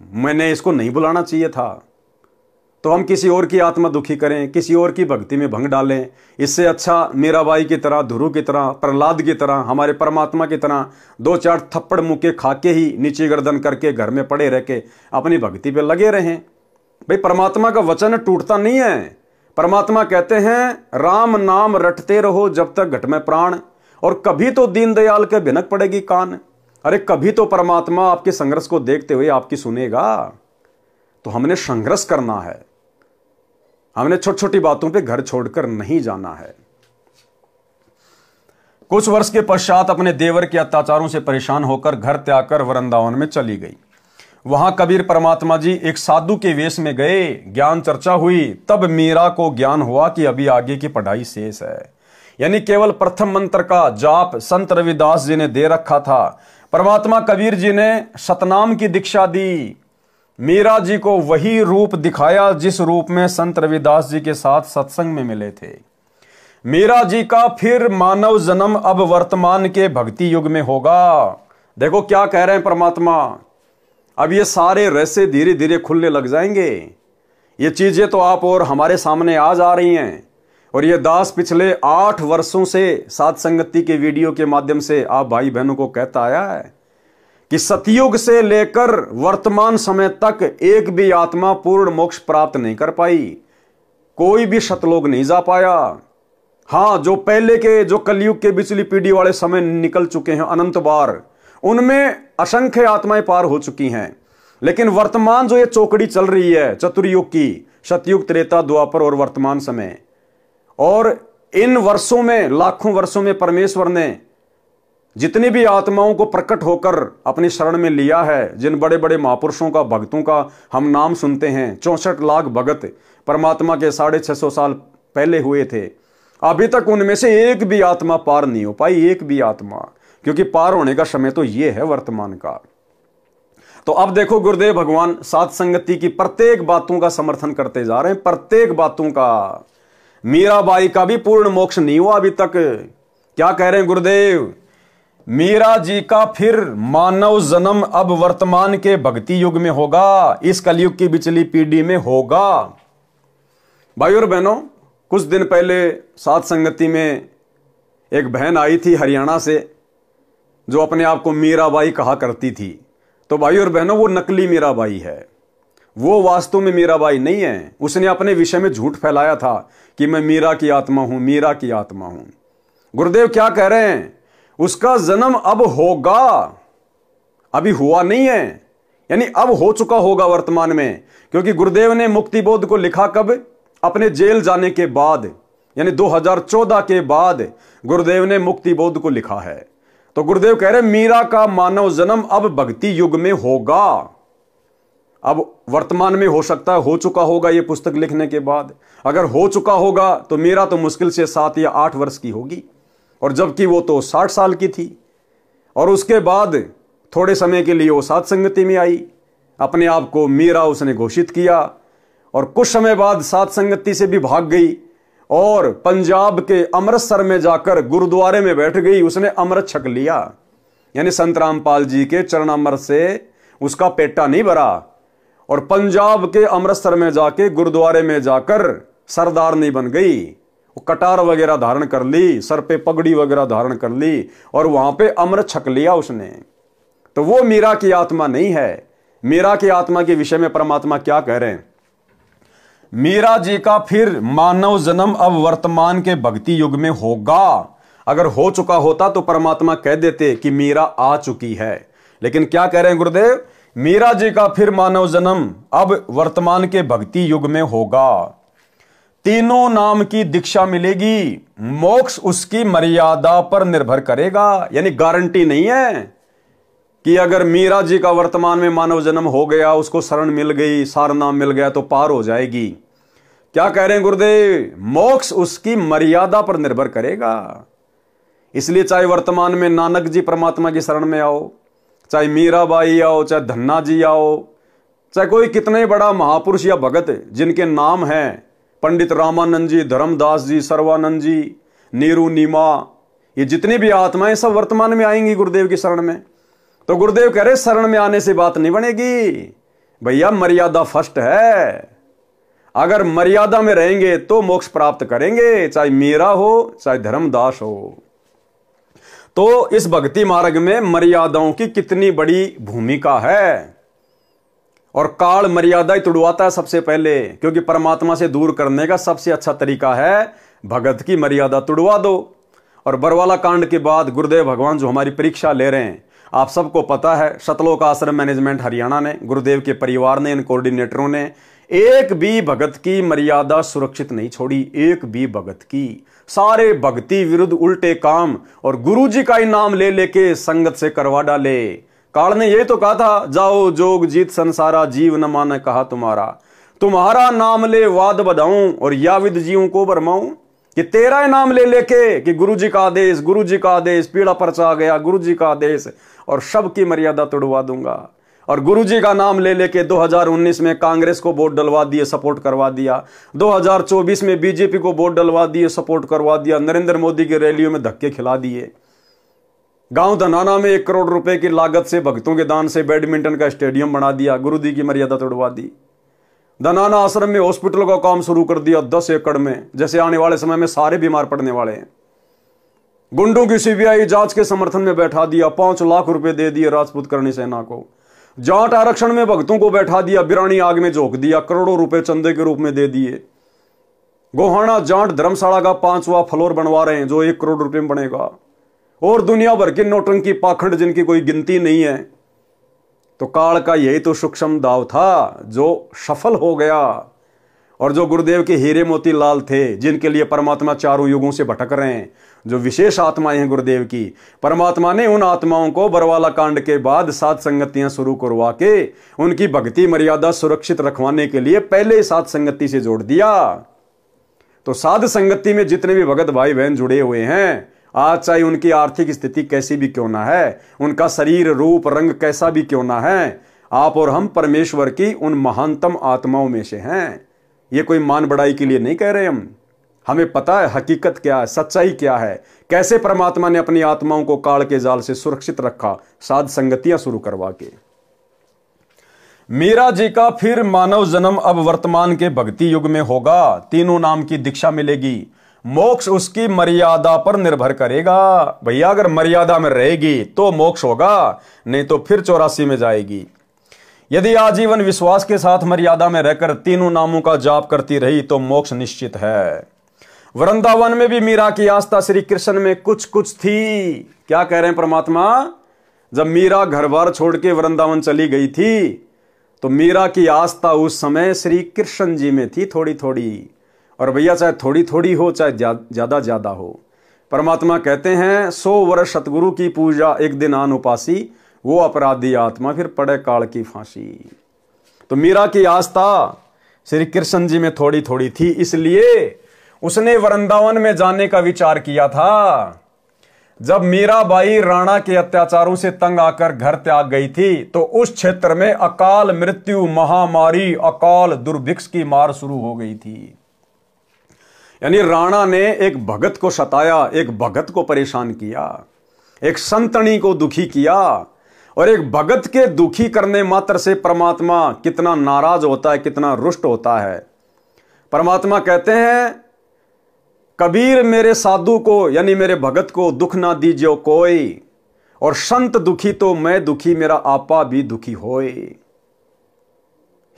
मैंने इसको नहीं बुलाना चाहिए था। तो हम किसी और की आत्मा दुखी करें, किसी और की भक्ति में भंग डालें। इससे अच्छा मीराबाई की तरह, ध्रुव की तरह, प्रहलाद की तरह, हमारे परमात्मा की तरह 2-4 थप्पड़ मुक्के खा के ही नीचे गर्दन करके घर में पड़े रह के अपनी भक्ति पे लगे रहें। भाई परमात्मा का वचन टूटता नहीं है। परमात्मा कहते हैं राम नाम रटते रहो जब तक घट में प्राण, और कभी तो दीनदयाल के भिनक पड़ेगी कान। अरे कभी तो परमात्मा आपके संघर्ष को देखते हुए आपकी सुनेगा। तो हमने संघर्ष करना है, हमने छोटी छोटी बातों पे घर छोड़कर नहीं जाना है। कुछ वर्ष के पश्चात अपने देवर के अत्याचारों से परेशान होकर घर त्याग कर वृंदावन में चली गई। वहां कबीर परमात्मा जी एक साधु के वेश में गए, ज्ञान चर्चा हुई। तब मीरा को ज्ञान हुआ कि अभी आगे की पढ़ाई शेष है। यानी केवल प्रथम मंत्र का जाप संत रविदास जी ने दे रखा था। परमात्मा कबीर जी ने सतनाम की दीक्षा दी। मीरा जी को वही रूप दिखाया जिस रूप में संत रविदास जी के साथ सत्संग में मिले थे। मीरा जी का फिर मानव जन्म अब वर्तमान के भक्ति युग में होगा। देखो क्या कह रहे हैं परमात्मा, अब ये सारे रहस्य धीरे धीरे खुलने लग जाएंगे। ये चीजें तो आप और हमारे सामने आज आ रही हैं, और ये दास पिछले 8 वर्षों से साथ संगति के वीडियो के माध्यम से आप भाई बहनों को कहता आया है कि सतयुग से लेकर वर्तमान समय तक एक भी आत्मा पूर्ण मोक्ष प्राप्त नहीं कर पाई, कोई भी सतलोक नहीं जा पाया। हाँ, जो पहले के, जो कलयुग के पिछली पीढ़ी वाले समय निकल चुके हैं अनंत बार, उनमें असंख्य आत्माएं पार हो चुकी हैं। लेकिन वर्तमान जो ये चौकड़ी चल रही है चतुर्युग की, सतयुग, त्रेता, द्वापर और वर्तमान समय, और इन वर्षों में, लाखों वर्षों में परमेश्वर ने जितनी भी आत्माओं को प्रकट होकर अपनी शरण में लिया है, जिन बड़े बड़े महापुरुषों का, भक्तों का हम नाम सुनते हैं, 64 लाख भगत परमात्मा के 650 साल पहले हुए थे, अभी तक उनमें से एक भी आत्मा पार नहीं हो पाई, एक भी आत्मा, क्योंकि पार होने का समय तो ये है वर्तमान का। तो अब देखो गुरुदेव भगवान सात संगति की प्रत्येक बातों का समर्थन करते जा रहे हैं, प्रत्येक बातों का। मीराबाई का भी पूर्ण मोक्ष नहीं हुआ अभी तक। क्या कह रहे हैं गुरुदेव? मीरा जी का फिर मानव जन्म अब वर्तमान के भक्ति युग में होगा, इस कलयुग की बिचली पीढ़ी में होगा। भाई और बहनों, कुछ दिन पहले सात संगति में एक बहन आई थी हरियाणा से, जो अपने आप को मीराबाई कहा करती थी। तो भाई और बहनों, वो नकली मीराबाई है, वो वास्तव में मीराबाई नहीं है। उसने अपने विषय में झूठ फैलाया था कि मैं मीरा की आत्मा हूं, मीरा की आत्मा हूं। गुरुदेव क्या कह रहे हैं? उसका जन्म अब होगा, अभी हुआ नहीं है, यानी अब हो चुका होगा वर्तमान में। क्योंकि गुरुदेव ने मुक्ति बोध को लिखा कब? अपने जेल जाने के बाद, यानी 2014 के बाद गुरुदेव ने मुक्ति बोध को लिखा है। तो गुरुदेव कह रहे मीरा का मानव जन्म अब भक्ति युग में होगा। अब वर्तमान में हो सकता है हो चुका होगा ये पुस्तक लिखने के बाद। अगर हो चुका होगा तो मीरा तो मुश्किल से 7 या 8 वर्ष की होगी, और जबकि वो तो 60 साल की थी। और उसके बाद थोड़े समय के लिए वो सात संगति में आई, अपने आप को मीरा उसने घोषित किया, और कुछ समय बाद सात संगति से भी भाग गई और पंजाब के अमृतसर में जाकर गुरुद्वारे में बैठ गई। उसने अमृत छक लिया, यानी संत रामपाल जी के चरणामृत से उसका पेटा नहीं भरा, और पंजाब के अमृतसर में जाके गुरुद्वारे में जाकर सरदार नहीं बन गई। वो कटार वगैरह धारण कर ली, सर पे पगड़ी वगैरह धारण कर ली, और वहां पे अमृत छक लिया उसने। तो वो मीरा की आत्मा नहीं है। मीरा की आत्मा के विषय में परमात्मा क्या कह रहे हैं? मीरा जी का फिर मानव जन्म अब वर्तमान के भक्ति युग में होगा। अगर हो चुका होता तो परमात्मा कह देते कि मीरा आ चुकी है। लेकिन क्या कह रहे हैं गुरुदेव? मीरा जी का फिर मानव जन्म अब वर्तमान के भक्ति युग में होगा। तीनों नाम की दीक्षा मिलेगी, मोक्ष उसकी मर्यादा पर निर्भर करेगा। यानी गारंटी नहीं है कि अगर मीरा जी का वर्तमान में मानव जन्म हो गया, उसको शरण मिल गई, सार नाम मिल गया तो पार हो जाएगी। क्या कह रहे हैं गुरुदेव? मोक्ष उसकी मर्यादा पर निर्भर करेगा। इसलिए चाहे वर्तमान में नानक जी परमात्मा की शरण में आओ, चाहे मीराबाई आओ, चाहे धन्ना जी आओ, चाहे कोई कितने बड़ा महापुरुष या भगत जिनके नाम हैं, पंडित रामानंद जी, धर्मदास जी, सर्वानंद जी, नीरू नीमा, ये जितनी भी आत्माएं सब वर्तमान में आएंगी गुरुदेव की शरण में। तो गुरुदेव कह रहे शरण में आने से बात नहीं बनेगी भैया, मर्यादा फर्स्ट है। अगर मर्यादा में रहेंगे तो मोक्ष प्राप्त करेंगे, चाहे मीरा हो चाहे धर्मदास हो। तो इस भक्ति मार्ग में मर्यादाओं की कितनी बड़ी भूमिका है। और काल मर्यादा ही तुड़वाता है सबसे पहले, क्योंकि परमात्मा से दूर करने का सबसे अच्छा तरीका है भगत की मर्यादा तुड़वा दो। और बरवाला कांड के बाद गुरुदेव भगवान जो हमारी परीक्षा ले रहे हैं, आप सबको पता है, सतलोक आश्रम मैनेजमेंट हरियाणा ने, गुरुदेव के परिवार ने, इन कोऑर्डिनेटरों ने एक भी भगत की मर्यादा सुरक्षित नहीं छोड़ी, एक भी भगत की। सारे भक्ति विरुद्ध उल्टे काम और गुरु जी का ही नाम ले लेके संगत से करवा डाले। काल ने यही तो कहा था, जाओ जोग जीत संसारा, जीव न माने कहा तुम्हारा नाम ले वाद बधाऊं और याविद जीवों को भरमाऊं। कि तेरा ही नाम ले लेके कि गुरु जी का आदेश, गुरु जी का आदेश, पीड़ा पर्चा आ गया, गुरु जी का आदेश, और सबकी मर्यादा तोड़वा दूंगा। और गुरु जी का नाम ले लेके 2019 में कांग्रेस को वोट डलवा दिए, सपोर्ट करवा दिया। 2024 में बीजेपी को वोट डलवा दिए, सपोर्ट करवा दिया। नरेंद्र मोदी की रैलियों में धक्के खिला दिए। गांव धनाना में 1 करोड़ रुपए की लागत से, भक्तों के दान से बैडमिंटन का स्टेडियम बना दिया, गुरु जी की मर्यादा तोड़वा दी। धनाना आश्रम में हॉस्पिटल का काम शुरू कर दिया 10 एकड़ में, जैसे आने वाले समय में सारे बीमार पड़ने वाले हैं। गुंडों की सीबीआई जांच के समर्थन में बैठा दिया, 5 लाख रुपए दे दिए राजपूत करणी सेना को। जाट आरक्षण में भक्तों को बैठा दिया, बिरानी आग में झोंक दिया, करोड़ों रुपए चंदे के रूप में दे दिए। गोहाना जाट धर्मशाला का 5वां फ्लोर बनवा रहे हैं जो 1 करोड़ रुपए में बनेगा। और दुनिया भर की नौटंकी पाखंड जिनकी कोई गिनती नहीं है। तो काल का यही तो सूक्ष्म दाव था जो सफल हो गया। और जो गुरुदेव के हीरे मोती लाल थे, जिनके लिए परमात्मा चारों युगों से भटक रहे हैं, जो विशेष आत्माएं हैं गुरुदेव की, परमात्मा ने उन आत्माओं को बरवाला कांड के बाद सात संगतियां शुरू करवा के उनकी भक्ति मर्यादा सुरक्षित रखवाने के लिए पहले सात संगति से जोड़ दिया। तो साध संगति में जितने भी भगत भाई बहन जुड़े हुए हैं, आज चाहे उनकी आर्थिक स्थिति कैसी भी क्यों ना है, उनका शरीर रूप रंग कैसा भी क्यों ना है, आप और हम परमेश्वर की उन महानतम आत्माओं में से हैं। ये कोई मान बढ़ाई के लिए नहीं कह रहे हम। हमें पता है हकीकत क्या है, सच्चाई क्या है, कैसे परमात्मा ने अपनी आत्माओं को काल के जाल से सुरक्षित रखा साध संगतियां शुरू करवा के। मीरा जी का फिर मानव जन्म अब वर्तमान के भक्ति युग में होगा। तीनों नाम की दीक्षा मिलेगी। मोक्ष उसकी मर्यादा पर निर्भर करेगा। भैया अगर मर्यादा में रहेगी तो मोक्ष होगा, नहीं तो फिर 84 में जाएगी। यदि आजीवन विश्वास के साथ मर्यादा में रहकर तीनों नामों का जाप करती रही तो मोक्ष निश्चित है। वृंदावन में भी मीरा की आस्था श्री कृष्ण में कुछ कुछ थी। क्या कह रहे हैं परमात्मा? जब मीरा घर बार छोड़ के वृंदावन चली गई थी तो मीरा की आस्था उस समय श्री कृष्ण जी में थी, थोड़ी थोड़ी। और भैया चाहे थोड़ी थोड़ी हो चाहे ज्यादा ज्यादा हो, परमात्मा कहते हैं 100 वर्ष सतगुरु की पूजा एक दिन आन उपासी, वो अपराधी आत्मा फिर पड़े काल की फांसी। तो मीरा की आस्था श्री कृष्ण जी में थोड़ी थोड़ी थी, इसलिए उसने वृंदावन में जाने का विचार किया था। जब मीराबाई राणा के अत्याचारों से तंग आकर घर त्याग गई थी तो उस क्षेत्र में अकाल मृत्यु, महामारी, अकाल दुर्भिक्ष की मार शुरू हो गई थी। यानी राणा ने एक भगत को सताया, एक भगत को परेशान किया, एक संतनी को दुखी किया। और एक भगत के दुखी करने मात्र से परमात्मा कितना नाराज होता है, कितना रुष्ट होता है। परमात्मा कहते हैं, कबीर मेरे साधु को यानी मेरे भगत को दुख ना दीजियो कोई, और संत दुखी तो मैं दुखी, मेरा आपा भी दुखी होए।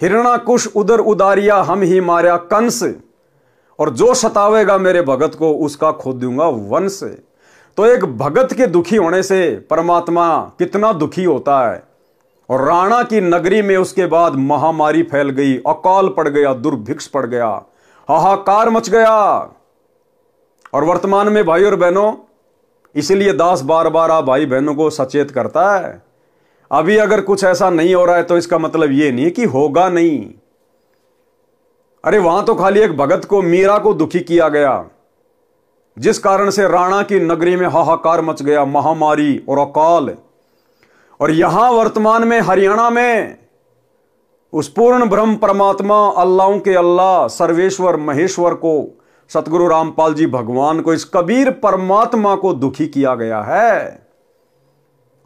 हिरणाकुश उदर उदारिया हम ही मार्या कंस, और जो सतावेगा मेरे भगत को उसका खो दूंगा वंश। तो एक भगत के दुखी होने से परमात्मा कितना दुखी होता है। और राणा की नगरी में उसके बाद महामारी फैल गई, अकाल पड़ गया, दुर्भिक्ष पड़ गया, हाहाकार मच गया। और वर्तमान में भाई और बहनों, इसीलिए दास बार बार आप भाई बहनों को सचेत करता है, अभी अगर कुछ ऐसा नहीं हो रहा है तो इसका मतलब यह नहीं कि होगा नहीं। अरे वहां तो खाली एक भगत को, मीरा को दुखी किया गया, जिस कारण से राणा की नगरी में हाहाकार मच गया, महामारी और अकाल। और यहां वर्तमान में हरियाणा में उस पूर्ण ब्रह्म परमात्मा अल्लाहों के अल्लाह सर्वेश्वर महेश्वर को, सतगुरु रामपाल जी भगवान को, इस कबीर परमात्मा को दुखी किया गया है।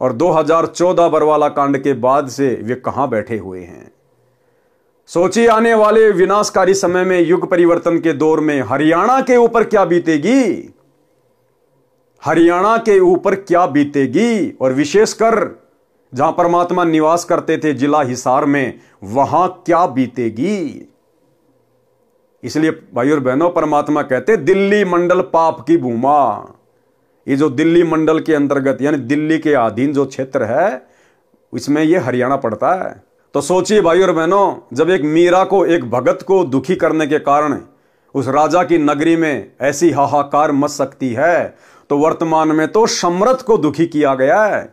और 2014 बरवाला कांड के बाद से वे कहां बैठे हुए हैं। सोचिए आने वाले विनाशकारी समय में, युग परिवर्तन के दौर में हरियाणा के ऊपर क्या बीतेगी, हरियाणा के ऊपर क्या बीतेगी। और विशेषकर जहां परमात्मा निवास करते थे जिला हिसार में, वहां क्या बीतेगी। इसलिए भाई और बहनों, परमात्मा कहते दिल्ली मंडल पाप की भूमा। ये जो दिल्ली मंडल के अंतर्गत यानी दिल्ली के अधीन जो क्षेत्र है, इसमें यह हरियाणा पड़ता है। तो सोचिए भाई और बहनों, जब एक मीरा को, एक भगत को दुखी करने के कारण उस राजा की नगरी में ऐसी हाहाकार मच सकती है, तो वर्तमान में तो सम्राट को दुखी किया गया है,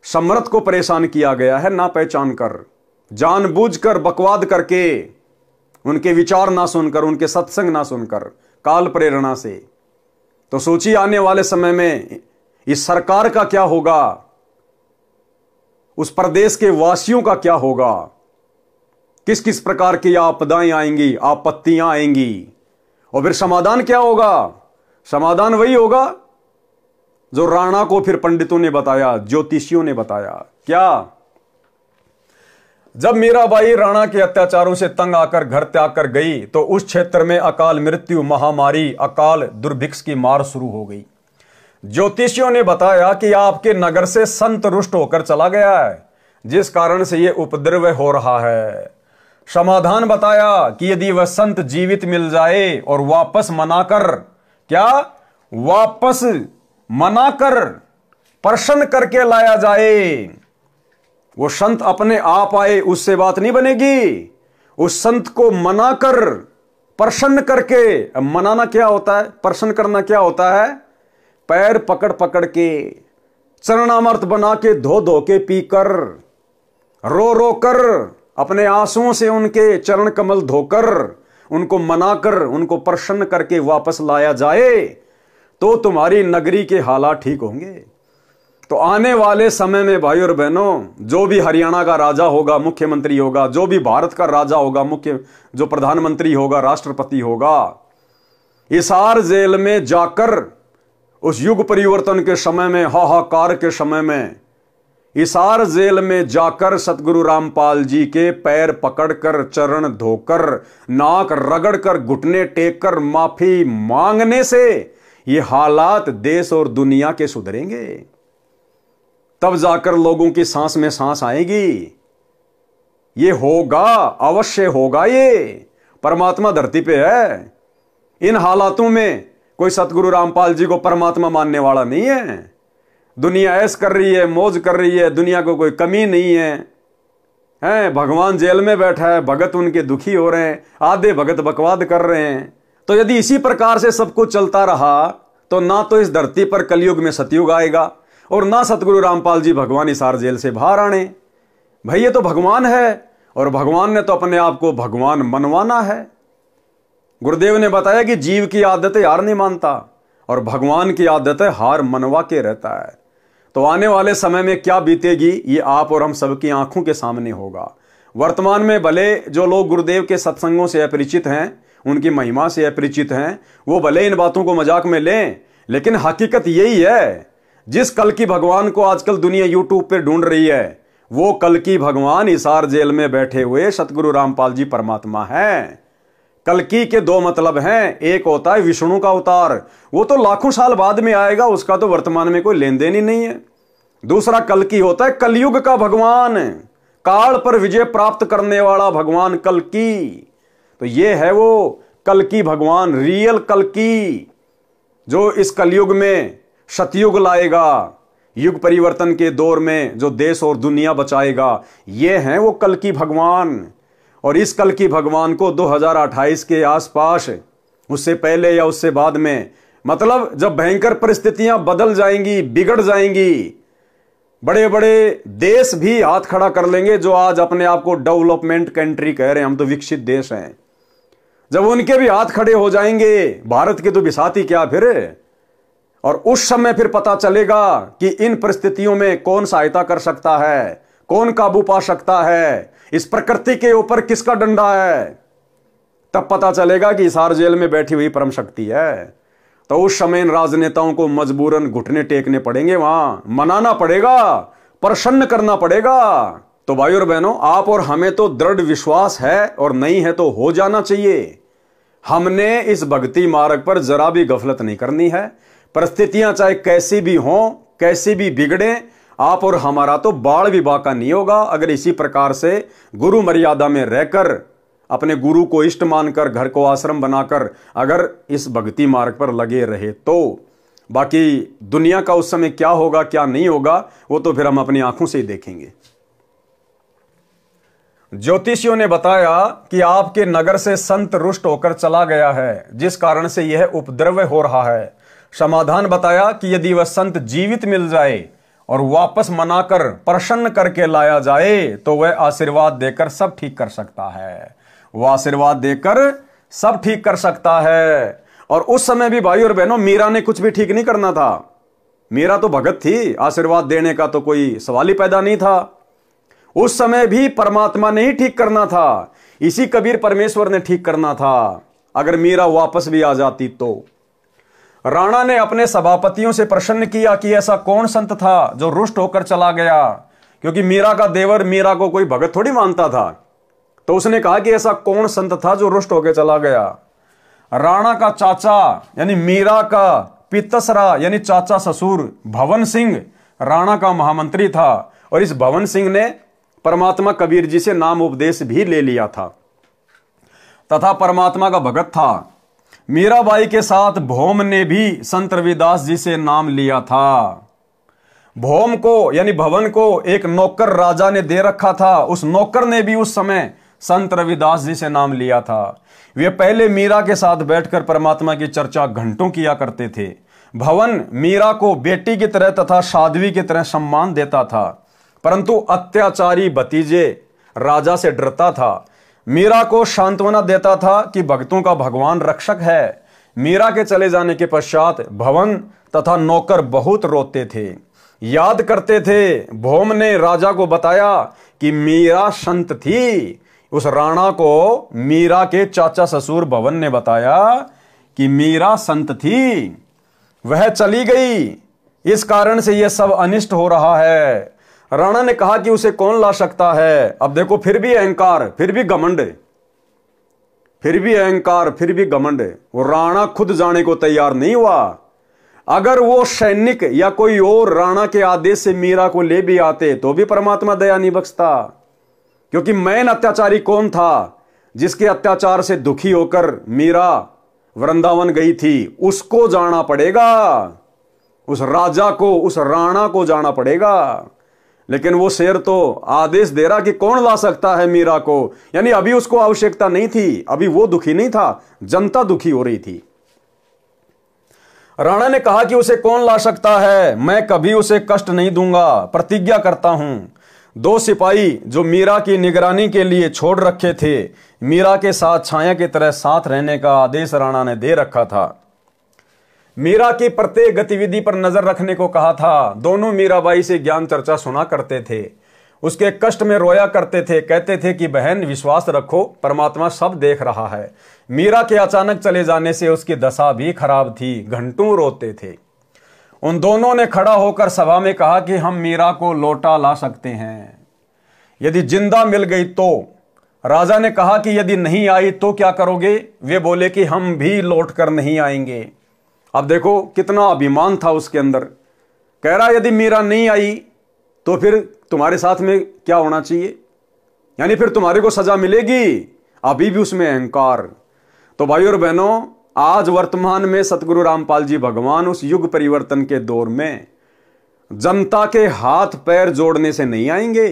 सम्राट को परेशान किया गया है, ना पहचान कर, जानबूझकर बकवाद करके, उनके विचार ना सुनकर, उनके सत्संग ना सुनकर, काल प्रेरणा से। तो सोचिए आने वाले समय में इस सरकार का क्या होगा, उस प्रदेश के वासियों का क्या होगा, किस किस प्रकार की आपदाएं आएंगी, आपत्तियां आएंगी। और फिर समाधान क्या होगा? समाधान वही होगा जो राणा को फिर पंडितों ने बताया, ज्योतिषियों ने बताया। क्या? जब मीराबाई राणा के अत्याचारों से तंग आकर घर त्याग कर गई तो उस क्षेत्र में अकाल मृत्यु, महामारी, अकाल दुर्भिक्ष की मार शुरू हो गई। ज्योतिषियों ने बताया कि आपके नगर से संत रुष्ट होकर चला गया है, जिस कारण से यह उपद्रव हो रहा है। समाधान बताया कि यदि वह संत जीवित मिल जाए और वापस मनाकर, क्या वापस मनाकर प्रसन्न करके लाया जाए, वो संत अपने आप आए, उससे बात नहीं बनेगी। उस संत को मनाकर, प्रसन्न करके, मनाना क्या होता है, प्रसन्न करना क्या होता है, पैर पकड़ पकड़ के, चरणामृत बना के, धो धो के पीकर, रो रो कर, अपने आंसुओं से उनके चरण कमल धोकर, उनको मनाकर, उनको प्रसन्न करके वापस लाया जाए तो तुम्हारी नगरी के हालात ठीक होंगे। तो आने वाले समय में भाई और बहनों, जो भी हरियाणा का राजा होगा, मुख्यमंत्री होगा, जो भी भारत का राजा होगा, जो प्रधानमंत्री होगा, राष्ट्रपति होगा, हिसार जेल में जाकर उस युग परिवर्तन के समय में, हाहाकार के समय में, हिसार जेल में जाकर सतगुरु रामपाल जी के पैर पकड़कर, चरण धोकर, नाक रगड़कर, घुटने टेककर माफी मांगने से ये हालात देश और दुनिया के सुधरेंगे। तब जाकर लोगों की सांस में सांस आएगी। ये होगा, अवश्य होगा। ये परमात्मा धरती पे है। इन हालातों में कोई सतगुरु रामपाल जी को परमात्मा मानने वाला नहीं है। दुनिया ऐश कर रही है, मौज कर रही है, दुनिया को कोई कमी नहीं है। भगवान जेल में बैठा है, भगत उनके दुखी हो रहे हैं, आधे भगत बकवाद कर रहे हैं। तो यदि इसी प्रकार से सब कुछ चलता रहा तो ना तो इस धरती पर कलयुग में सतयुग आएगा और ना सतगुरु रामपाल जी भगवान हिसार जेल से बाहर आने। भाई ये तो भगवान है और भगवान ने तो अपने आप को भगवान मनवाना है। गुरुदेव ने बताया कि जीव की आदत है हार नहीं मानता और भगवान की आदत है हार मनवा के रहता है। तो आने वाले समय में क्या बीतेगी ये आप और हम सबकी आंखों के सामने होगा। वर्तमान में भले जो लोग गुरुदेव के सत्संगों से अपरिचित हैं, उनकी महिमा से अपरिचित हैं, वो भले इन बातों को मजाक में लें, लेकिन हकीकत यही है। जिस कल की भगवान को आजकल दुनिया यूट्यूब पे ढूंढ रही है, वो कल की भगवान हिसार जेल में बैठे हुए सतगुरु रामपाल जी परमात्मा हैं। कल्कि के दो मतलब हैं, एक होता है विष्णु का अवतार, वो तो लाखों साल बाद में आएगा, उसका तो वर्तमान में कोई लेन देन ही नहीं है। दूसरा कल्कि होता है कलयुग का भगवान, काल पर विजय प्राप्त करने वाला भगवान कल्कि। तो ये है वो कल्कि भगवान, रियल कल्कि, जो इस कलयुग में सतयुग लाएगा, युग परिवर्तन के दौर में जो देश और दुनिया बचाएगा। ये है वो कल्कि भगवान। और इस कल्कि भगवान को 2028 के आसपास, उससे पहले या उससे बाद में, मतलब जब भयंकर परिस्थितियां बदल जाएंगी, बिगड़ जाएंगी, बड़े बड़े देश भी हाथ खड़ा कर लेंगे जो आज अपने आप को डेवलपमेंट कंट्री कह रहे हैं, हम तो विकसित देश हैं। जब उनके भी हाथ खड़े हो जाएंगे, भारत के तो बिसाती क्या फिर। और उस समय फिर पता चलेगा कि इन परिस्थितियों में कौन सहायता कर सकता है, कौन काबू पा सकता है, इस प्रकृति के ऊपर किसका डंडा है। तब पता चलेगा कि हिसार जेल में बैठी हुई परम शक्ति है। तो उस समय इन राजनेताओं को मजबूरन घुटने टेकने पड़ेंगे, वहां मनाना पड़ेगा, प्रसन्न करना पड़ेगा। तो भाई और बहनों, आप और हमें तो दृढ़ विश्वास है और नहीं है तो हो जाना चाहिए। हमने इस भक्ति मार्ग पर जरा भी गफलत नहीं करनी है। परिस्थितियां चाहे कैसी भी हों, कैसी भी बिगड़े, आप और हमारा तो बाल भी बाका नहीं होगा अगर इसी प्रकार से गुरु मर्यादा में रहकर, अपने गुरु को इष्ट मानकर, घर को आश्रम बनाकर अगर इस भक्ति मार्ग पर लगे रहे तो। बाकी दुनिया का उस समय क्या होगा क्या नहीं होगा वो तो फिर हम अपनी आंखों से ही देखेंगे। ज्योतिषियों ने बताया कि आपके नगर से संत रुष्ट होकर चला गया है, जिस कारण से यह उपद्रव हो रहा है। समाधान बताया कि यदि वह संत जीवित मिल जाए और वापस मनाकर प्रसन्न करके लाया जाए तो वह आशीर्वाद देकर सब ठीक कर सकता है। वह आशीर्वाद देकर सब ठीक कर सकता है। और उस समय भी भाई और बहनों, मीरा ने कुछ भी ठीक नहीं करना था। मीरा तो भगत थी, आशीर्वाद देने का तो कोई सवाल ही पैदा नहीं था। उस समय भी परमात्मा ने ही ठीक करना था, इसी कबीर परमेश्वर ने ठीक करना था। अगर मीरा वापस भी आ जाती तो। राणा ने अपने सभापतियों से प्रश्न किया कि ऐसा कौन संत था जो रुष्ट होकर चला गया, क्योंकि मीरा का देवर मीरा को कोई भगत थोड़ी मानता था। तो उसने कहा कि ऐसा कौन संत था जो रुष्ट होकर चला गया। राणा का चाचा यानी मीरा का पितसरा यानी चाचा ससुर भवन सिंह राणा का महामंत्री था और इस भवन सिंह ने परमात्मा कबीर जी से नाम उपदेश भी ले लिया था तथा परमात्मा का भगत था। मीराबाई के साथ भौम ने भी संत रविदास जी से नाम लिया था। भौम को यानी भवन को एक नौकर राजा ने दे रखा था। उस नौकर ने भी उस समय संत रविदास जी से नाम लिया था। वे पहले मीरा के साथ बैठकर परमात्मा की चर्चा घंटों किया करते थे। भवन मीरा को बेटी की तरह तथा साध्वी की तरह सम्मान देता था, परंतु अत्याचारी भतीजे राजा से डरता था। मीरा को सांत्वना देता था कि भक्तों का भगवान रक्षक है। मीरा के चले जाने के पश्चात भवन तथा नौकर बहुत रोते थे, याद करते थे। भौम ने राजा को बताया कि मीरा संत थी। उस राणा को मीरा के चाचा ससुर भवन ने बताया कि मीरा संत थी, वह चली गई, इस कारण से यह सब अनिष्ट हो रहा है। राणा ने कहा कि उसे कौन ला सकता है। अब देखो, फिर भी अहंकार, फिर भी घमंड, फिर भी अहंकार, फिर भी घमंड। वो राणा खुद जाने को तैयार नहीं हुआ। अगर वो सैनिक या कोई और राणा के आदेश से मीरा को ले भी आते तो भी परमात्मा दया नहीं बख्शता, क्योंकि मैन अत्याचारी कौन था? जिसके अत्याचार से दुखी होकर मीरा वृंदावन गई थी, उसको जाना पड़ेगा, उस राजा को, उस राणा को जाना पड़ेगा। लेकिन वो शेर तो आदेश दे रहा कि कौन ला सकता है मीरा को, यानी अभी उसको आवश्यकता नहीं थी, अभी वो दुखी नहीं था, जनता दुखी हो रही थी। राणा ने कहा कि उसे कौन ला सकता है, मैं कभी उसे कष्ट नहीं दूंगा, प्रतिज्ञा करता हूं। 2 सिपाही जो मीरा की निगरानी के लिए छोड़ रखे थे, मीरा के साथ छाया की तरह साथ रहने का आदेश राणा ने दे रखा था। मीरा की प्रत्येक गतिविधि पर नजर रखने को कहा था। दोनों मीराबाई से ज्ञान चर्चा सुना करते थे, उसके कष्ट में रोया करते थे, कहते थे कि बहन विश्वास रखो, परमात्मा सब देख रहा है। मीरा के अचानक चले जाने से उसकी दशा भी खराब थी, घंटों रोते थे। उन दोनों ने खड़ा होकर सभा में कहा कि हम मीरा को लौटा ला सकते हैं, यदि जिंदा मिल गई तो। राजा ने कहा कि यदि नहीं आई तो क्या करोगे? वे बोले कि हम भी लौट कर नहीं आएंगे। अब देखो कितना अभिमान था उसके अंदर। कह रहा यदि मीरा नहीं आई तो फिर तुम्हारे साथ में क्या होना चाहिए, यानी फिर तुम्हारे को सजा मिलेगी। अभी भी उसमें अहंकार। तो भाइयों और बहनों, आज वर्तमान में सतगुरु रामपाल जी भगवान उस युग परिवर्तन के दौर में जनता के हाथ पैर जोड़ने से नहीं आएंगे।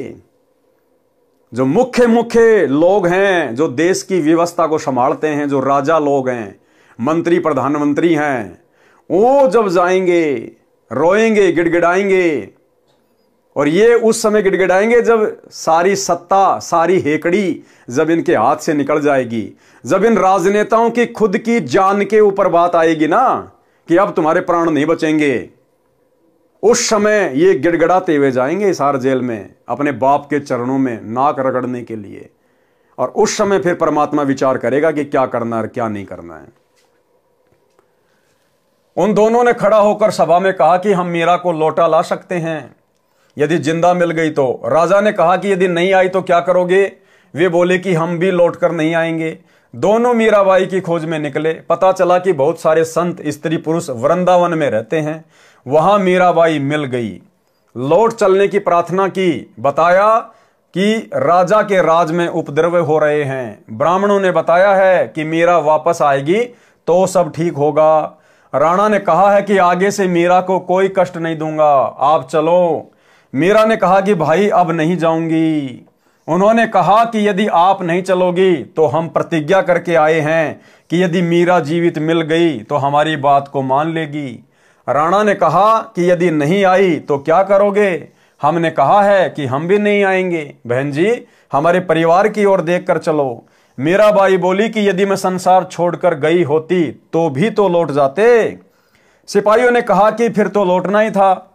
जो मुख्य लोग हैं, जो देश की व्यवस्था को संभालते हैं, जो राजा लोग हैं, मंत्री प्रधानमंत्री हैं, वो जब जाएंगे रोएंगे, गिड़गिड़ाएंगे। और ये उस समय गिड़गिड़ाएंगे जब सारी सत्ता, सारी हेकड़ी जब इनके हाथ से निकल जाएगी, जब इन राजनेताओं की खुद की जान के ऊपर बात आएगी ना कि अब तुम्हारे प्राण नहीं बचेंगे, उस समय ये गिड़गिड़ाते हुए जाएंगे हिसार जेल में अपने बाप के चरणों में नाक रगड़ने के लिए। और उस समय फिर परमात्मा विचार करेगा कि क्या करना है, क्या नहीं करना है। उन दोनों ने खड़ा होकर सभा में कहा कि हम मीरा को लौटा ला सकते हैं, यदि जिंदा मिल गई तो। राजा ने कहा कि यदि नहीं आई तो क्या करोगे? वे बोले कि हम भी लौटकर नहीं आएंगे। दोनों मीराबाई की खोज में निकले। पता चला कि बहुत सारे संत स्त्री पुरुष वृंदावन में रहते हैं। वहां मीराबाई मिल गई, लौट चलने की प्रार्थना की। बताया कि राजा के राज में उपद्रव हो रहे हैं। ब्राह्मणों ने बताया है कि मीरा वापस आएगी तो सब ठीक होगा। राणा ने कहा है कि आगे से मीरा को कोई कष्ट नहीं दूंगा, आप चलो। मीरा ने कहा कि भाई अब नहीं जाऊंगी। उन्होंने कहा कि यदि आप नहीं चलोगी तो हम प्रतिज्ञा करके आए हैं कि यदि मीरा जीवित मिल गई तो हमारी बात को मान लेगी। राणा ने कहा कि यदि नहीं आई तो क्या करोगे? हमने कहा है कि हम भी नहीं आएंगे। बहन जी, हमारे परिवार की ओर देखकर चलो। मीराबाई बोली कि यदि मैं संसार छोड़कर गई होती तो भी तो लौट जाते। सिपाहियों ने कहा कि फिर तो लौटना ही था।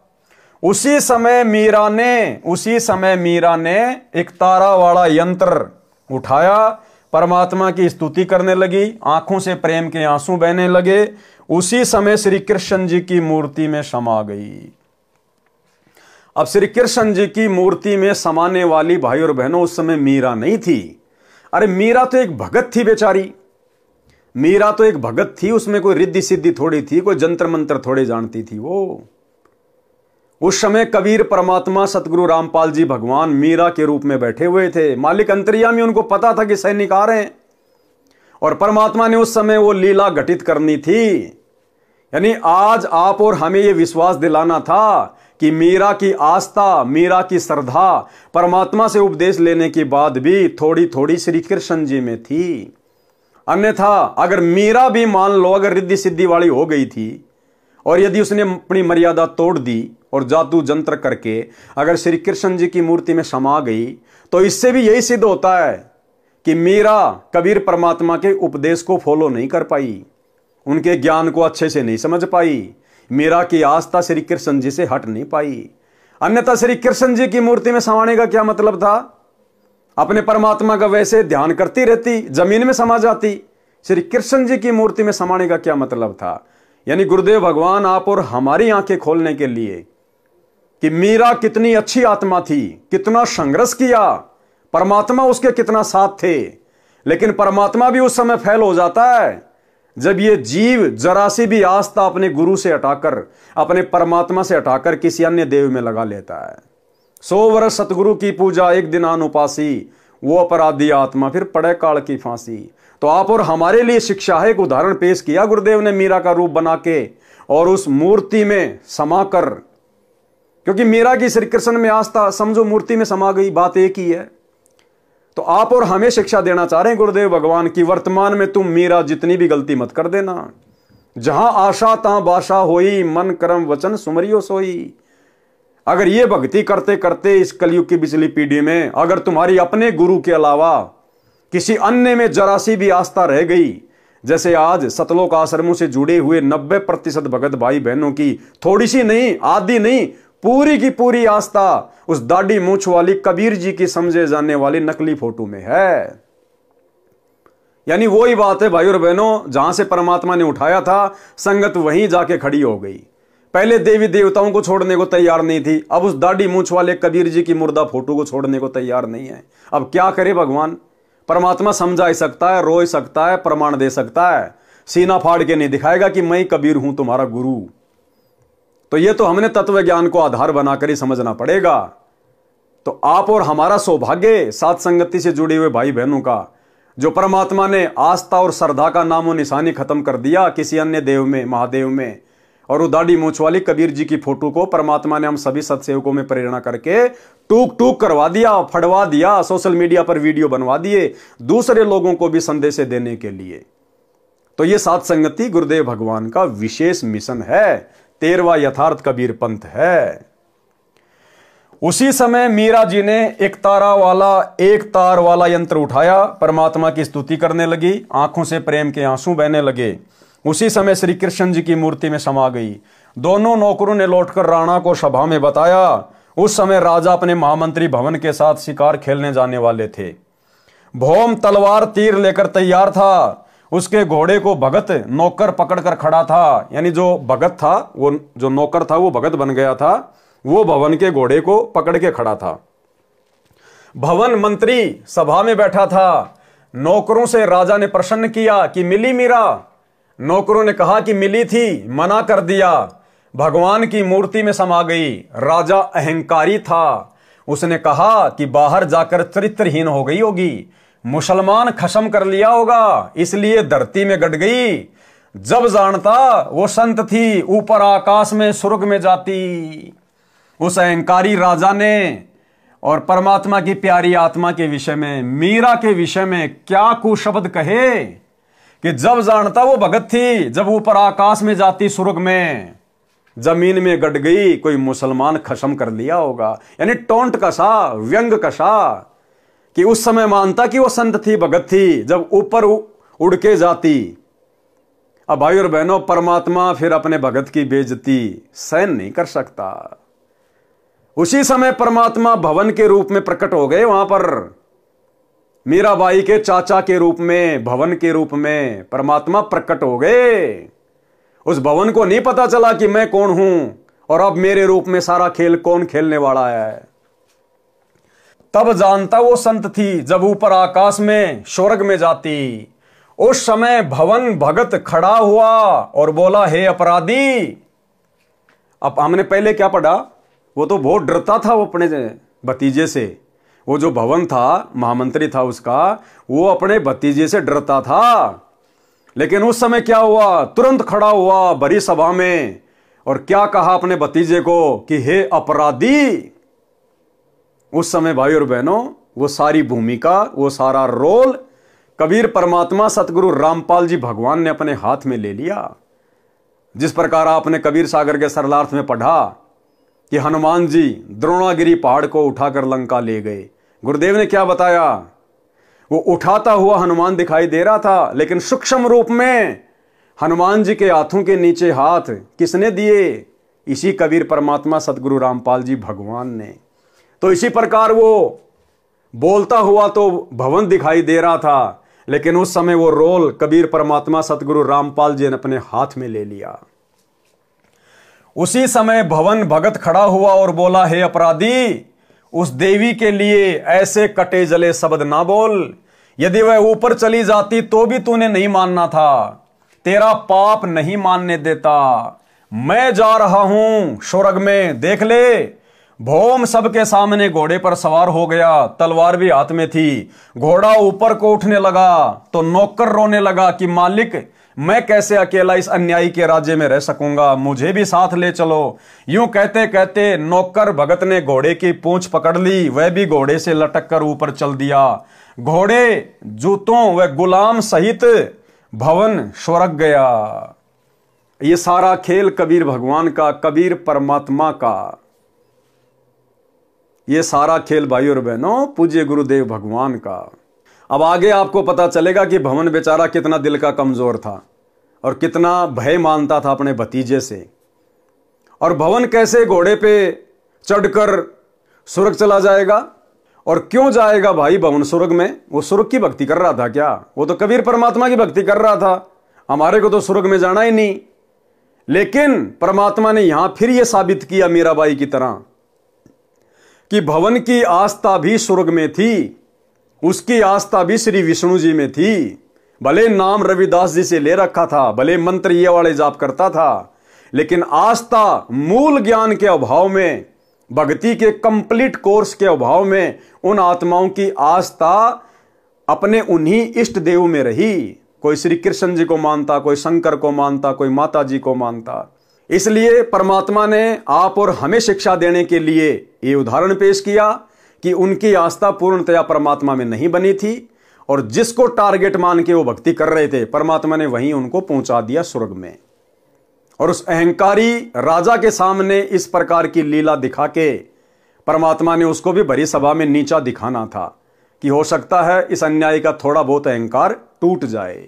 उसी समय मीरा ने एक तारा वाला यंत्र उठाया, परमात्मा की स्तुति करने लगी, आंखों से प्रेम के आंसू बहने लगे। उसी समय श्री कृष्ण जी की मूर्ति में समा गई। अब श्री कृष्ण जी की मूर्ति में समाने वाली भाई और बहनों उस समय मीरा नहीं थी। अरे मीरा तो एक भगत थी बेचारी, मीरा तो एक भगत थी। उसमें कोई रिद्धि सिद्धि थोड़ी थी, कोई जंत्र मंत्र थोड़े जानती थी वो। उस समय कबीर परमात्मा सतगुरु रामपाल जी भगवान मीरा के रूप में बैठे हुए थे। मालिक अंतर्यामी, उनको पता था कि सैनिक आ रहे हैं और परमात्मा ने उस समय वो लीला घटित करनी थी। यानी आज आप और हमें ये विश्वास दिलाना था कि मीरा की आस्था, मीरा की श्रद्धा परमात्मा से उपदेश लेने के बाद भी थोड़ी थोड़ी श्री कृष्ण जी में थी। अन्यथा अगर मीरा भी मान लो अगर रिद्धि सिद्धि वाली हो गई थी और यदि उसने अपनी मर्यादा तोड़ दी और जादू जंत्र करके अगर श्री कृष्ण जी की मूर्ति में समा गई, तो इससे भी यही सिद्ध होता है कि मीरा कबीर परमात्मा के उपदेश को फॉलो नहीं कर पाई, उनके ज्ञान को अच्छे से नहीं समझ पाई, मीरा की आस्था श्री कृष्ण जी से हट नहीं पाई। अन्यथा श्री कृष्ण जी की मूर्ति में समाने का क्या मतलब था? अपने परमात्मा का वैसे ध्यान करती रहती, जमीन में समा जाती। श्री कृष्ण जी की मूर्ति में समाने का क्या मतलब था? यानी गुरुदेव भगवान आप और हमारी आंखें खोलने के लिए कि मीरा कितनी अच्छी आत्मा थी, कितना संघर्ष किया, परमात्मा उसके कितना साथ थे, लेकिन परमात्मा भी उस समय फेल हो जाता है जब ये जीव जरा सी भी आस्था अपने गुरु से हटाकर, अपने परमात्मा से हटाकर किसी अन्य देव में लगा लेता है। 100 वर्ष सतगुरु की पूजा एक दिन अनुपासी, वो अपराधी आत्मा फिर पड़े काल की फांसी। तो आप और हमारे लिए शिक्षा है, एक उदाहरण पेश किया गुरुदेव ने मीरा का रूप बना के और उस मूर्ति में समाकर, क्योंकि मीरा की श्री कृष्ण में आस्था समझो मूर्ति में समा गई, बात एक ही है। तो आप और हमें शिक्षा देना चाह रहे हैं गुरुदेव भगवान की, वर्तमान में तुम मीरा जितनी भी गलती मत कर देना। जहां आशा तहां बाशा होई, मन कर्म वचन सुमरियो सोई। अगर ये भक्ति करते करते इस कलयुग की पिछली पीढ़ी में अगर तुम्हारी अपने गुरु के अलावा किसी अन्य में जरा सी भी आस्था रह गई, जैसे आज सतलोक आश्रमों से जुड़े हुए 90% भगत भाई बहनों की थोड़ी सी नहीं, आधी नहीं, पूरी की पूरी आस्था उस दाढ़ी मूंछ वाली कबीर जी की समझे जाने वाली नकली फोटो में है। यानी वही बात है भाई और बहनों, जहां से परमात्मा ने उठाया था संगत वहीं जाके खड़ी हो गई। पहले देवी देवताओं को छोड़ने को तैयार नहीं थी, अब उस दाढ़ी मूंछ वाले कबीर जी की मुर्दा फोटो को छोड़ने को तैयार नहीं है। अब क्या करे भगवान? परमात्मा समझा ही सकता है, रो ही सकता है, प्रमाण दे सकता है, सीना फाड़ के नहीं दिखाएगा कि मैं कबीर हूं तुम्हारा गुरु। तो ये तो हमने तत्व ज्ञान को आधार बनाकर ही समझना पड़ेगा। तो आप और हमारा सौभाग्य साथ संगति से जुड़े हुए भाई बहनों का, जो परमात्मा ने आस्था और श्रद्धा का नामो निशानी खत्म कर दिया किसी अन्य देव में, महादेव में, और वो दाढ़ी मूंछ वाली कबीर जी की फोटो को परमात्मा ने हम सभी सत्सेवकों में प्रेरणा करके टूक टूक करवा दिया, फड़वा दिया, सोशल मीडिया पर वीडियो बनवा दिए दूसरे लोगों को भी संदेश देने के लिए। तो ये साथ संगति गुरुदेव भगवान का विशेष मिशन है, 13वां यथार्थ कबीर पंथ है। उसी समय मीरा जी ने एक तार वाला यंत्र उठाया, परमात्मा की स्तुति करने लगी, आंखों से प्रेम के आंसू बहने लगे। उसी समय श्री कृष्ण जी की मूर्ति में समा गई। दोनों नौकरों ने लौटकर राणा को सभा में बताया। उस समय राजा अपने महामंत्री भवन के साथ शिकार खेलने जाने वाले थे। भौम तलवार तीर लेकर तैयार था। उसके घोड़े को भगत नौकर पकड़कर खड़ा था। यानी जो भगत था, वो जो नौकर था वो भगत बन गया था, वो भवन के घोड़े को पकड़ के खड़ा था। भवन मंत्री सभा में बैठा था। नौकरों से राजा ने प्रश्न किया कि मिली मीरा? नौकरों ने कहा कि मिली थी, मना कर दिया। भगवान की मूर्ति में समा गई। राजा अहंकारी था, उसने कहा कि बाहर जाकर चरित्रहीन हो गई होगी, मुसलमान खत्म कर लिया होगा, इसलिए धरती में गड़ गई। जब जानता वो संत थी, ऊपर आकाश में स्वर्ग में जाती। उस अहंकारी राजा ने और परमात्मा की प्यारी आत्मा के विषय में, मीरा के विषय में क्या कुशब्द कहे कि जब जानता वो भगत थी, जब ऊपर आकाश में जाती स्वर्ग में, जमीन में गड़ गई, कोई मुसलमान खत्म कर लिया होगा। यानी टोंट कसा, व्यंग कसा कि उस समय मानता कि वो संत थी, भगत थी, जब ऊपर उड़ के जाती। अब भाई और बहनों, परमात्मा फिर अपने भगत की बेइज्जती सहन नहीं कर सकता। उसी समय परमात्मा भवन के रूप में प्रकट हो गए वहां पर। मीराबाई के चाचा के रूप में, भवन के रूप में परमात्मा प्रकट हो गए। उस भवन को नहीं पता चला कि मैं कौन हूं और अब मेरे रूप में सारा खेल कौन खेलने वाला है। तब जानता वो संत थी, जब ऊपर आकाश में स्वर्ग में जाती। उस समय भवन भगत खड़ा हुआ और बोला, हे अपराधी। अब हमने पहले क्या पढ़ा, वो तो बहुत डरता था वो अपने भतीजे से। वो जो भवन था, महामंत्री था उसका, वो अपने भतीजे से डरता था। लेकिन उस समय क्या हुआ, तुरंत खड़ा हुआ भरी सभा में और क्या कहा अपने भतीजे को कि हे अपराधी। उस समय भाई और बहनों वो सारी भूमिका, वो सारा रोल कबीर परमात्मा सतगुरु रामपाल जी भगवान ने अपने हाथ में ले लिया। जिस प्रकार आपने कबीर सागर के सरलार्थ में पढ़ा कि हनुमान जी द्रोणागिरी पहाड़ को उठाकर लंका ले गए। गुरुदेव ने क्या बताया, वो उठाता हुआ हनुमान दिखाई दे रहा था, लेकिन सूक्ष्म रूप में हनुमान जी के हाथों के नीचे हाथ किसने दिए? इसी कबीर परमात्मा सतगुरु रामपाल जी भगवान ने। तो इसी प्रकार वो बोलता हुआ तो भवन दिखाई दे रहा था, लेकिन उस समय वो रोल कबीर परमात्मा सतगुरु रामपाल जी ने अपने हाथ में ले लिया। उसी समय भवन भगत खड़ा हुआ और बोला, हे अपराधी, उस देवी के लिए ऐसे कटे जले शब्द ना बोल। यदि वह ऊपर चली जाती तो भी तूने नहीं मानना था, तेरा पाप नहीं मानने देता। मैं जा रहा हूं स्वर्ग में, देख ले। भौम सबके सामने घोड़े पर सवार हो गया, तलवार भी हाथ में थी। घोड़ा ऊपर को उठने लगा तो नौकर रोने लगा कि मालिक, मैं कैसे अकेला इस अन्यायी के राज्य में रह सकूंगा, मुझे भी साथ ले चलो। यूं कहते कहते नौकर भगत ने घोड़े की पूंछ पकड़ ली, वह भी घोड़े से लटक कर ऊपर चल दिया। घोड़े, जूतों व गुलाम सहित भवन स्वर्ग गया। ये सारा खेल कबीर भगवान का, कबीर परमात्मा का, ये सारा खेल भाई और बहनों पूज्य गुरुदेव भगवान का। अब आगे आपको पता चलेगा कि भवन बेचारा कितना दिल का कमजोर था और कितना भय मानता था अपने भतीजे से। और भवन कैसे घोड़े पे चढ़कर स्वर्ग चला जाएगा, और क्यों जाएगा भाई भवन स्वर्ग में? वो स्वर्ग की भक्ति कर रहा था क्या? वो तो कबीर परमात्मा की भक्ति कर रहा था। हमारे को तो स्वर्ग में जाना ही नहीं। लेकिन परमात्मा ने यहां फिर यह साबित किया मीराबाई की तरह कि भवन की आस्था भी स्वर्ग में थी, उसकी आस्था भी श्री विष्णु जी में थी। भले नाम रविदास जी से ले रखा था, भले मंत्र ये वाले जाप करता था, लेकिन आस्था मूल ज्ञान के अभाव में, भक्ति के कंप्लीट कोर्स के अभाव में उन आत्माओं की आस्था अपने उन्हीं इष्ट देव में रही। कोई श्री कृष्ण जी को मानता, कोई शंकर को मानता, कोई माता जी को मानता। इसलिए परमात्मा ने आप और हमें शिक्षा देने के लिए ये उदाहरण पेश किया कि उनकी आस्था पूर्णतया परमात्मा में नहीं बनी थी, और जिसको टारगेट मान के वो भक्ति कर रहे थे, परमात्मा ने वहीं उनको पहुंचा दिया स्वर्ग में। और उस अहंकारी राजा के सामने इस प्रकार की लीला दिखा के परमात्मा ने उसको भी भरी सभा में नीचा दिखाना था कि हो सकता है इस अन्याय का थोड़ा बहुत अहंकार टूट जाए।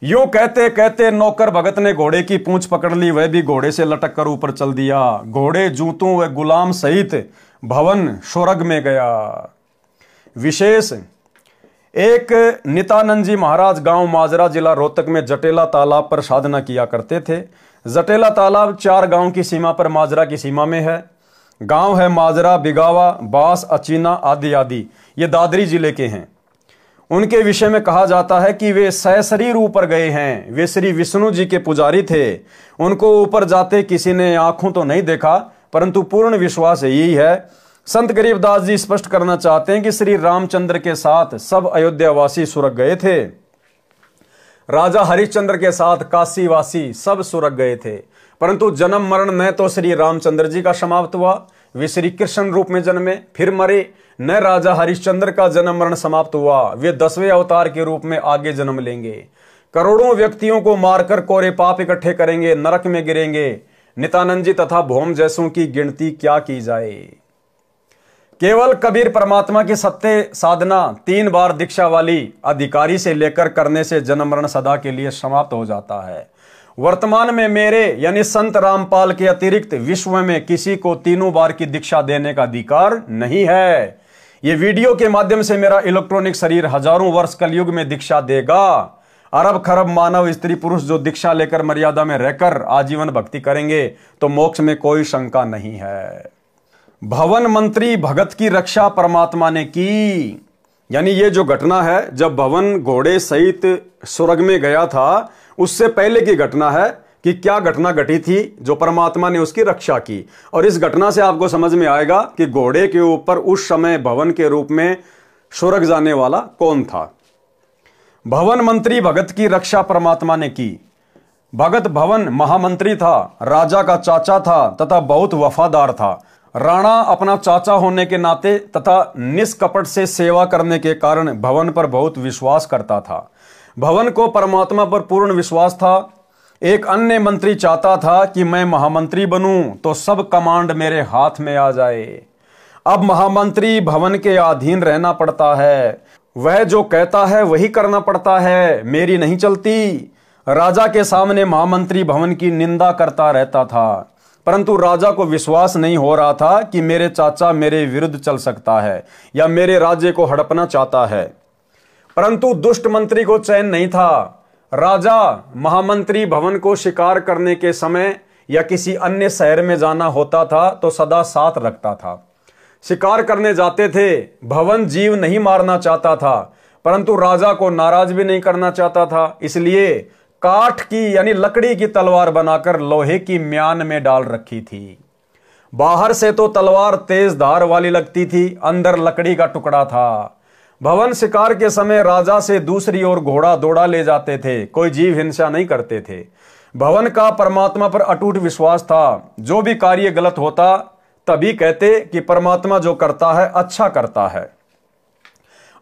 यूं कहते कहते नौकर भगत ने घोड़े की पूंछ पकड़ ली, वह भी घोड़े से लटक कर ऊपर चल दिया। घोड़े, जूतों व गुलाम सहित भवन स्वर्ग में गया। विशेष एक नित्यानंद जी महाराज गांव माजरा जिला रोहतक में जटेला तालाब पर साधना किया करते थे। जटेला तालाब 4 गांव की सीमा पर माजरा की सीमा में है। गांव है माजरा, बिगावा, बास, अचीना आदि आदि। ये दादरी जिले के हैं। उनके विषय में कहा जाता है कि वे सशरीर ऊपर गए हैं। वे श्री विष्णु जी के पुजारी थे। उनको ऊपर जाते किसी ने आंखों तो नहीं देखा, परंतु पूर्ण विश्वास यही है। संत गरीबदास जी स्पष्ट करना चाहते हैं कि श्री रामचंद्र के साथ सब अयोध्यावासी स्वर्ग गए थे। राजा हरिश्चंद्र के साथ काशीवासी सब स्वर्ग गए थे, परंतु जन्म मरण न तो श्री रामचंद्र जी का समाप्त हुआ, वे श्री कृष्ण रूप में जन्मे फिर मरे, न राजा हरिश्चंद्र का जन्म मरण समाप्त हुआ, वे 10वें अवतार के रूप में आगे जन्म लेंगे। करोड़ों व्यक्तियों को मारकर कोरे पाप इकट्ठे करेंगे, नरक में गिरेंगे। नित्यानंद जी तथा भौम जैसों की गिनती क्या की जाए। केवल कबीर परमात्मा की सत्य साधना 3 बार दीक्षा वाली अधिकारी से लेकर करने से जन्म मरण सदा के लिए समाप्त हो जाता है। वर्तमान में मेरे यानी संत रामपाल के अतिरिक्त विश्व में किसी को 3 बार की दीक्षा देने का अधिकार नहीं है। ये वीडियो के माध्यम से मेरा इलेक्ट्रॉनिक शरीर हजारों वर्ष कलयुग में दीक्षा देगा। अरब खरब मानव स्त्री पुरुष जो दीक्षा लेकर मर्यादा में रहकर आजीवन भक्ति करेंगे तो मोक्ष में कोई शंका नहीं है। भवन मंत्री भगत की रक्षा परमात्मा ने की। यानी ये जो घटना है, जब भवन घोड़े सहित स्वर्ग में गया था, उससे पहले की घटना है कि क्या घटना घटी थी जो परमात्मा ने उसकी रक्षा की। और इस घटना से आपको समझ में आएगा कि घोड़े के ऊपर उस समय भवन के रूप में स्वर्ग जाने वाला कौन था। भवन मंत्री भगत की रक्षा परमात्मा ने की। भगत भवन महामंत्री था, राजा का चाचा था तथा बहुत वफादार था। राणा अपना चाचा होने के नाते तथा निष्कपट से सेवा करने के कारण भवन पर बहुत विश्वास करता था। भवन को परमात्मा पर पूर्ण विश्वास था। एक अन्य मंत्री चाहता था कि मैं महामंत्री बनूं तो सब कमांड मेरे हाथ में आ जाए। अब महामंत्री भवन के अधीन रहना पड़ता है, वह जो कहता है वही करना पड़ता है, मेरी नहीं चलती। राजा के सामने महामंत्री भवन की निंदा करता रहता था, परंतु राजा को विश्वास नहीं हो रहा था कि मेरे चाचा मेरे विरुद्ध चल सकता है या मेरे राज्य को हड़पना चाहता है। परंतु दुष्ट मंत्री को चैन नहीं था। राजा महामंत्री भवन को शिकार करने के समय या किसी अन्य शहर में जाना होता था तो सदा साथ रखता था। शिकार करने जाते थे, भवन जीव नहीं मारना चाहता था, परंतु राजा को नाराज भी नहीं करना चाहता था, इसलिए काठ की यानी लकड़ी की तलवार बनाकर लोहे की म्यान में डाल रखी थी। बाहर से तो तलवार तेज धार वाली लगती थी, अंदर लकड़ी का टुकड़ा था। भवन शिकार के समय राजा से दूसरी ओर घोड़ा दौड़ा ले जाते थे, कोई जीव हिंसा नहीं करते थे। भवन का परमात्मा पर अटूट विश्वास था। जो भी कार्य गलत होता तभी कहते कि परमात्मा जो करता है अच्छा करता है।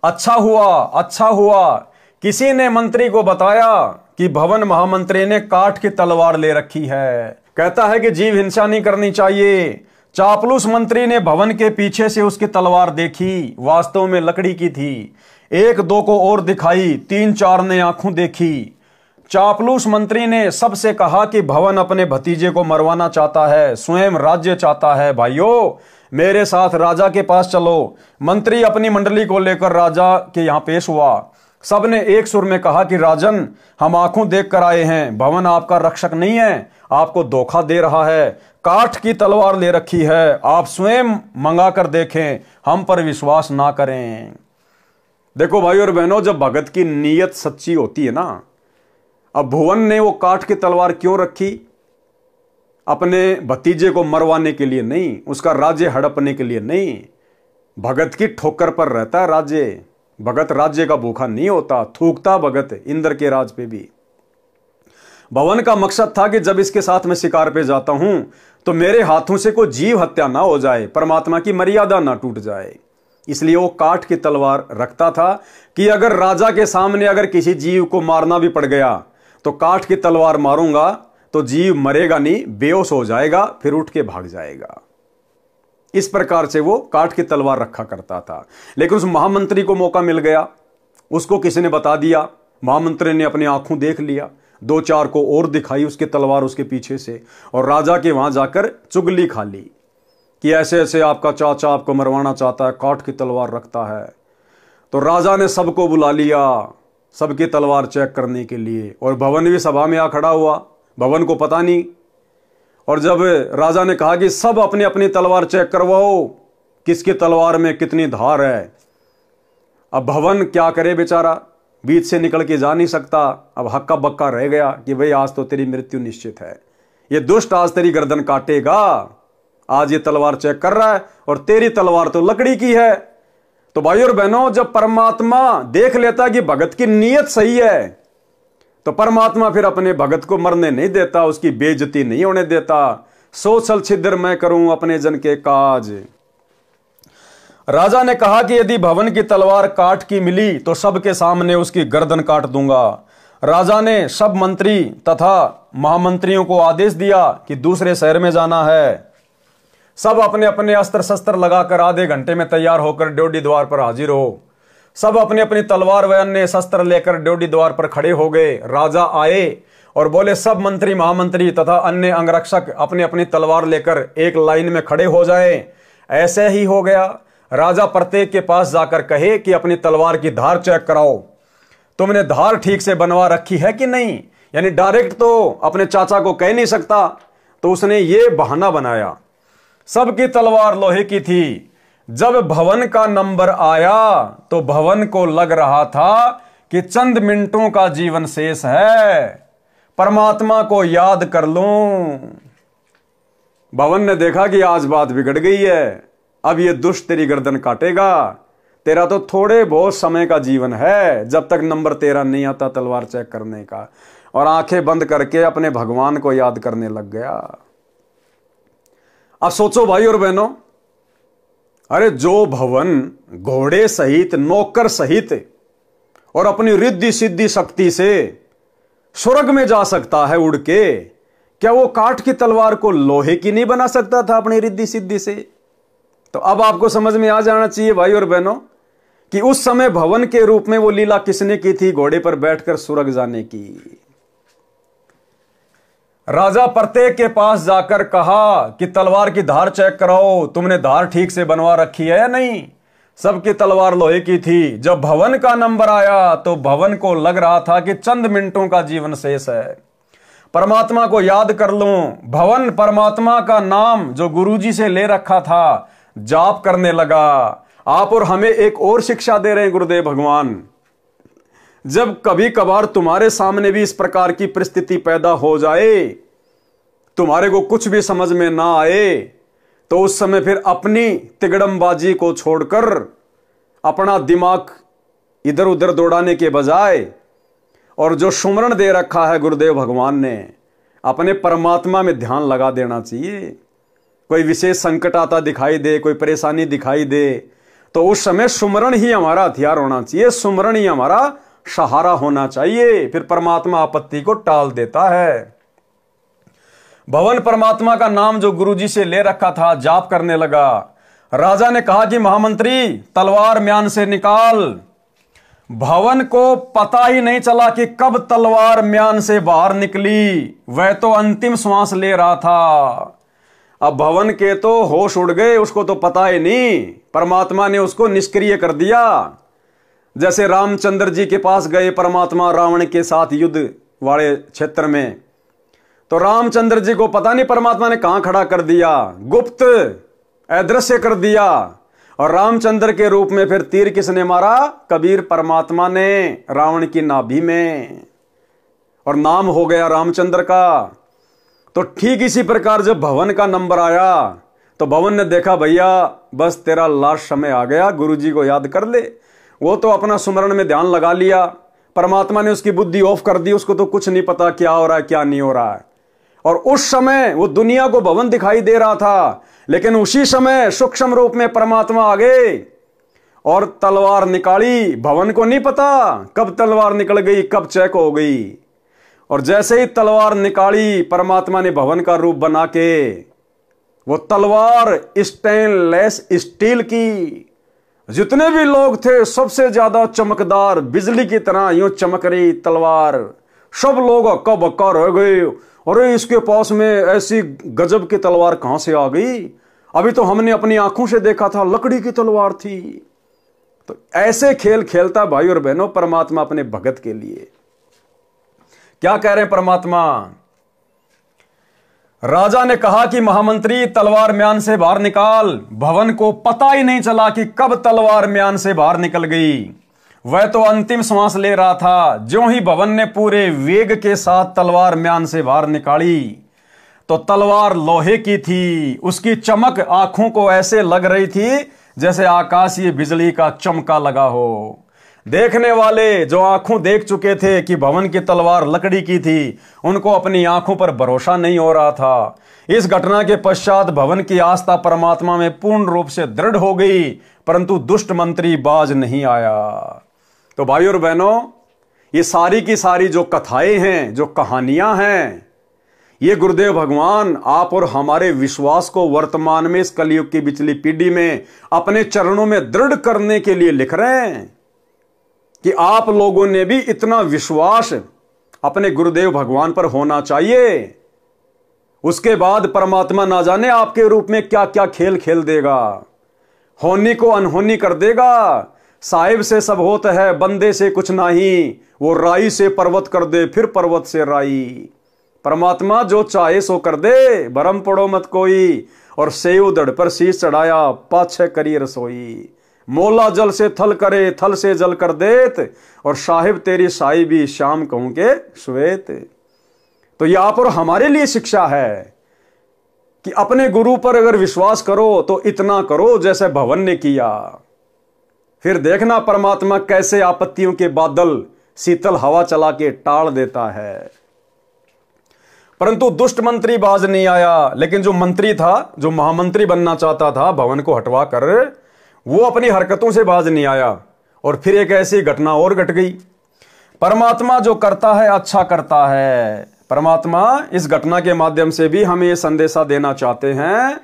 अच्छा हुआ, अच्छा हुआ। किसी ने मंत्री को बताया कि भवन महामंत्री ने काठ की तलवार ले रखी है, कहता है कि जीव हिंसा नहीं करनी चाहिए। चापलूस मंत्री ने भवन के पीछे से उसकी तलवार देखी, वास्तव में लकड़ी की थी। एक दो को और दिखाई, तीन चार ने आंखों देखी। चापलूस मंत्री ने सबसे कहा कि भवन अपने भतीजे को मरवाना चाहता है, स्वयं राज्य चाहता है। भाइयों, मेरे साथ राजा के पास चलो। मंत्री अपनी मंडली को लेकर राजा के यहां पेश हुआ। सबने एक सुर में कहा कि राजन, हम आंखों देख कर आए हैं, भवन आपका रक्षक नहीं है, आपको धोखा दे रहा है, काठ की तलवार ले रखी है, आप स्वयं मंगा कर देखें, हम पर विश्वास ना करें। देखो भाई और बहनों, जब भगत की नीयत सच्ची होती है ना, अब भुवन ने वो काठ की तलवार क्यों रखी? अपने भतीजे को मरवाने के लिए नहीं, उसका राज्य हड़पने के लिए नहीं। भगत की ठोकर पर रहता है राज्य। भगत राज्य का भूखा नहीं होता, थूकता भगत इंद्र के राज पे भी। भवन का मकसद था कि जब इसके साथ मैं शिकार पे जाता हूं तो मेरे हाथों से कोई जीव हत्या ना हो जाए, परमात्मा की मर्यादा ना टूट जाए। इसलिए वो काठ की तलवार रखता था कि अगर राजा के सामने अगर किसी जीव को मारना भी पड़ गया तो काठ की तलवार मारूंगा तो जीव मरेगा नहीं, बेहोश हो जाएगा, फिर उठ के भाग जाएगा। इस प्रकार से वो काठ की तलवार रखा करता था। लेकिन उस महामंत्री को मौका मिल गया, उसको किसी ने बता दिया, महामंत्री ने अपनी आंखों देख लिया, दो चार को और दिखाई उसकी तलवार उसके पीछे से, और राजा के वहां जाकर चुगली खा ली कि ऐसे ऐसे आपका चाचा आपको मरवाना चाहता है, काठ की तलवार रखता है। तो राजा ने सबको बुला लिया, सबकी तलवार चेक करने के लिए, और भवन भी सभा में आ खड़ा हुआ, भवन को पता नहीं। और जब राजा ने कहा कि सब अपनी अपनी तलवार चेक करवाओ, किसकी तलवार में कितनी धार है। अब भवन क्या करे बेचारा, बीच से निकल के जा नहीं सकता। अब हक्का बक्का रह गया कि भाई आज तो तेरी मृत्यु निश्चित है, ये दुष्ट आज तेरी गर्दन काटेगा, आज ये तलवार चेक कर रहा है और तेरी तलवार तो लकड़ी की है। तो भाई और बहनों, जब परमात्मा देख लेता कि भगत की नीयत सही है तो परमात्मा फिर अपने भगत को मरने नहीं देता, उसकी बेइज्जती नहीं होने देता। सो छल छिद्र मैं करूं अपने जन के काज। राजा ने कहा कि यदि भवन की तलवार काठ की मिली तो सबके सामने उसकी गर्दन काट दूंगा। राजा ने सब मंत्री तथा महामंत्रियों को आदेश दिया कि दूसरे शहर में जाना है। सब अपने अपने अस्त्र शस्त्र लगाकर आधे घंटे में तैयार होकर ड्योढ़ी द्वार पर हाजिर हो। सब अपनी अपनी तलवार व अन्य शस्त्र लेकर ड्योढ़ी द्वार पर खड़े हो गए। राजा आए और बोले, सब मंत्री महामंत्री तथा अन्य अंगरक्षक अपनी अपनी तलवार लेकर एक लाइन में खड़े हो जाए। ऐसे ही हो गया। राजा प्रत्येक के पास जाकर कहे कि अपनी तलवार की धार चेक कराओ, तुमने धार ठीक से बनवा रखी है कि नहीं। यानी डायरेक्ट तो अपने चाचा को कह नहीं सकता, तो उसने ये बहाना बनाया। सबकी तलवार लोहे की थी। जब भवन का नंबर आया तो भवन को लग रहा था कि चंद मिनटों का जीवन शेष है, परमात्मा को याद कर लूं। भवन ने देखा कि आज बात बिगड़ गई है, अब ये दुष्ट तेरी गर्दन काटेगा। तेरा तो थोड़े बहुत समय का जीवन है, जब तक नंबर तेरा नहीं आता तलवार चेक करने का। और आंखें बंद करके अपने भगवान को याद करने लग गया। अब सोचो भाई और बहनों, अरे जो भवन घोड़े सहित, नौकर सहित और अपनी रिद्धि सिद्धि शक्ति से स्वर्ग में जा सकता है उड़ के, क्या वो काठ की तलवार को लोहे की नहीं बना सकता था अपनी रिद्धि सिद्धि से? तो अब आपको समझ में आ जाना चाहिए भाई और बहनों कि उस समय भवन के रूप में वो लीला किसने की थी? घोड़े पर बैठकर स्वर्ग जाने की। राजा प्रत्येक के पास जाकर कहा कि तलवार की धार चेक कराओ, तुमने धार ठीक से बनवा रखी है या नहीं? सबकी तलवार लोहे की थी। जब भवन का नंबर आया तो भवन को लग रहा था कि चंद मिनटों का जीवन शेष है, परमात्मा को याद कर लूं। भवन परमात्मा का नाम जो गुरुजी से ले रखा था जाप करने लगा। आप और हमें एक और शिक्षा दे रहे हैं गुरुदेव भगवान, जब कभी कभार तुम्हारे सामने भी इस प्रकार की परिस्थिति पैदा हो जाए, तुम्हारे को कुछ भी समझ में ना आए, तो उस समय फिर अपनी तिगड़मबाजी को छोड़कर अपना दिमाग इधर उधर दौड़ाने के बजाय और जो सुमरण दे रखा है गुरुदेव भगवान ने, अपने परमात्मा में ध्यान लगा देना चाहिए। कोई विशेष संकट आता दिखाई दे, कोई परेशानी दिखाई दे, तो उस समय सुमरण ही हमारा हथियार होना चाहिए, सुमरण ही हमारा सहारा होना चाहिए। फिर परमात्मा आपत्ति को टाल देता है। भवन परमात्मा का नाम जो गुरुजी से ले रखा था जाप करने लगा। राजा ने कहा कि महामंत्री तलवार म्यान से निकाल। भवन को पता ही नहीं चला कि कब तलवार म्यान से बाहर निकली, वह तो अंतिम श्वास ले रहा था। अब भवन के तो होश उड़ गए, उसको तो पता ही नहीं, परमात्मा ने उसको निष्क्रिय कर दिया। जैसे रामचंद्र जी के पास गए परमात्मा रावण के साथ युद्ध वाले क्षेत्र में, तो रामचंद्र जी को पता नहीं परमात्मा ने कहां खड़ा कर दिया, गुप्त अदृश्य कर दिया। और रामचंद्र के रूप में फिर तीर किसने मारा? कबीर परमात्मा ने रावण की नाभि में, और नाम हो गया रामचंद्र का। तो ठीक इसी प्रकार जब भवन का नंबर आया तो भवन ने देखा भैया बस तेरा लास्ट समय आ गया, गुरुजी को याद कर ले। वो तो अपना सुमरण में ध्यान लगा लिया, परमात्मा ने उसकी बुद्धि ऑफ कर दी, उसको तो कुछ नहीं पता क्या हो रहा है क्या नहीं हो रहा है। और उस समय वो दुनिया को भवन दिखाई दे रहा था, लेकिन उसी समय सूक्ष्म रूप में परमात्मा आ गए और तलवार निकाली। भवन को नहीं पता कब तलवार निकल गई, कब चेक हो गई। और जैसे ही तलवार निकाली, परमात्मा ने भवन का रूप बना के वो तलवार स्टेनलेस स्टील की, जितने भी लोग थे सबसे ज्यादा चमकदार बिजली की तरह यूं चमक रही तलवार, सब लोग हक्का बक्का रह गए। अरे इसके पास में ऐसी गजब की तलवार कहां से आ गई? अभी तो हमने अपनी आंखों से देखा था लकड़ी की तलवार थी। तो ऐसे खेल खेलता भाई और बहनों परमात्मा अपने भगत के लिए। क्या कह रहे हैं परमात्मा? राजा ने कहा कि महामंत्री तलवार म्यान से बाहर निकाल। भवन को पता ही नहीं चला कि कब तलवार म्यान से बाहर निकल गई, वह तो अंतिम श्वास ले रहा था। ज्यों ही भवन ने पूरे वेग के साथ तलवार म्यान से बाहर निकाली तो तलवार लोहे की थी। उसकी चमक आंखों को ऐसे लग रही थी जैसे आकाशीय बिजली का चमका लगा हो। देखने वाले जो आंखों देख चुके थे कि भवन की तलवार लकड़ी की थी, उनको अपनी आंखों पर भरोसा नहीं हो रहा था। इस घटना के पश्चात भवन की आस्था परमात्मा में पूर्ण रूप से दृढ़ हो गई, परंतु दुष्ट मंत्री बाज नहीं आया। तो भाई और बहनों, ये सारी की सारी जो कथाएं हैं, जो कहानियां हैं, ये गुरुदेव भगवान आप और हमारे विश्वास को वर्तमान में इस कलयुग की पिछली पीढ़ी में अपने चरणों में दृढ़ करने के लिए लिख रहे हैं कि आप लोगों ने भी इतना विश्वास अपने गुरुदेव भगवान पर होना चाहिए। उसके बाद परमात्मा ना जाने आपके रूप में क्या क्या खेल खेल देगा, होनी को अनहोनी कर देगा। साहिब से सब होता है, बंदे से कुछ नहीं, वो राई से पर्वत कर दे, फिर पर्वत से राई। परमात्मा जो चाहे सो कर दे, भरम पड़ो मत कोई। और सेव दड़ पर शीश चढ़ाया, पाछे करी रसोई। मोला जल से थल करे, थल से जल कर देत, और साहिब तेरी साई भी शाम कहूं के श्वेत। तो यह आप और हमारे लिए शिक्षा है कि अपने गुरु पर अगर विश्वास करो तो इतना करो जैसे भवन ने किया। फिर देखना परमात्मा कैसे आपत्तियों के बादल शीतल हवा चला के टाल देता है। परंतु दुष्ट मंत्री बाज नहीं आया। लेकिन जो मंत्री था, जो महामंत्री बनना चाहता था भवन को हटवा कर, वो अपनी हरकतों से बाज नहीं आया। और फिर एक ऐसी घटना और घट गई। परमात्मा जो करता है अच्छा करता है। परमात्मा इस घटना के माध्यम से भी हमें यह संदेशा देना चाहते हैं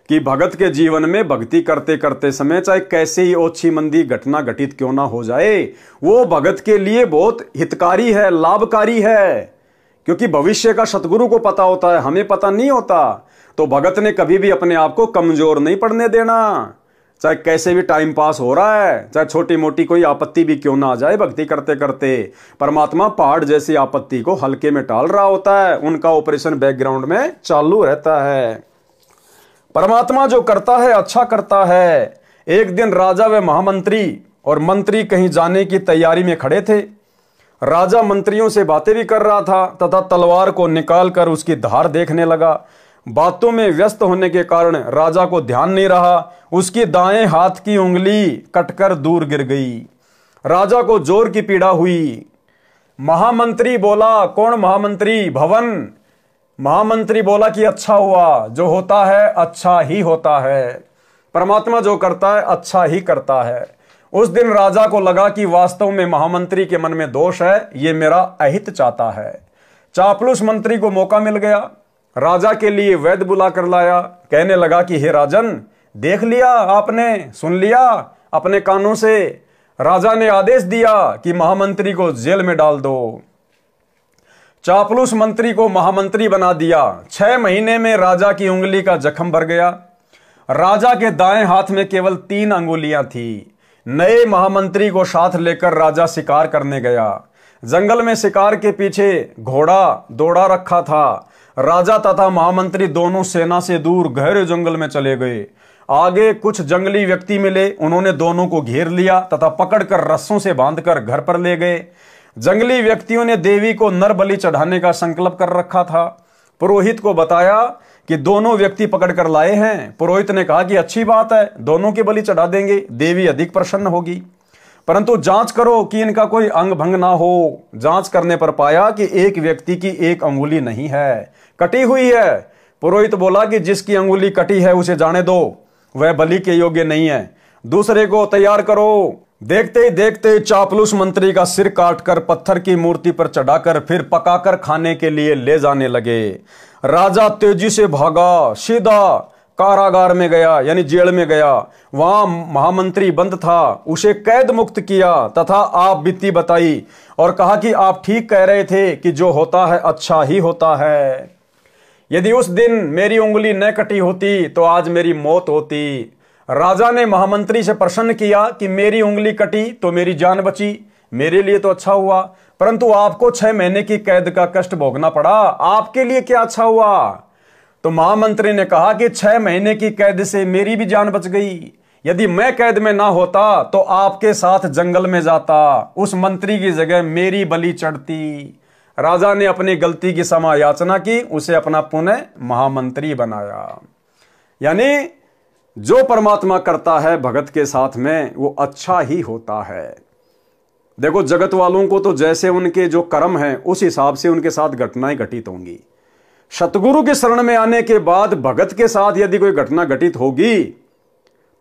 कि भगत के जीवन में भक्ति करते करते समय चाहे कैसे ही ओछी मंदी घटना घटित क्यों ना हो जाए, वो भगत के लिए बहुत हितकारी है, लाभकारी है। क्योंकि भविष्य का सतगुरु को पता होता है, हमें पता नहीं होता। तो भगत ने कभी भी अपने आप को कमजोर नहीं पड़ने देना। चाहे कैसे भी टाइम पास हो रहा है, चाहे छोटी मोटी कोई आपत्ति भी क्यों ना आ जाए, भक्ति करते करते परमात्मा पहाड़ जैसी आपत्ति को हल्के में टाल रहा होता है। उनका ऑपरेशन बैकग्राउंड में चालू रहता है। परमात्मा जो करता है अच्छा करता है। एक दिन राजा व महामंत्री और मंत्री कहीं जाने की तैयारी में खड़े थे। राजा मंत्रियों से बातें भी कर रहा था तथा तलवार को निकालकर उसकी धार देखने लगा। बातों में व्यस्त होने के कारण राजा को ध्यान नहीं रहा। उसकी दाएं हाथ की उंगली कटकर दूर गिर गई। राजा को जोर की पीड़ा हुई। महामंत्री बोला, कौन महामंत्री? भवन। महामंत्री बोला कि अच्छा हुआ, जो होता है अच्छा ही होता है। परमात्मा जो करता है अच्छा ही करता है। उस दिन राजा को लगा कि वास्तव में महामंत्री के मन में दोष है, ये मेरा अहित चाहता है। चापलूस मंत्री को मौका मिल गया। राजा के लिए वैद्य बुला कर लाया। कहने लगा कि हे राजन, देख लिया आपने, सुन लिया अपने कानों से, राजा ने आदेश दिया कि महामंत्री को जेल में डाल दो। चापलूस मंत्री को महामंत्री बना दिया। 6 महीने में राजा की उंगली का जख्म भर गया। राजा के दाएं हाथ में केवल 3 अंगुलियां थी। नए महामंत्री को साथ लेकर राजा शिकार करने गया। जंगल में शिकार के पीछे घोड़ा दौड़ा रखा था। राजा तथा महामंत्री दोनों सेना से दूर गहरे जंगल में चले गए। आगे कुछ जंगली व्यक्ति मिले। उन्होंने दोनों को घेर लिया तथा पकड़कर रस्सों से बांधकर घर पर ले गए। जंगली व्यक्तियों ने देवी को नर बलि चढ़ाने का संकल्प कर रखा था। पुरोहित को बताया कि दोनों व्यक्ति पकड़कर लाए हैं। पुरोहित ने कहा कि अच्छी बात है, दोनों की बलि चढ़ा देंगे, देवी अधिक प्रसन्न होगी। परंतु जांच करो कि इनका कोई अंग भंग ना हो। जांच करने पर पाया कि एक व्यक्ति की एक अंगुली नहीं है, कटी हुई है। पुरोहित बोला कि जिसकी अंगुली कटी है उसे जाने दो, वह बलि के योग्य नहीं है, दूसरे को तैयार करो। देखते ही देखते चापलूस मंत्री का सिर काटकर पत्थर की मूर्ति पर चढ़ाकर फिर पकाकर खाने के लिए ले जाने लगे। राजा तेजी से भागा, सीधा कारागार में गया, यानी जेल में गया। वहां महामंत्री बंद था। उसे कैद मुक्त किया तथा आप बीती बताई और कहा कि आप ठीक कह रहे थे कि जो होता है अच्छा ही होता है। यदि उस दिन मेरी उंगली न कटी होती तो आज मेरी मौत होती। राजा ने महामंत्री से प्रसन्न किया कि मेरी उंगली कटी तो मेरी जान बची, मेरे लिए तो अच्छा हुआ, परंतु आपको 6 महीने की कैद का कष्ट भोगना पड़ा, आपके लिए क्या अच्छा हुआ? तो महामंत्री ने कहा कि 6 महीने की कैद से मेरी भी जान बच गई। यदि मैं कैद में ना होता तो आपके साथ जंगल में जाता, उस मंत्री की जगह मेरी बलि चढ़ती। राजा ने अपनी गलती की क्षमा याचना की, उसे अपना पुनः महामंत्री बनाया। यानी जो परमात्मा करता है भगत के साथ में वो अच्छा ही होता है। देखो, जगत वालों को तो जैसे उनके जो कर्म हैं उस हिसाब से उनके साथ घटनाएं घटित होंगी। सतगुरु के शरण में आने के बाद भगत के साथ यदि कोई घटना घटित होगी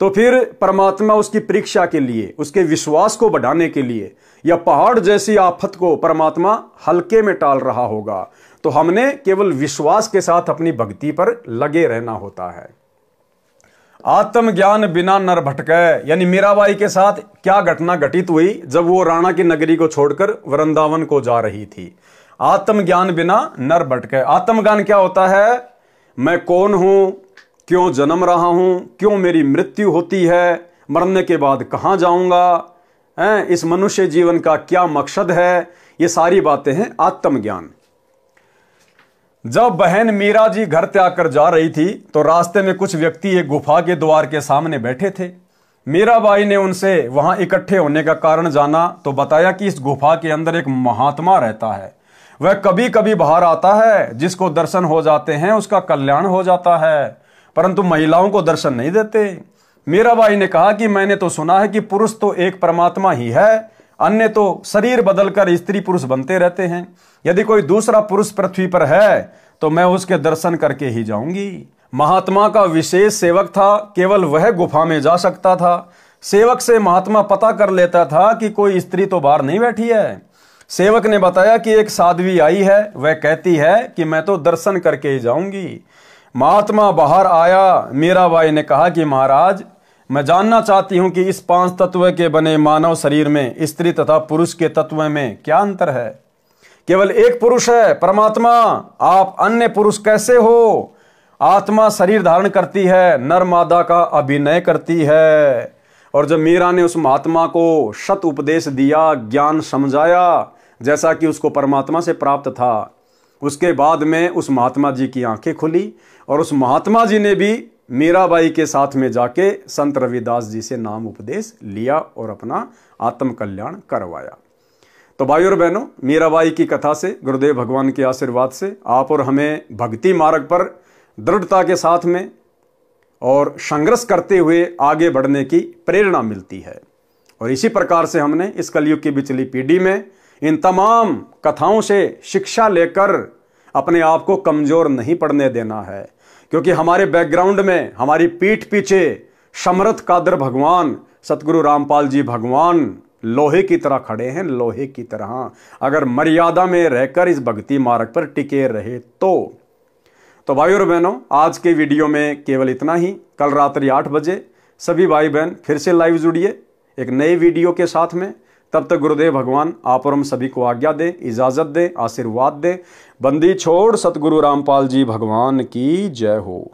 तो फिर परमात्मा उसकी परीक्षा के लिए, उसके विश्वास को बढ़ाने के लिए या पहाड़ जैसी आफत को परमात्मा हल्के में टाल रहा होगा। तो हमने केवल विश्वास के साथ अपनी भक्ति पर लगे रहना होता है। आत्मज्ञान बिना नर भटके, यानी मीराबाई के साथ क्या घटना घटित हुई जब वो राणा की नगरी को छोड़कर वृंदावन को जा रही थी। आत्मज्ञान बिना नर भटके। आत्मज्ञान क्या होता है? मैं कौन हूं, क्यों जन्म रहा हूं, क्यों मेरी मृत्यु होती है, मरने के बाद कहां जाऊंगा, इस मनुष्य जीवन का क्या मकसद है, ये सारी बातें हैं आत्मज्ञान। जब बहन मीरा जी घर त्याग कर जा रही थी तो रास्ते में कुछ व्यक्ति एक गुफा के द्वार के सामने बैठे थे। मीराबाई ने उनसे वहां इकट्ठे होने का कारण जाना तो बताया कि इस गुफा के अंदर एक महात्मा रहता है, वह कभी कभी बाहर आता है, जिसको दर्शन हो जाते हैं उसका कल्याण हो जाता है, परंतु महिलाओं को दर्शन नहीं देते। मीराबाई ने कहा कि मैंने तो सुना है कि पुरुष तो एक परमात्मा ही है, अन्य तो शरीर बदलकर स्त्री पुरुष बनते रहते हैं। यदि कोई दूसरा पुरुष पृथ्वी पर है तो मैं उसके दर्शन करके ही जाऊंगी। महात्मा का विशेष सेवक था, केवल वह गुफा में जा सकता था। सेवक से महात्मा पता कर लेता था कि कोई स्त्री तो बाहर नहीं बैठी है। सेवक ने बताया कि एक साध्वी आई है, वह कहती है कि मैं तो दर्शन करके ही जाऊंगी। महात्मा बाहर आया। मीराबाई ने कहा कि महाराज, मैं जानना चाहती हूं कि इस 5 तत्व के बने मानव शरीर में स्त्री तथा पुरुष के तत्व में क्या अंतर है? केवल एक पुरुष है, परमात्मा। आप अन्य पुरुष कैसे हो? आत्मा शरीर धारण करती है, नर मादा का अभिनय करती है। और जब मीरा ने उस महात्मा को शत उपदेश दिया, ज्ञान समझाया जैसा कि उसको परमात्मा से प्राप्त था, उसके बाद में उस महात्मा जी की आंखें खुली और उस महात्मा जी ने भी मीराबाई के साथ में जाके संत रविदास जी से नाम उपदेश लिया और अपना आत्म कल्याण करवाया। तो भाइयों और बहनों, मीराबाई की कथा से, गुरुदेव भगवान के आशीर्वाद से आप और हमें भक्ति मार्ग पर दृढ़ता के साथ में और संघर्ष करते हुए आगे बढ़ने की प्रेरणा मिलती है। और इसी प्रकार से हमने इस कलयुग की बिचली पीढ़ी में इन तमाम कथाओं से शिक्षा लेकर अपने आप को कमजोर नहीं पड़ने देना है, क्योंकि हमारे बैकग्राउंड में, हमारी पीठ पीछे समर्थ कादर भगवान, सतगुरु रामपाल जी भगवान लोहे की तरह खड़े हैं, लोहे की तरह। अगर मर्यादा में रहकर इस भक्ति मार्ग पर टिके रहे तो भाइयों और बहनों, आज के वीडियो में केवल इतना ही। कल रात्रि 8 बजे सभी भाई बहन फिर से लाइव जुड़िए एक नए वीडियो के साथ में। तब तक गुरुदेव भगवान आप और हम सभी को आज्ञा दे, इजाजत दे, आशीर्वाद दे। बंदी छोड़ सतगुरु रामपाल जी भगवान की जय हो।